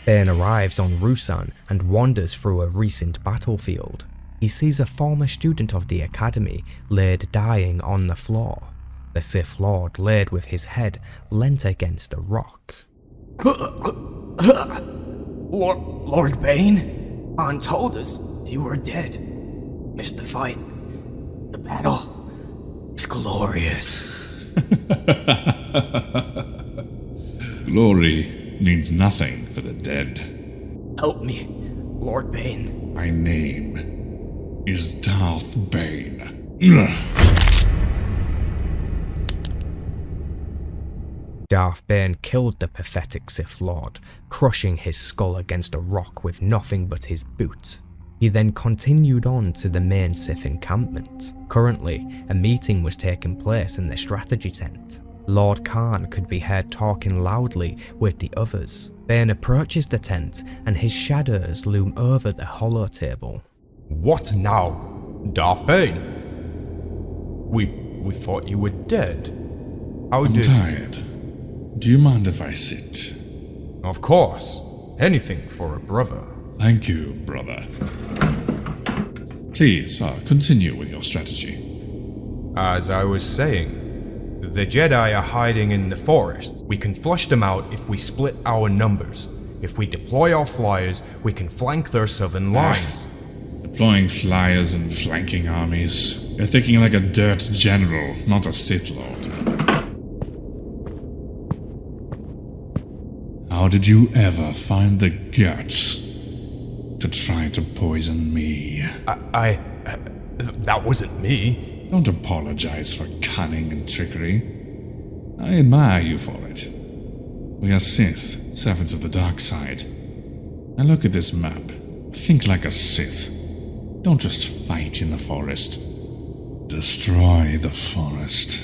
Bane arrives on Ruusan and wanders through a recent battlefield. He sees a former student of the academy laid dying on the floor. The Sith Lord laid with his head leant against a rock. Lord Bane? Han told us you were dead. Missed the fight. The battle is glorious. Glory means nothing for the dead. Help me, Lord Bane. My name is Darth Bane. Darth Bane killed the pathetic Sith Lord, crushing his skull against a rock with nothing but his boot. He then continued on to the main Sith encampment. Currently, a meeting was taking place in the strategy tent. Lord Khan could be heard talking loudly with the others. Bane approaches the tent and his shadows loom over the holo table. What now, Darth Bane? We thought you were dead. I'm tired. Do you mind if I sit? Of course. Anything for a brother. Thank you, brother. Please, continue with your strategy. As I was saying, the Jedi are hiding in the forest. We can flush them out if we split our numbers. If we deploy our flyers, we can flank their southern lines. Deploying flyers and flanking armies. You're thinking like a dirt general, not a Sith Lord. How did you ever find the guts to try to poison me? That wasn't me. Don't apologize for cunning and trickery. I admire you for it. We are Sith, servants of the dark side. Now look at this map. Think like a Sith. Don't just fight in the forest. Destroy the forest.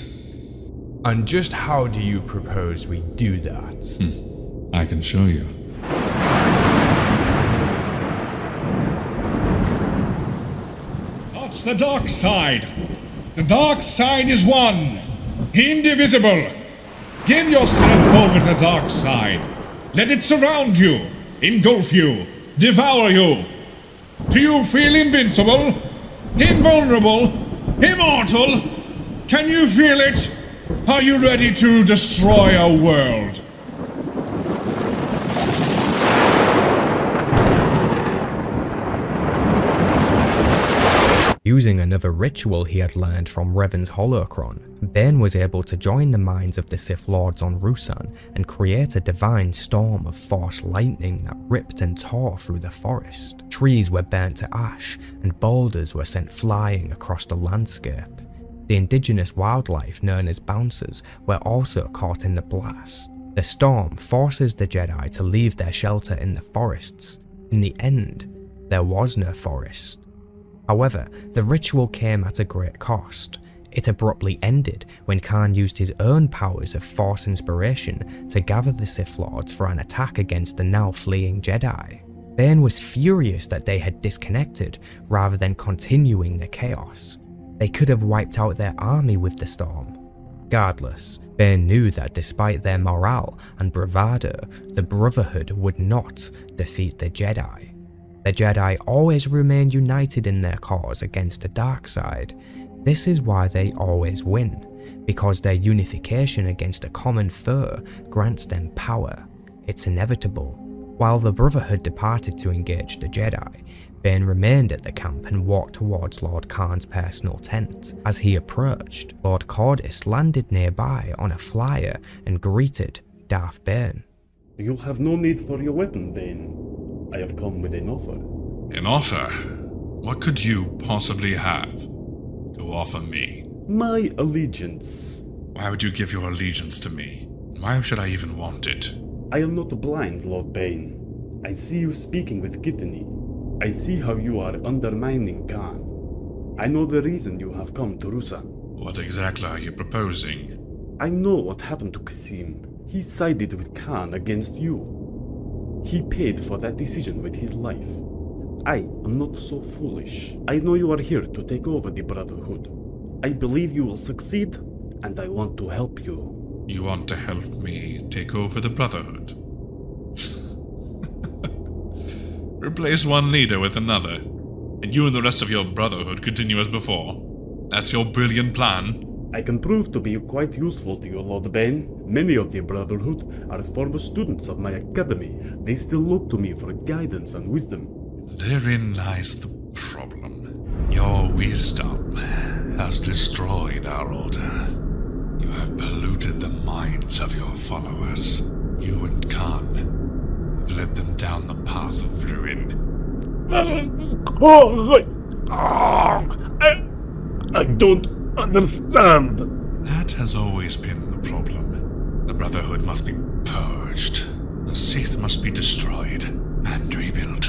And just how do you propose we do that? I can show you. That's the dark side. The dark side is one. Indivisible. Give yourself over to the dark side. Let it surround you, engulf you, devour you. Do you feel invincible? Invulnerable? Immortal? Can you feel it? Are you ready to destroy a world? Using another ritual he had learned from Revan's holocron, Bane was able to join the minds of the Sith Lords on Ruusan and create a divine storm of force lightning that ripped and tore through the forest. Trees were burnt to ash and boulders were sent flying across the landscape. The indigenous wildlife known as bouncers were also caught in the blast. The storm forces the Jedi to leave their shelter in the forests. In the end, there was no forest. However, the ritual came at a great cost. It abruptly ended when Khan used his own powers of Force inspiration to gather the Sith Lords for an attack against the now fleeing Jedi. Bane was furious that they had disconnected rather than continuing the chaos. They could have wiped out their army with the storm. Regardless, Bane knew that despite their morale and bravado, the Brotherhood would not defeat the Jedi. The Jedi always remain united in their cause against the dark side. This is why they always win, because their unification against a common foe grants them power. It's inevitable. While the Brotherhood departed to engage the Jedi, Bane remained at the camp and walked towards Lord Khan's personal tent. As he approached, Lord Cordis landed nearby on a flyer and greeted Darth Bane. You have no need for your weapon, Bane. I have come with an offer. An offer? What could you possibly have to offer me? My allegiance. Why would you give your allegiance to me? Why should I even want it? I am not blind, Lord Bane. I see you speaking with Giffany. I see how you are undermining Khan. I know the reason you have come to Ruusan. What exactly are you proposing? I know what happened to Qasim. He sided with Khan against you. He paid for that decision with his life. I am not so foolish. I know you are here to take over the Brotherhood. I believe you will succeed, and I want to help you. You want to help me take over the Brotherhood? Replace one leader with another, and you and the rest of your Brotherhood continue as before? That's your brilliant plan? I can prove to be quite useful to you, Lord Bane. Many of the Brotherhood are former students of my academy. They still look to me for guidance and wisdom. Therein lies the problem. Your wisdom has destroyed our order. You have polluted the minds of your followers. You and Khan have led them down the path of ruin. I don't understand. That has always been the problem. The Brotherhood must be purged. The Sith must be destroyed and rebuilt.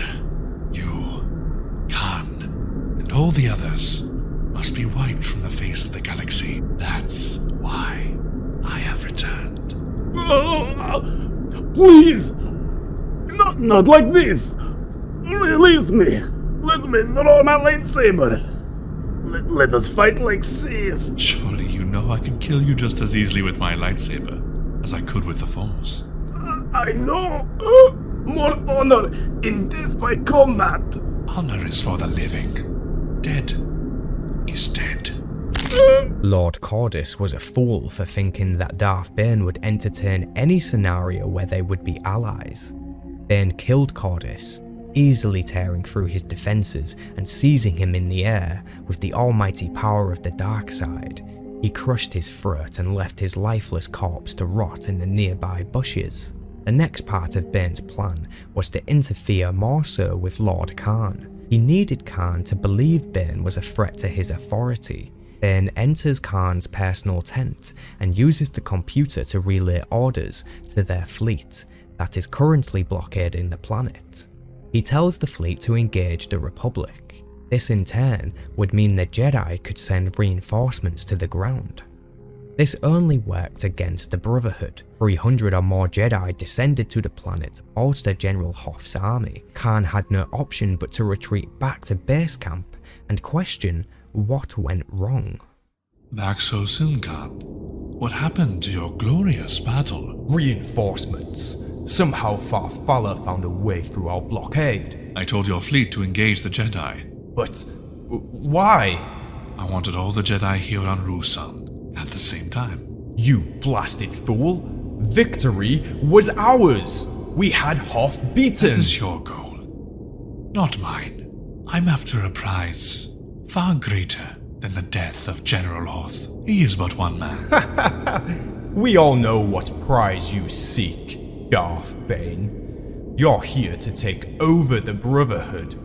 You, Khan, and all the others must be wiped from the face of the galaxy. That's why I have returned. Please! Not like this! Release me! Let me draw my lightsaber! Let us fight like Sith! Surely you know I can kill you just as easily with my lightsaber as I could with the Force. I know! More honor in death by combat! Honor is for the living. Dead is dead. Lord Cordis was a fool for thinking that Darth Bane would entertain any scenario where they would be allies. Bane killed Cordis, easily tearing through his defenses and seizing him in the air with the almighty power of the dark side. He crushed his throat and left his lifeless corpse to rot in the nearby bushes. The next part of Bane's plan was to interfere more so with Lord Khan. He needed Khan to believe Bane was a threat to his authority. Bane enters Khan's personal tent and uses the computer to relay orders to their fleet that is currently blockading the planet. He tells the fleet to engage the Republic. This in turn would mean the Jedi could send reinforcements to the ground. This only worked against the Brotherhood. 300 or more Jedi descended to the planet to bolster General Hoth's army. Khan had no option but to retreat back to base camp and question what went wrong. Back so soon, Khan? What happened to your glorious battle? Reinforcements. Somehow Farfalla found a way through our blockade. I told your fleet to engage the Jedi. But why? I wanted all the Jedi here on Ruusan at the same time. You blasted fool! Victory was ours! We had Hoth beaten! That is your goal, not mine. I'm after a prize far greater than the death of General Hoth. He is but one man. We all know what prize you seek, Darth Bane. You're here to take over the Brotherhood.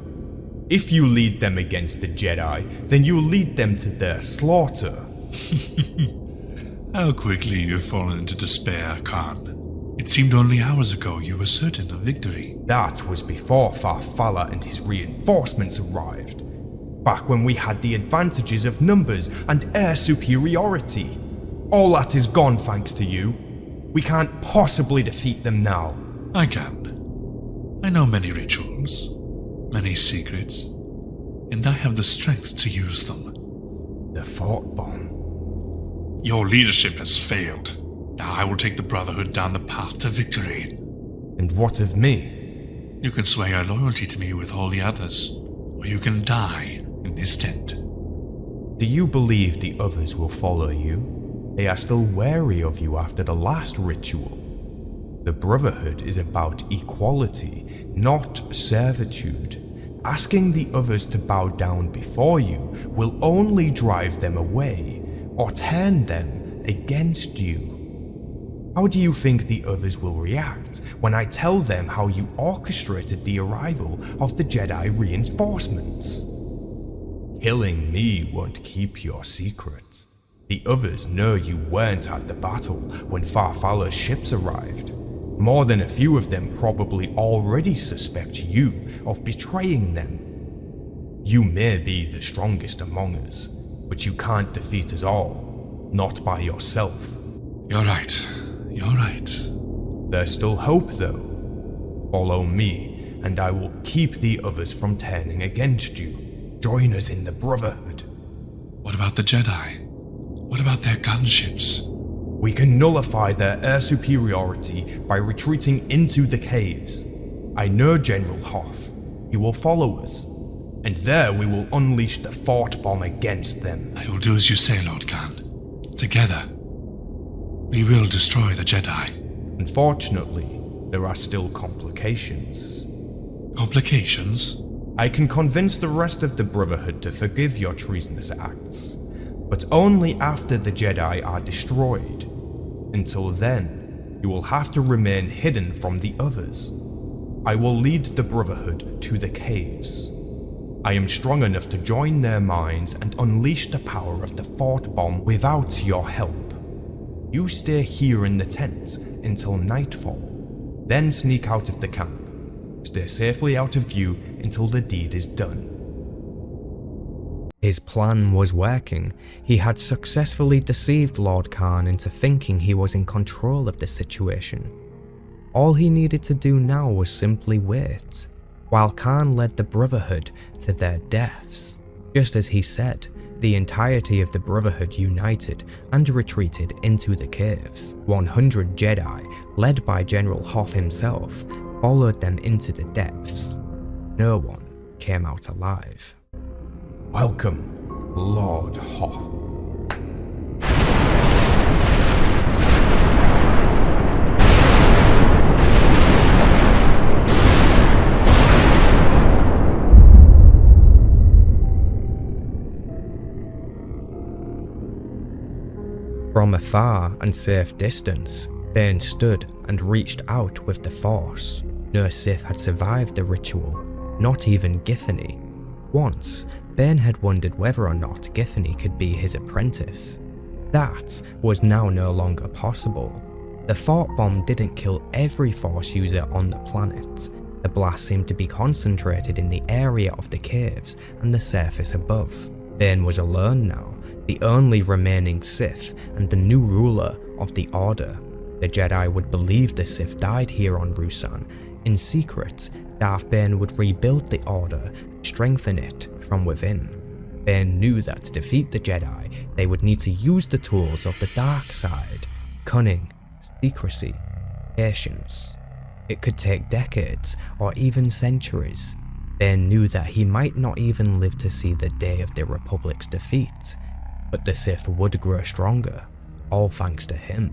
If you lead them against the Jedi, then you'll lead them to their slaughter. How quickly you've fallen into despair, Khan. It seemed only hours ago you were certain of victory. That was before Farfalla and his reinforcements arrived. back when we had the advantages of numbers and air superiority. All that is gone thanks to you. We can't possibly defeat them now. I can. I know many rituals, many secrets, and I have the strength to use them. The thought bomb. Your leadership has failed. Now I will take the Brotherhood down the path to victory. And what of me? You can swear your loyalty to me with all the others, or you can die in this tent. Do you believe the others will follow you? They are still wary of you after the last ritual. The Brotherhood is about equality, not servitude. Asking the others to bow down before you will only drive them away or turn them against you. How do you think the others will react when I tell them how you orchestrated the arrival of the Jedi reinforcements? Killing me won't keep your secret. The others know you weren't at the battle when Farfalla's ships arrived. More than a few of them probably already suspect you of betraying them. You may be the strongest among us, but you can't defeat us all, not by yourself. You're right. You're right. There's still hope, though. Follow me, and I will keep the others from turning against you. Join us in the Brotherhood. What about the Jedi? What about their gunships? We can nullify their air superiority by retreating into the caves. I know General Hoth. He will follow us, and there we will unleash the thought bomb against them. I will do as you say, Lord Khan. Together, we will destroy the Jedi. Unfortunately, there are still complications. Complications? I can convince the rest of the Brotherhood to forgive your treasonous acts, but only after the Jedi are destroyed. Until then, you will have to remain hidden from the others. I will lead the Brotherhood to the caves. I am strong enough to join their minds and unleash the power of the thought bomb without your help. You stay here in the tent until nightfall, then sneak out of the camp. Stay safely out of view until the deed is done. His plan was working. He had successfully deceived Lord Khan into thinking he was in control of the situation. All he needed to do now was simply wait, while Khan led the Brotherhood to their deaths. Just as he said, the entirety of the Brotherhood united and retreated into the caves. 100 Jedi, led by General Hoth himself, followed them into the depths. No one came out alive. Welcome, Lord Hoth. From afar and safe distance, Bane stood and reached out with the Force. No Sith had survived the ritual, not even Giffany. Once, Bane had wondered whether or not Giffany could be his apprentice. That was now no longer possible. The thought bomb didn't kill every Force user on the planet. The blast seemed to be concentrated in the area of the caves and the surface above. Bane was alone now, the only remaining Sith and the new ruler of the Order. The Jedi would believe the Sith died here on Ruusan. In secret, Darth Bane would rebuild the Order, strengthen it from within. Bane knew that to defeat the Jedi, they would need to use the tools of the dark side: cunning, secrecy, patience. It could take decades or even centuries. Bane knew that he might not even live to see the day of the Republic's defeat, but the Sith would grow stronger, all thanks to him.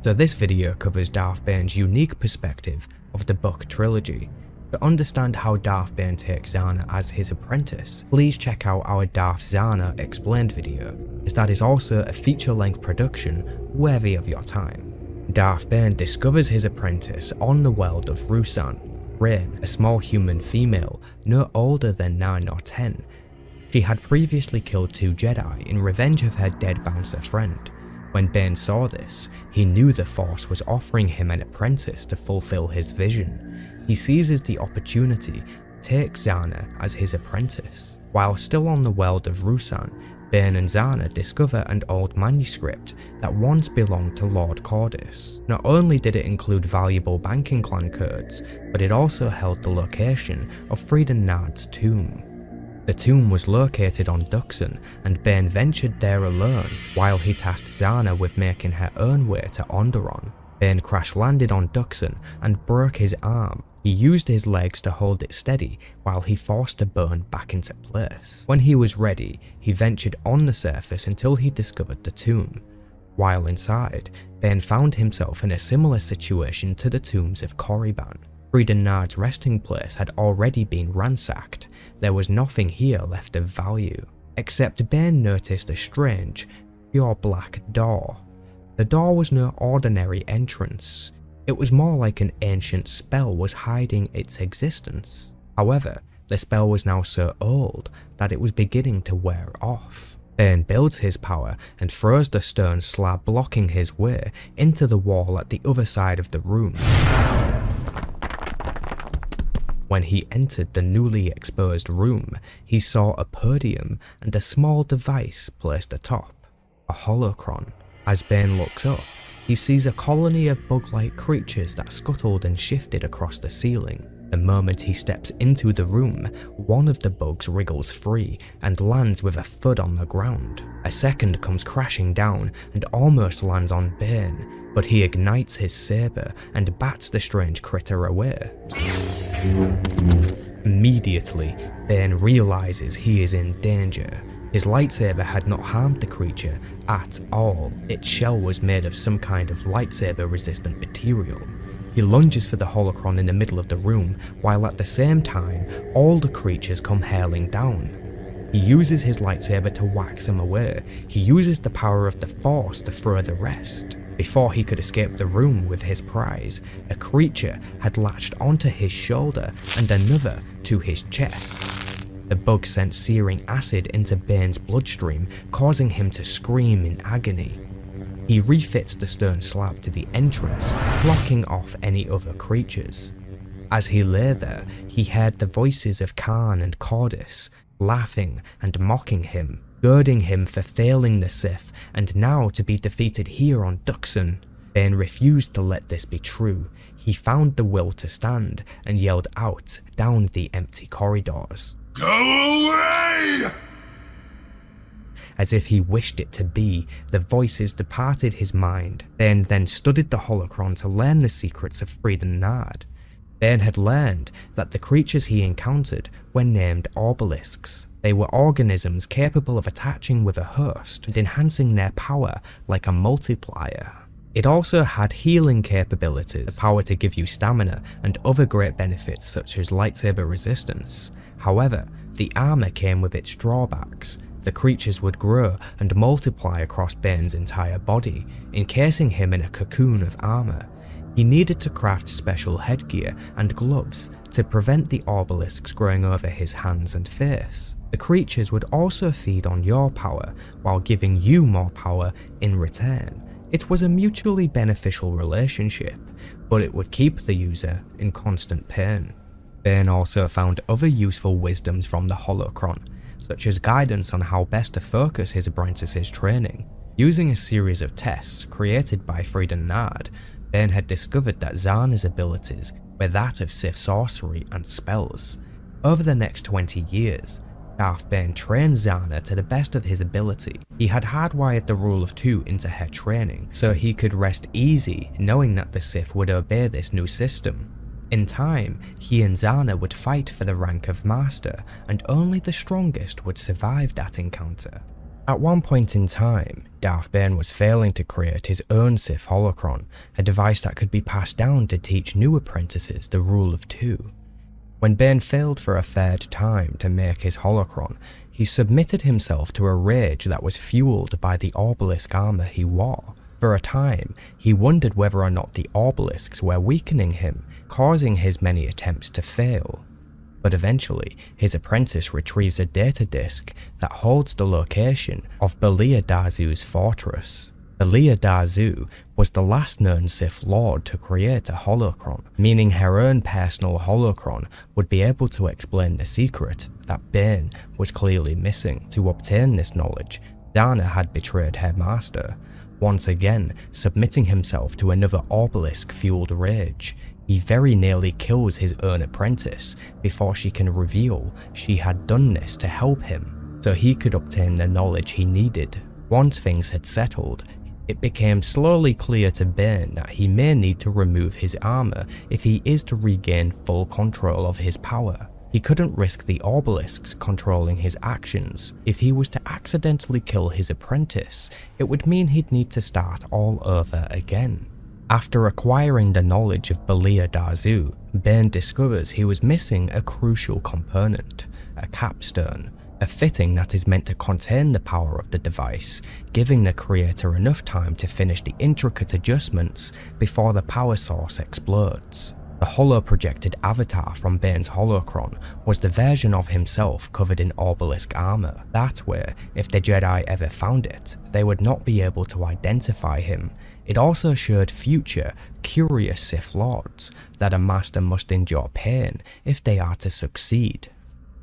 So this video covers Darth Bane's unique perspective of the book trilogy. To understand how Darth Bane takes Zana as his apprentice, please check out our Darth Zana Explained video, as that is also a feature-length production worthy of your time. Darth Bane discovers his apprentice on the world of Ruusan. Rain, a small human female, no older than 9 or 10. She had previously killed 2 Jedi in revenge of her dead bouncer friend. When Bane saw this, he knew the Force was offering him an apprentice to fulfill his vision. He seizes the opportunity, take Zana as his apprentice. While still on the world of Ruusan, Bane and Zana discover an old manuscript that once belonged to Lord Cordis. Not only did it include valuable banking clan codes, but it also held the location of Freedon Nard's tomb. The tomb was located on Duxon, and Bane ventured there alone while he tasked Zana with making her own way to Onderon. Bane crash-landed on Duxon and broke his arm. He used his legs to hold it steady while he forced a bone back into place. When he was ready, he ventured on the surface until he discovered the tomb. While inside, Bane found himself in a similar situation to the tombs of Korriban. Freedon Nard's resting place had already been ransacked. There was nothing here left of value, except Bane noticed a strange, pure black door. The door was no ordinary entrance. It was more like an ancient spell was hiding its existence. However, the spell was now so old that it was beginning to wear off. Bane builds his power and throws the stone slab blocking his way into the wall at the other side of the room. When he entered the newly exposed room, he saw a podium and a small device placed atop, a holocron. As Bane looks up, he sees a colony of bug-like creatures that scuttled and shifted across the ceiling. The moment he steps into the room, one of the bugs wriggles free and lands with a thud on the ground. A second comes crashing down and almost lands on Bane, but he ignites his saber and bats the strange critter away. Immediately, Bane realizes he is in danger. His lightsaber had not harmed the creature at all. Its shell was made of some kind of lightsaber-resistant material. He lunges for the holocron in the middle of the room, while at the same time, all the creatures come hurling down. He uses his lightsaber to wax them away. He uses the power of the Force to throw the rest. Before he could escape the room with his prize, a creature had latched onto his shoulder and another to his chest. The bug sent searing acid into Bane's bloodstream, causing him to scream in agony. He refits the stone slab to the entrance, blocking off any other creatures. As he lay there, he heard the voices of Khan and Cordis, laughing and mocking him, goading him for failing the Sith and now to be defeated here on Duxon. Bane refused to let this be true. He found the will to stand and yelled out down the empty corridors. Go away! As if he wished it to be, the voices departed his mind. Bane then studied the holocron to learn the secrets of Freedon Nard. Bane had learned that the creatures he encountered were named Obelisks. They were organisms capable of attaching with a host and enhancing their power like a multiplier. It also had healing capabilities, the power to give you stamina, and other great benefits such as lightsaber resistance. However, the armor came with its drawbacks. The creatures would grow and multiply across Bane's entire body, encasing him in a cocoon of armor. He needed to craft special headgear and gloves to prevent the obelisks growing over his hands and face. The creatures would also feed on your power while giving you more power in return. It was a mutually beneficial relationship, but it would keep the user in constant pain. Bane also found other useful wisdoms from the holocron, such as guidance on how best to focus his apprentice's training. Using a series of tests created by Freedon Nard, Bane had discovered that Zana's abilities were that of Sith sorcery and spells. Over the next 20 years, Darth Bane trained Zana to the best of his ability. He had hardwired the rule of two into her training, so he could rest easy knowing that the Sith would obey this new system. In time, he and Zana would fight for the rank of Master, and only the strongest would survive that encounter. At one point in time, Darth Bane was failing to create his own Sith holocron, a device that could be passed down to teach new apprentices the rule of two. When Bane failed for a third time to make his holocron, he submitted himself to a rage that was fueled by the obelisk armor he wore. For a time, he wondered whether or not the obelisks were weakening him, causing his many attempts to fail. But eventually, his apprentice retrieves a data disk that holds the location of Belia Dazu's fortress. Belia Darzu was the last known Sith Lord to create a holocron, meaning her own personal holocron would be able to explain the secret that Bane was clearly missing. To obtain this knowledge, Dana had betrayed her master, once again submitting himself to another Obelisk-fueled rage. He very nearly kills his own apprentice before she can reveal she had done this to help him, so he could obtain the knowledge he needed. Once things had settled, it became slowly clear to Bane that he may need to remove his armor if he is to regain full control of his power. He couldn't risk the obelisks controlling his actions. If he was to accidentally kill his apprentice, it would mean he'd need to start all over again. After acquiring the knowledge of Belia Darzu, Bane discovers he was missing a crucial component, a capstone, a fitting that is meant to contain the power of the device, giving the creator enough time to finish the intricate adjustments before the power source explodes. The holo-projected avatar from Bane's holocron was the version of himself covered in Obelisk armor. That way, if the Jedi ever found it, they would not be able to identify him. It also showed future, curious Sith Lords that a master must endure pain if they are to succeed.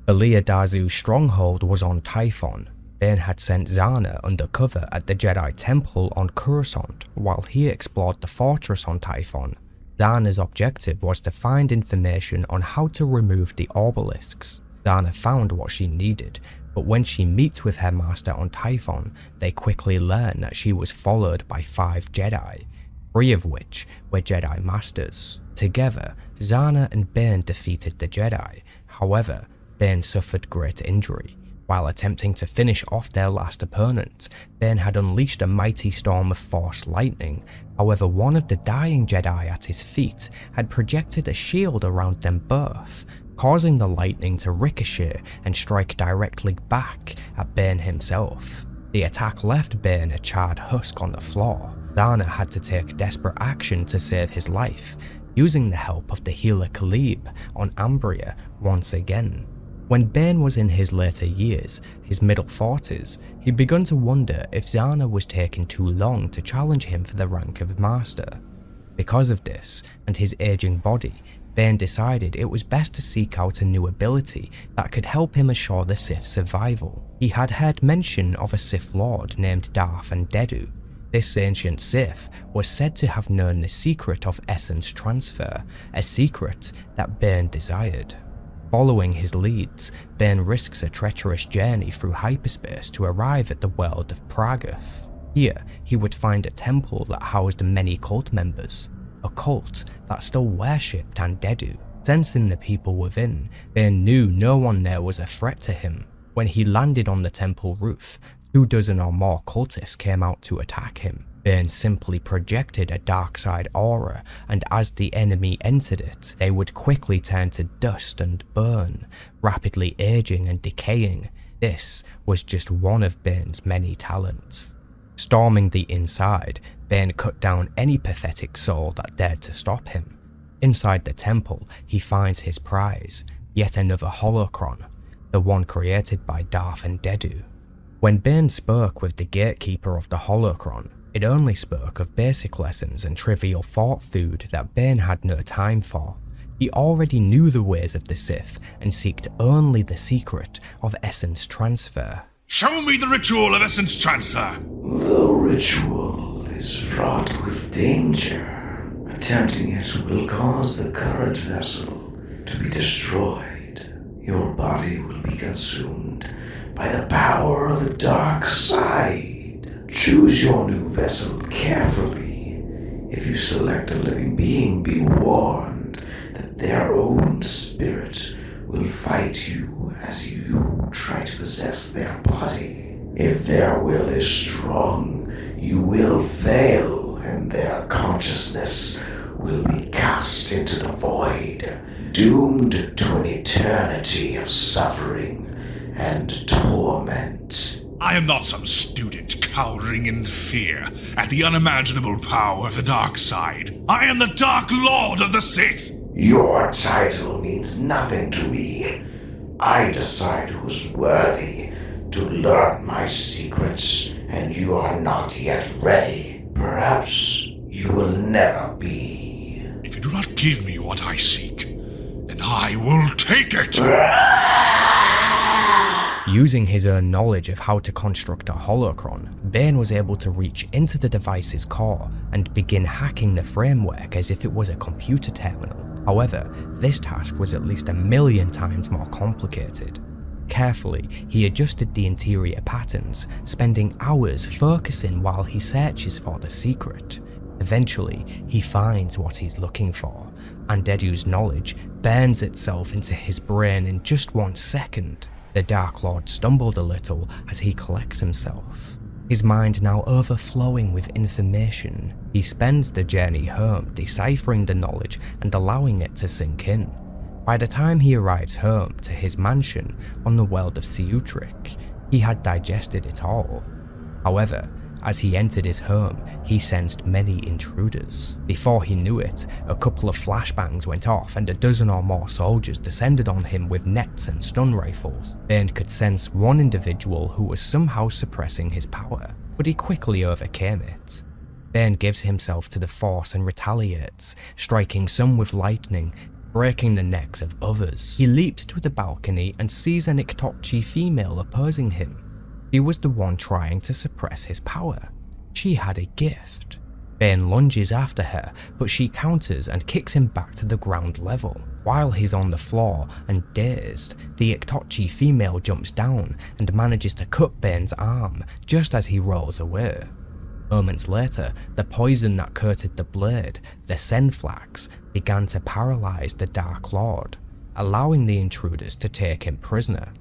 Belia Darzu's stronghold was on Typhon. Bane had sent Zana undercover at the Jedi Temple on Coruscant while he explored the fortress on Typhon. Zana's objective was to find information on how to remove the obelisks. Zana found what she needed, but when she meets with her master on Typhon, they quickly learn that she was followed by 5 Jedi, 3 of which were Jedi Masters. Together, Zana and Bane defeated the Jedi. However, Bane suffered great injury. While attempting to finish off their last opponent, Bane had unleashed a mighty storm of Force lightning. However, one of the dying Jedi at his feet had projected a shield around them both, causing the lightning to ricochet and strike directly back at Bane himself. The attack left Bane a charred husk on the floor. Zana had to take desperate action to save his life, using the help of the healer Khalib on Ambria once again. When Bane was in his later years, his middle 40s, he began to wonder if Zana was taking too long to challenge him for the rank of Master. Because of this, and his aging body, Bane decided it was best to seek out a new ability that could help him assure the Sith's survival. He had heard mention of a Sith Lord named Darth Dedu. This ancient Sith was said to have known the secret of essence transfer, a secret that Bane desired. Following his leads, Bane risks a treacherous journey through hyperspace to arrive at the world of Pragoth. Here, he would find a temple that housed many cult members, a cult that still worshipped Dedu. Sensing the people within, Bane knew no one there was a threat to him. When he landed on the temple roof, 24 or more cultists came out to attack him. Bane simply projected a dark side aura, and as the enemy entered it, they would quickly turn to dust and burn, rapidly aging and decaying. This was just one of Bane's many talents. Storming the inside, Bane cut down any pathetic soul that dared to stop him. Inside the temple, he finds his prize, yet another holocron, the one created by Darth Dedu. When Bane spoke with the gatekeeper of the holocron, it only spoke of basic lessons and trivial thought food that Bane had no time for. He already knew the ways of the Sith and sought only the secret of essence transfer. Show me the ritual of essence transfer! The ritual is fraught with danger. Attempting it will cause the current vessel to be destroyed. Your body will be consumed by the power of the dark side. Choose your new vessel carefully. If you select a living being, be warned that their own spirit will fight you as you try to possess their body. If their will is strong, you will fail, and their consciousness will be cast into the void, doomed to an eternity of suffering and torment. I am not some student cowering in fear at the unimaginable power of the dark side. I am the Dark Lord of the Sith! Your title means nothing to me. I decide who's worthy to learn my secrets and you are not yet ready. Perhaps you will never be. If you do not give me what I seek, then I will take it! Using his own knowledge of how to construct a holocron, Bane was able to reach into the device's core and begin hacking the framework as if it was a computer terminal. However, this task was at least 1,000,000 times more complicated. Carefully, he adjusted the interior patterns, spending hours focusing while he searches for the secret. Eventually, he finds what he's looking for, and Dedu's knowledge burns itself into his brain in just 1 second. The Dark Lord stumbled a little as he collects himself, his mind now overflowing with information. He spends the journey home deciphering the knowledge and allowing it to sink in. By the time he arrives home to his mansion on the world of Sith'Ari, he had digested it all. However, as he entered his home, he sensed many intruders. Before he knew it, a couple of flashbangs went off and a dozen or more soldiers descended on him with nets and stun rifles. Bane could sense one individual who was somehow suppressing his power, but he quickly overcame it. Bane gives himself to the Force and retaliates, striking some with lightning, breaking the necks of others. He leaps to the balcony and sees an Iktochi female opposing him. She was the one trying to suppress his power. She had a gift. Bane lunges after her, but she counters and kicks him back to the ground level. While he's on the floor and dazed, the Iktochi female jumps down and manages to cut Bane's arm just as he rolls away. Moments later, the poison that coated the blade, the Senflax, began to paralyze the Dark Lord, allowing the intruders to take him prisoner.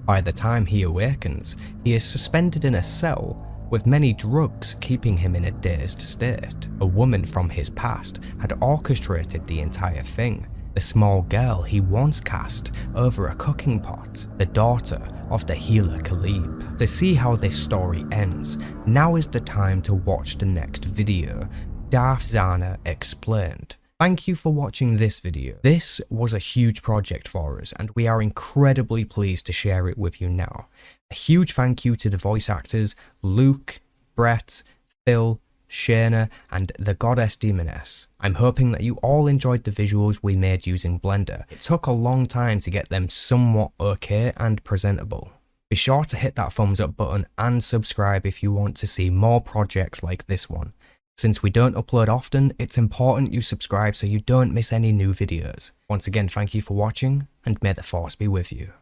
By the time he awakens, he is suspended in a cell, with many drugs keeping him in a dazed state. A woman from his past had orchestrated the entire thing, the small girl he once cast over a cooking pot, the daughter of the healer Khalib. To see how this story ends, now is the time to watch the next video, Darth Zana Explained. Thank you for watching this video. This was a huge project for us and we are incredibly pleased to share it with you now. A huge thank you to the voice actors Luke, Brett, Phil, Shayna and the Goddess Demoness. I'm hoping that you all enjoyed the visuals we made using Blender. It took a long time to get them somewhat okay and presentable. Be sure to hit that thumbs up button and subscribe if you want to see more projects like this one. Since we don't upload often, it's important you subscribe so you don't miss any new videos. Once again, thank you for watching, and may the Force be with you.